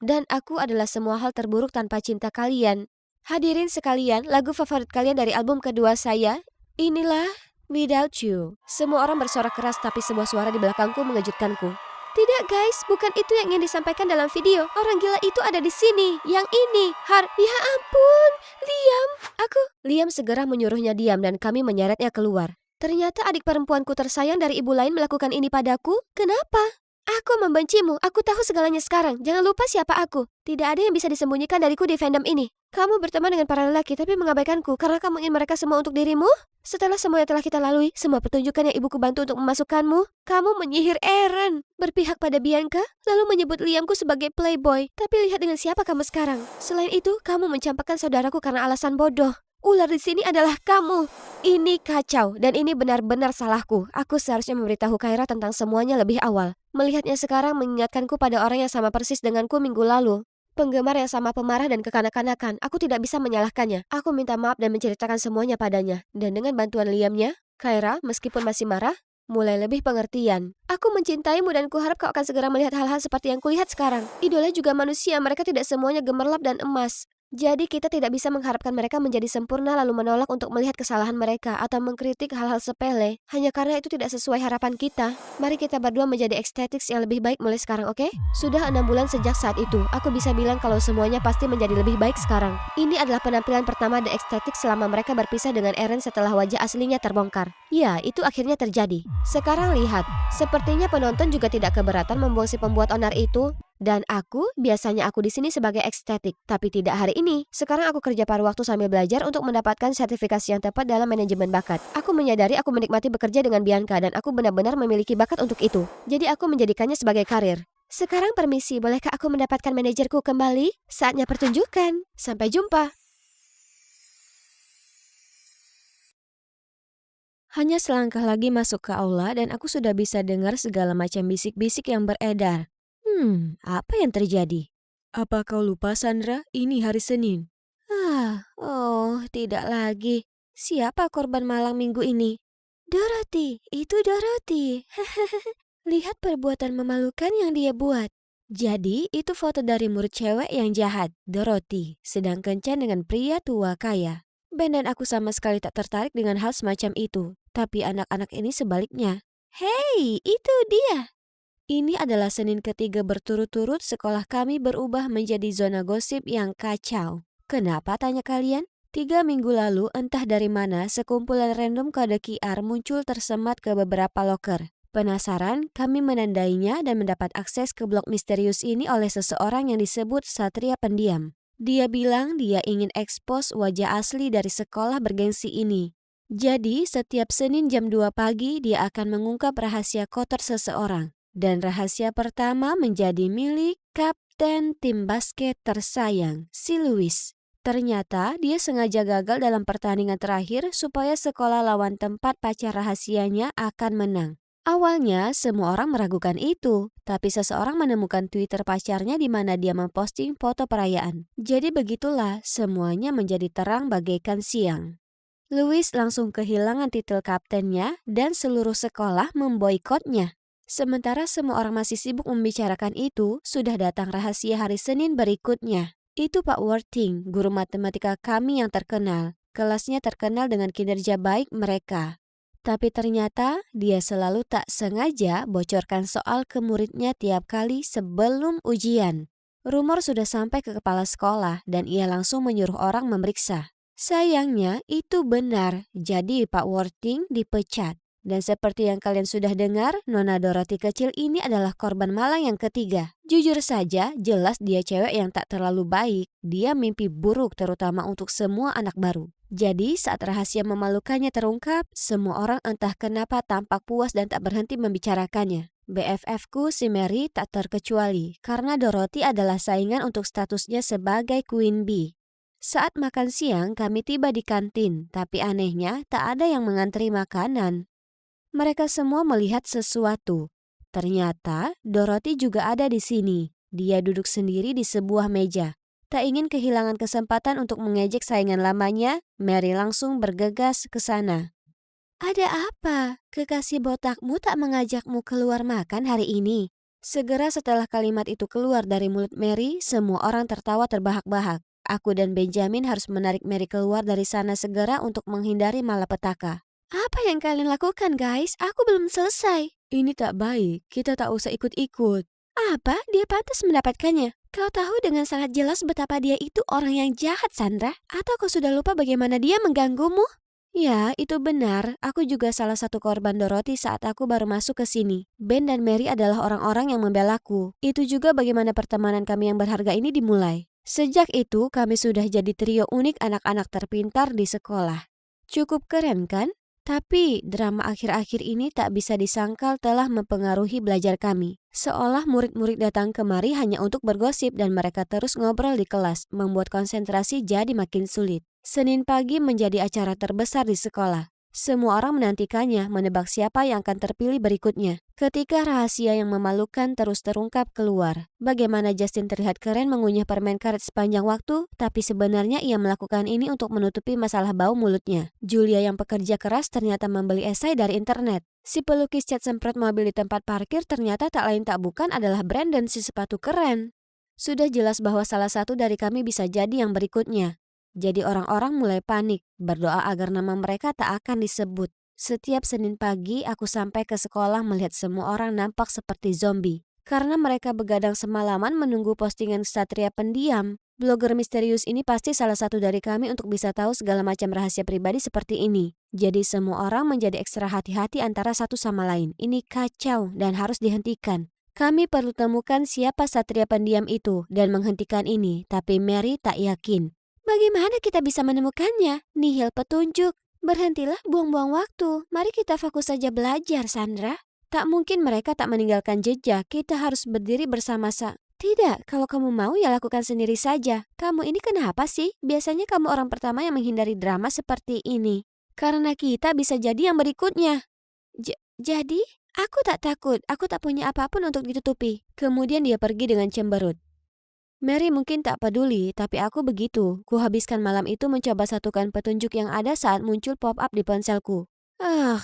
Dan aku adalah semua hal terburuk tanpa cinta kalian. Hadirin sekalian, lagu favorit kalian dari album kedua saya, inilah Without You. Semua orang bersorak keras tapi sebuah suara di belakangku mengejutkanku. Tidak guys, bukan itu yang ingin disampaikan dalam video. Orang gila itu ada di sini. Yang ini, ya ampun, Liam. Liam segera menyuruhnya diam dan kami menyeretnya keluar. Ternyata adik perempuanku tersayang dari ibu lain melakukan ini padaku. Kenapa? Aku membencimu, aku tahu segalanya sekarang. Jangan lupa siapa aku. Tidak ada yang bisa disembunyikan dariku di fandom ini. Kamu berteman dengan para lelaki tapi mengabaikanku karena kamu ingin mereka semua untuk dirimu? Setelah semua yang telah kita lalui, semua pertunjukan yang ibuku bantu untuk memasukkanmu, kamu menyihir Eren, berpihak pada Bianca, lalu menyebut Liamku sebagai playboy. Tapi lihat dengan siapa kamu sekarang. Selain itu, kamu mencampakkan saudaraku karena alasan bodoh. Ular di sini adalah kamu. Ini kacau dan ini benar-benar salahku. Aku seharusnya memberitahu Kyra tentang semuanya lebih awal. Melihatnya sekarang mengingatkanku pada orang yang sama persis denganku minggu lalu. Penggemar yang sama pemarah dan kekanak-kanakan. Aku tidak bisa menyalahkannya. Aku minta maaf dan menceritakan semuanya padanya. Dan dengan bantuan Liamnya, Kyra, meskipun masih marah, mulai lebih pengertian. Aku mencintaimu dan kuharap kau akan segera melihat hal-hal seperti yang kulihat sekarang. Idola juga manusia, mereka tidak semuanya gemerlap dan emas. Jadi kita tidak bisa mengharapkan mereka menjadi sempurna lalu menolak untuk melihat kesalahan mereka atau mengkritik hal-hal sepele hanya karena itu tidak sesuai harapan kita. Mari kita berdua menjadi Ecstatics yang lebih baik mulai sekarang, oke? Sudah 6 bulan sejak saat itu, aku bisa bilang kalau semuanya pasti menjadi lebih baik sekarang. Ini adalah penampilan pertama The Ecstatics selama mereka berpisah dengan Eren setelah wajah aslinya terbongkar. Ya, itu akhirnya terjadi. Sekarang lihat, sepertinya penonton juga tidak keberatan membuang si pembuat onar itu. Dan biasanya aku di sini sebagai ecstatic, tapi tidak hari ini. Sekarang aku kerja paruh waktu sambil belajar untuk mendapatkan sertifikasi yang tepat dalam manajemen bakat. Aku menyadari aku menikmati bekerja dengan Bianca dan aku benar-benar memiliki bakat untuk itu. Jadi aku menjadikannya sebagai karir. Sekarang permisi, bolehkah aku mendapatkan manajerku kembali? Saatnya pertunjukan. Sampai jumpa. Hanya selangkah lagi masuk ke aula dan aku sudah bisa dengar segala macam bisik-bisik yang beredar. Apa yang terjadi? Apa kau lupa, Sandra? Ini hari Senin. Tidak lagi. Siapa korban malang minggu ini? Dorothy, itu Dorothy. Lihat perbuatan memalukan yang dia buat. Jadi, itu foto dari murid cewek yang jahat, Dorothy, sedang kencan dengan pria tua kaya. Ben dan aku sama sekali tak tertarik dengan hal semacam itu. Tapi anak-anak ini sebaliknya. Hei, itu dia. Ini adalah Senin ketiga berturut-turut sekolah kami berubah menjadi zona gosip yang kacau. Kenapa, tanya kalian? 3 minggu lalu entah dari mana sekumpulan random kode QR muncul tersemat ke beberapa loker. Penasaran, kami menandainya dan mendapat akses ke blog misterius ini oleh seseorang yang disebut Satria Pendiam. Dia bilang dia ingin ekspos wajah asli dari sekolah bergengsi ini. Jadi, setiap Senin jam 2 pagi dia akan mengungkap rahasia kotor seseorang. Dan rahasia pertama menjadi milik kapten tim basket tersayang, si Louis. Ternyata dia sengaja gagal dalam pertandingan terakhir supaya sekolah lawan tempat pacar rahasianya akan menang. Awalnya semua orang meragukan itu, tapi seseorang menemukan Twitter pacarnya di mana dia memposting foto perayaan. Jadi begitulah semuanya menjadi terang bagaikan siang. Louis langsung kehilangan titel kaptennya dan seluruh sekolah memboikotnya. Sementara semua orang masih sibuk membicarakan itu, sudah datang rahasia hari Senin berikutnya. Itu Pak Worthing, guru matematika kami yang terkenal. Kelasnya terkenal dengan kinerja baik mereka. Tapi ternyata dia selalu tak sengaja bocorkan soal ke muridnya tiap kali sebelum ujian. Rumor sudah sampai ke kepala sekolah dan ia langsung menyuruh orang memeriksa. Sayangnya itu benar, jadi Pak Worthing dipecat. Dan seperti yang kalian sudah dengar, Nona Dorothy kecil ini adalah korban malang yang ketiga. Jujur saja, jelas dia cewek yang tak terlalu baik. Dia mimpi buruk terutama untuk semua anak baru. Jadi saat rahasia memalukannya terungkap, semua orang entah kenapa tampak puas dan tak berhenti membicarakannya. BFF-ku si Mary tak terkecuali, karena Dorothy adalah saingan untuk statusnya sebagai Queen Bee. Saat makan siang, kami tiba di kantin, tapi anehnya tak ada yang mengantri makanan. Mereka semua melihat sesuatu. Ternyata Dorothy juga ada di sini. Dia duduk sendiri di sebuah meja. Tak ingin kehilangan kesempatan untuk mengejek saingan lamanya, Mary langsung bergegas ke sana. Ada apa? Kekasih botakmu tak mengajakmu keluar makan hari ini? Segera setelah kalimat itu keluar dari mulut Mary, semua orang tertawa terbahak-bahak. Aku dan Benjamin harus menarik Mary keluar dari sana segera untuk menghindari malapetaka. Apa yang kalian lakukan, guys? Aku belum selesai. Ini tak baik, kita tak usah ikut-ikut. Apa? Dia pantas mendapatkannya. Kau tahu dengan sangat jelas betapa dia itu orang yang jahat, Sandra? Atau kau sudah lupa bagaimana dia mengganggumu? Ya, itu benar. Aku juga salah satu korban Dorothy saat aku baru masuk ke sini. Ben dan Mary adalah orang-orang yang membelaku. Itu juga bagaimana pertemanan kami yang berharga ini dimulai. Sejak itu, kami sudah jadi trio unik anak-anak terpintar di sekolah. Cukup keren kan? Tapi drama akhir-akhir ini tak bisa disangkal telah mempengaruhi belajar kami. Seolah murid-murid datang kemari hanya untuk bergosip dan mereka terus ngobrol di kelas, membuat konsentrasi jadi makin sulit. Senin pagi menjadi acara terbesar di sekolah. Semua orang menantikannya, menebak siapa yang akan terpilih berikutnya. Ketika rahasia yang memalukan terus terungkap keluar. Bagaimana Justin terlihat keren mengunyah permen karet sepanjang waktu, tapi sebenarnya ia melakukan ini untuk menutupi masalah bau mulutnya. Julia yang pekerja keras ternyata membeli esai dari internet. Si pelukis cat semprot mobil di tempat parkir ternyata tak lain tak bukan adalah Brandon, si sepatu keren. Sudah jelas bahwa salah satu dari kami bisa jadi yang berikutnya. Jadi orang-orang mulai panik, berdoa agar nama mereka tak akan disebut. Setiap Senin pagi aku sampai ke sekolah melihat semua orang nampak seperti zombie. Karena mereka begadang semalaman menunggu postingan Satria Pendiam. Blogger misterius ini pasti salah satu dari kami untuk bisa tahu segala macam rahasia pribadi seperti ini. Jadi semua orang menjadi ekstra hati-hati antara satu sama lain. Ini kacau dan harus dihentikan. Kami perlu temukan siapa Satria Pendiam itu dan menghentikan ini, tapi Mary tak yakin. Bagaimana kita bisa menemukannya? Nihil petunjuk. Berhentilah buang-buang waktu. Mari kita fokus saja belajar, Sandra. Tak mungkin mereka tak meninggalkan jejak. Kita harus berdiri bersama-sama. Tidak, kalau kamu mau ya lakukan sendiri saja. Kamu ini kenapa sih? Biasanya kamu orang pertama yang menghindari drama seperti ini. Karena kita bisa jadi yang berikutnya. Jadi, aku tak takut. Aku tak punya apapun untuk ditutupi. Kemudian dia pergi dengan cemberut. Mary mungkin tak peduli, tapi aku begitu. Kuhabiskan malam itu mencoba satukan petunjuk yang ada saat muncul pop-up di ponselku.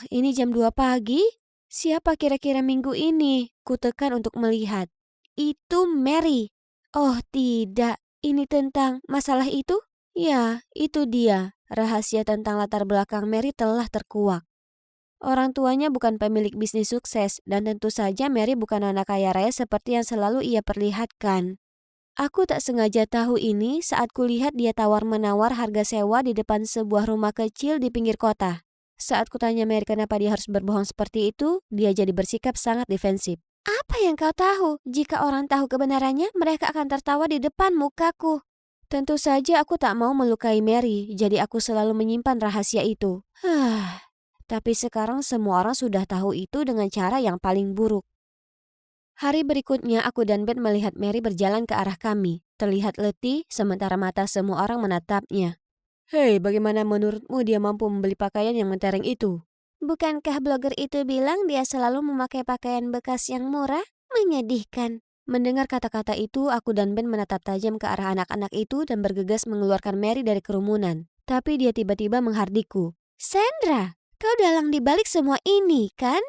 Ini jam 2 pagi? Siapa kira-kira minggu ini? Kutekan untuk melihat. Itu Mary. Oh tidak, ini tentang masalah itu? Ya, itu dia. Rahasia tentang latar belakang Mary telah terkuak. Orang tuanya bukan pemilik bisnis sukses, dan tentu saja Mary bukan anak kaya raya seperti yang selalu ia perlihatkan. Aku tak sengaja tahu ini saat kulihat dia tawar-menawar harga sewa di depan sebuah rumah kecil di pinggir kota. Saat kutanya Mary kenapa dia harus berbohong seperti itu, dia jadi bersikap sangat defensif. Apa yang kau tahu? Jika orang tahu kebenarannya, mereka akan tertawa di depan mukaku. Tentu saja aku tak mau melukai Mary, jadi aku selalu menyimpan rahasia itu. Tapi sekarang semua orang sudah tahu itu dengan cara yang paling buruk. Hari berikutnya aku dan Ben melihat Mary berjalan ke arah kami. Terlihat letih, sementara mata semua orang menatapnya. Hei, bagaimana menurutmu dia mampu membeli pakaian yang mentereng itu? Bukankah blogger itu bilang dia selalu memakai pakaian bekas yang murah? Menyedihkan. Mendengar kata-kata itu, aku dan Ben menatap tajam ke arah anak-anak itu dan bergegas mengeluarkan Mary dari kerumunan. Tapi dia tiba-tiba menghardikku. Sandra, kau dalang dibalik semua ini, kan?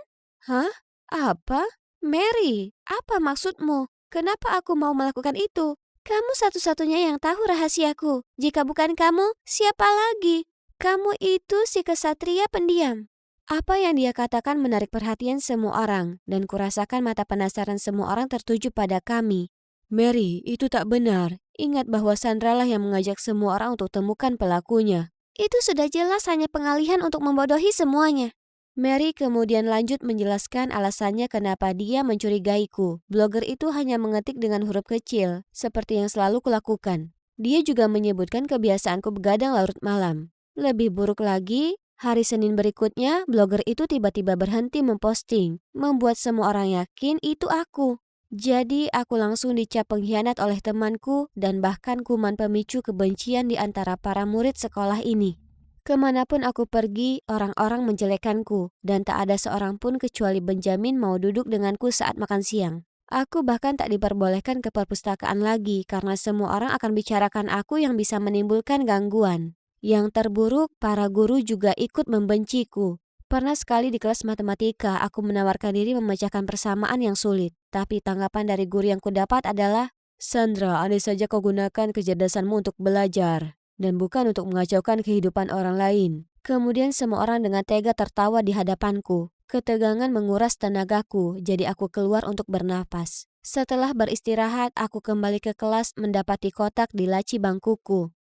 Hah? Apa? Mary, apa maksudmu? Kenapa aku mau melakukan itu? Kamu satu-satunya yang tahu rahasiaku. Jika bukan kamu, siapa lagi? Kamu itu si kesatria pendiam. Apa yang dia katakan menarik perhatian semua orang, dan kurasakan mata penasaran semua orang tertuju pada kami. Mary, itu tak benar. Ingat bahwa Sandra lah yang mengajak semua orang untuk temukan pelakunya. Itu sudah jelas hanya pengalihan untuk membodohi semuanya. Mary kemudian lanjut menjelaskan alasannya kenapa dia mencurigaiku. Blogger itu hanya mengetik dengan huruf kecil, seperti yang selalu kulakukan. Dia juga menyebutkan kebiasaanku begadang larut malam. Lebih buruk lagi, hari Senin berikutnya, blogger itu tiba-tiba berhenti memposting, membuat semua orang yakin itu aku. Jadi aku langsung dicap pengkhianat oleh temanku dan bahkan kuman pemicu kebencian di antara para murid sekolah ini. Kemanapun aku pergi, orang-orang menjelekanku, dan tak ada seorang pun kecuali Benjamin mau duduk denganku saat makan siang. Aku bahkan tak diperbolehkan ke perpustakaan lagi karena semua orang akan bicarakan aku yang bisa menimbulkan gangguan. Yang terburuk, para guru juga ikut membenciku. Pernah sekali di kelas matematika, aku menawarkan diri memecahkan persamaan yang sulit. Tapi tanggapan dari guru yang kudapat adalah, Sandra, andai saja kau gunakan kecerdasanmu untuk belajar, dan bukan untuk mengacaukan kehidupan orang lain. Kemudian semua orang dengan tega tertawa di hadapanku. Ketegangan menguras tenagaku, jadi aku keluar untuk bernapas. Setelah beristirahat, aku kembali ke kelas mendapati kotak di laci bangkuku.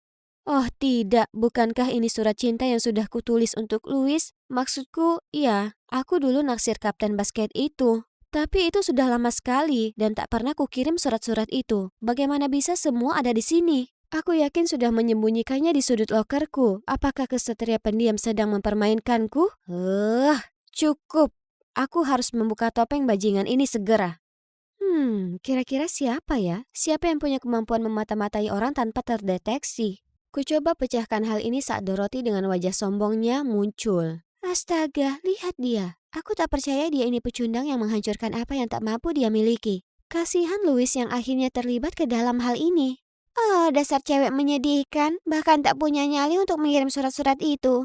Oh tidak, bukankah ini surat cinta yang sudah kutulis untuk Louis? Maksudku, iya, aku dulu naksir kapten basket itu. Tapi itu sudah lama sekali dan tak pernah kukirim surat-surat itu. Bagaimana bisa semua ada di sini? Aku yakin sudah menyembunyikannya di sudut lokerku. Apakah kesatria pendiam sedang mempermainkanku? Cukup. Aku harus membuka topeng bajingan ini segera. Kira-kira siapa ya? Siapa yang punya kemampuan memata-matai orang tanpa terdeteksi? Kucoba pecahkan hal ini saat Dorothy dengan wajah sombongnya muncul. Astaga, lihat dia. Aku tak percaya dia ini pecundang yang menghancurkan apa yang tak mampu dia miliki. Kasihan Louis yang akhirnya terlibat ke dalam hal ini. Oh, dasar cewek menyedihkan. Bahkan tak punya nyali untuk mengirim surat-surat itu.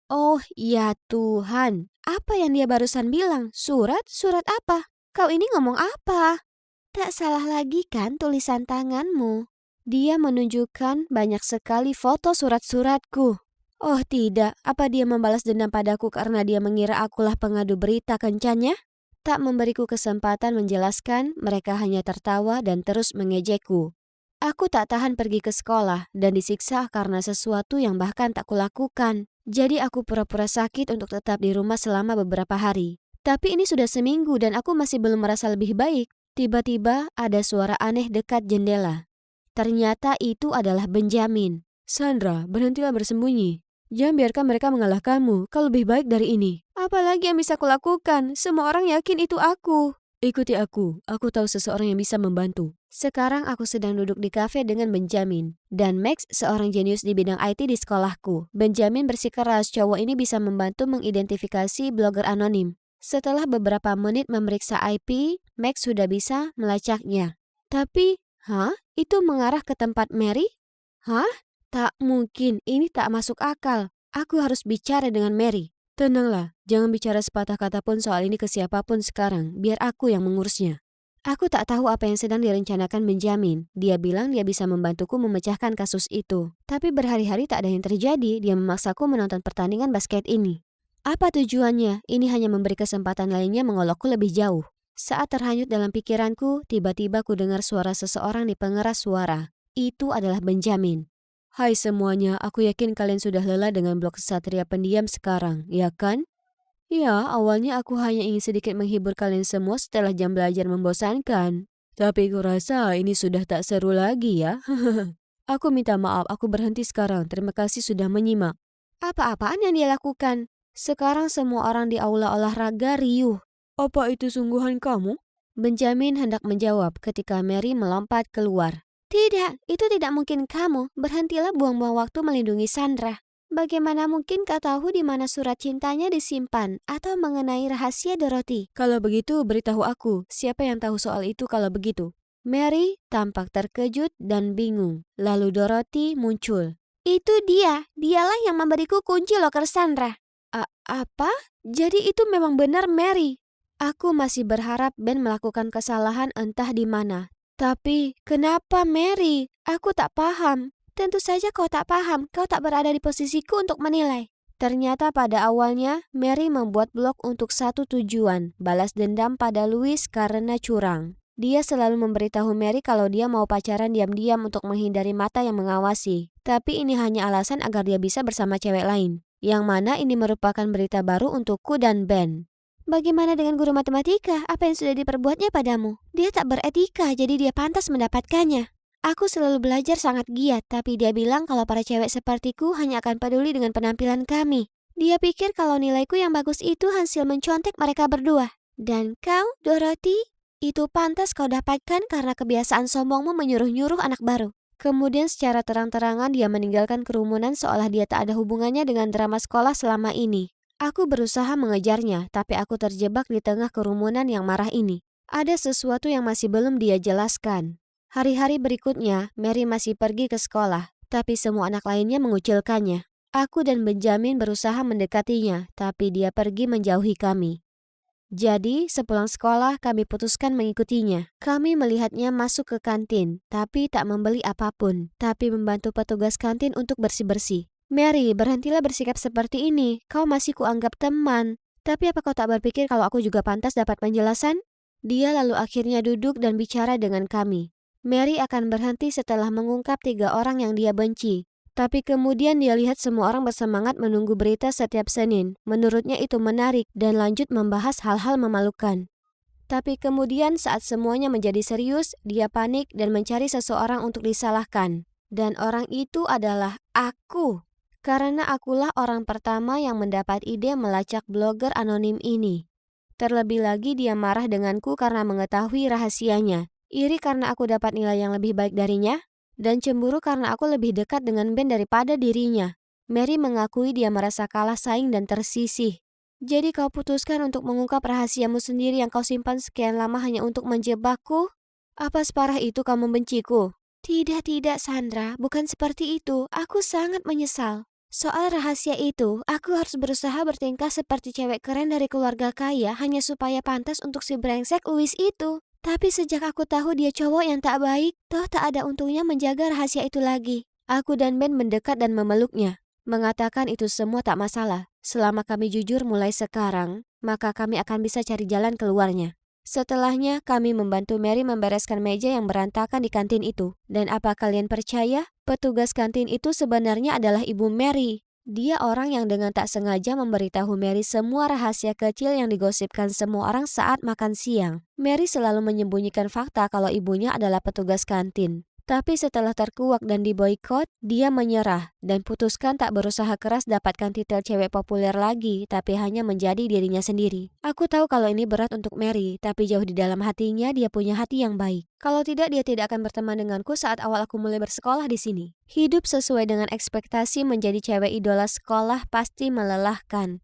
Oh, ya Tuhan. Apa yang dia barusan bilang? Surat? Surat apa? Kau ini ngomong apa? Tak salah lagi kan tulisan tanganmu? Dia menunjukkan banyak sekali foto surat-suratku. Oh tidak, apa dia membalas dendam padaku karena dia mengira akulah pengadu berita kencannya? Tak memberiku kesempatan menjelaskan, mereka hanya tertawa dan terus mengejekku. Aku tak tahan pergi ke sekolah dan disiksa karena sesuatu yang bahkan tak kulakukan. Jadi aku pura-pura sakit untuk tetap di rumah selama beberapa hari. Tapi ini sudah seminggu dan aku masih belum merasa lebih baik. Tiba-tiba ada suara aneh dekat jendela. Ternyata itu adalah Benjamin. Sandra, berhentilah bersembunyi. Jangan biarkan mereka mengalahkanmu. Kau lebih baik dari ini. Apalagi yang bisa kulakukan? Semua orang yakin itu aku. Ikuti aku tahu seseorang yang bisa membantu. Sekarang aku sedang duduk di kafe dengan Benjamin. Dan Max, seorang jenius di bidang IT di sekolahku. Benjamin bersikeras cowok ini bisa membantu mengidentifikasi blogger anonim. Setelah beberapa menit memeriksa IP, Max sudah bisa melacaknya. Tapi, itu mengarah ke tempat Mary? Tak mungkin, ini tak masuk akal. Aku harus bicara dengan Mary. Tenanglah, jangan bicara sepatah kata pun soal ini ke siapapun sekarang. Biar aku yang mengurusnya. Aku tak tahu apa yang sedang direncanakan Benjamin. Dia bilang dia bisa membantuku memecahkan kasus itu. Tapi berhari-hari tak ada yang terjadi. Dia memaksaku menonton pertandingan basket ini. Apa tujuannya? Ini hanya memberi kesempatan lainnya mengolokku lebih jauh. Saat terhanyut dalam pikiranku, tiba-tiba ku dengar suara seseorang di pengeras suara. Itu adalah Benjamin. Hai semuanya, aku yakin kalian sudah lelah dengan blok kesatria pendiam sekarang, ya kan? Ya, awalnya aku hanya ingin sedikit menghibur kalian semua setelah jam belajar membosankan. Tapi kurasa ini sudah tak seru lagi ya. Aku minta maaf, aku berhenti sekarang. Terima kasih sudah menyimak. Apa-apaan yang dia lakukan? Sekarang semua orang di aula olahraga riuh. Apa itu sungguhan kamu? Benjamin hendak menjawab ketika Mary melompat keluar. Tidak, itu tidak mungkin kamu. Berhentilah buang-buang waktu melindungi Sandra. Bagaimana mungkin kau tahu di mana surat cintanya disimpan atau mengenai rahasia Dorothy? Kalau begitu, beritahu aku. Siapa yang tahu soal itu kalau begitu? Mary tampak terkejut dan bingung. Lalu Dorothy muncul. Itu dialah yang memberiku kunci loker Sandra. Apa? Jadi itu memang benar Mary. Aku masih berharap Ben melakukan kesalahan entah di mana. Tapi kenapa Mary? Aku tak paham. Tentu saja kau tak paham, kau tak berada di posisiku untuk menilai. Ternyata pada awalnya, Mary membuat blog untuk satu tujuan, balas dendam pada Louis karena curang. Dia selalu memberitahu Mary kalau dia mau pacaran diam-diam untuk menghindari mata yang mengawasi. Tapi ini hanya alasan agar dia bisa bersama cewek lain. Yang mana ini merupakan berita baru untukku dan Ben. Bagaimana dengan guru matematika? Apa yang sudah diperbuatnya padamu? Dia tak beretika, jadi dia pantas mendapatkannya. Aku selalu belajar sangat giat, tapi dia bilang kalau para cewek sepertiku hanya akan peduli dengan penampilan kami. Dia pikir kalau nilaiku yang bagus itu hasil mencontek mereka berdua. Dan kau, Dorothy, itu pantas kau dapatkan karena kebiasaan sombongmu menyuruh-nyuruh anak baru. Kemudian secara terang-terangan dia meninggalkan kerumunan seolah dia tak ada hubungannya dengan drama sekolah selama ini. Aku berusaha mengejarnya, tapi aku terjebak di tengah kerumunan yang marah ini. Ada sesuatu yang masih belum dia jelaskan. Hari-hari berikutnya, Mary masih pergi ke sekolah, tapi semua anak lainnya mengucilkannya. Aku dan Benjamin berusaha mendekatinya, tapi dia pergi menjauhi kami. Jadi, sepulang sekolah kami putuskan mengikutinya. Kami melihatnya masuk ke kantin, tapi tak membeli apapun, tapi membantu petugas kantin untuk bersih-bersih. Mary, berhentilah bersikap seperti ini. Kau masih kuanggap teman. Tapi apa kau tak berpikir kalau aku juga pantas dapat penjelasan? Dia lalu akhirnya duduk dan bicara dengan kami. Mary akan berhenti setelah mengungkap 3 orang yang dia benci. Tapi kemudian dia lihat semua orang bersemangat menunggu berita setiap Senin. Menurutnya itu menarik dan lanjut membahas hal-hal memalukan. Tapi kemudian saat semuanya menjadi serius, dia panik dan mencari seseorang untuk disalahkan. Dan orang itu adalah aku. Karena akulah orang pertama yang mendapat ide melacak blogger anonim ini. Terlebih lagi dia marah denganku karena mengetahui rahasianya. Iri karena aku dapat nilai yang lebih baik darinya. Dan cemburu karena aku lebih dekat dengan Ben daripada dirinya. Mary mengakui dia merasa kalah saing dan tersisih. Jadi kau putuskan untuk mengungkap rahasiamu sendiri yang kau simpan sekian lama hanya untuk menjebakku? Apa separah itu kau membenciku? Tidak Sandra, bukan seperti itu. Aku sangat menyesal. Soal rahasia itu, aku harus berusaha bertingkah seperti cewek keren dari keluarga kaya hanya supaya pantas untuk si brengsek Louis itu. Tapi sejak aku tahu dia cowok yang tak baik, toh tak ada untungnya menjaga rahasia itu lagi. Aku dan Ben mendekat dan memeluknya, mengatakan itu semua tak masalah. Selama kami jujur mulai sekarang, maka kami akan bisa cari jalan keluarnya. Setelahnya, kami membantu Mary membereskan meja yang berantakan di kantin itu. Dan apa kalian percaya? Petugas kantin itu sebenarnya adalah Ibu Mary. Dia orang yang dengan tak sengaja memberitahu Mary semua rahasia kecil yang digosipkan semua orang saat makan siang. Mary selalu menyembunyikan fakta kalau ibunya adalah petugas kantin. Tapi setelah terkuak dan diboikot, dia menyerah dan putuskan tak berusaha keras dapatkan titel cewek populer lagi, tapi hanya menjadi dirinya sendiri. Aku tahu kalau ini berat untuk Mary, tapi jauh di dalam hatinya dia punya hati yang baik. Kalau tidak, dia tidak akan berteman denganku saat awal aku mulai bersekolah di sini. Hidup sesuai dengan ekspektasi menjadi cewek idola sekolah pasti melelahkan.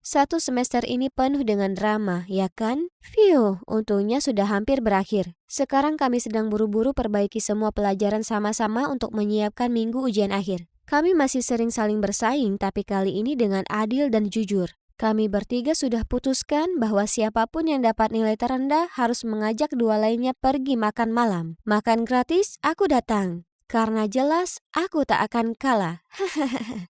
1 semester ini penuh dengan drama, ya kan? Phew, untungnya sudah hampir berakhir. Sekarang kami sedang buru-buru perbaiki semua pelajaran sama-sama untuk menyiapkan minggu ujian akhir. Kami masih sering saling bersaing, tapi kali ini dengan adil dan jujur. Kami bertiga sudah putuskan bahwa siapapun yang dapat nilai terendah harus mengajak 2 lainnya pergi makan malam. Makan gratis, aku datang. Karena jelas, aku tak akan kalah. Hahaha.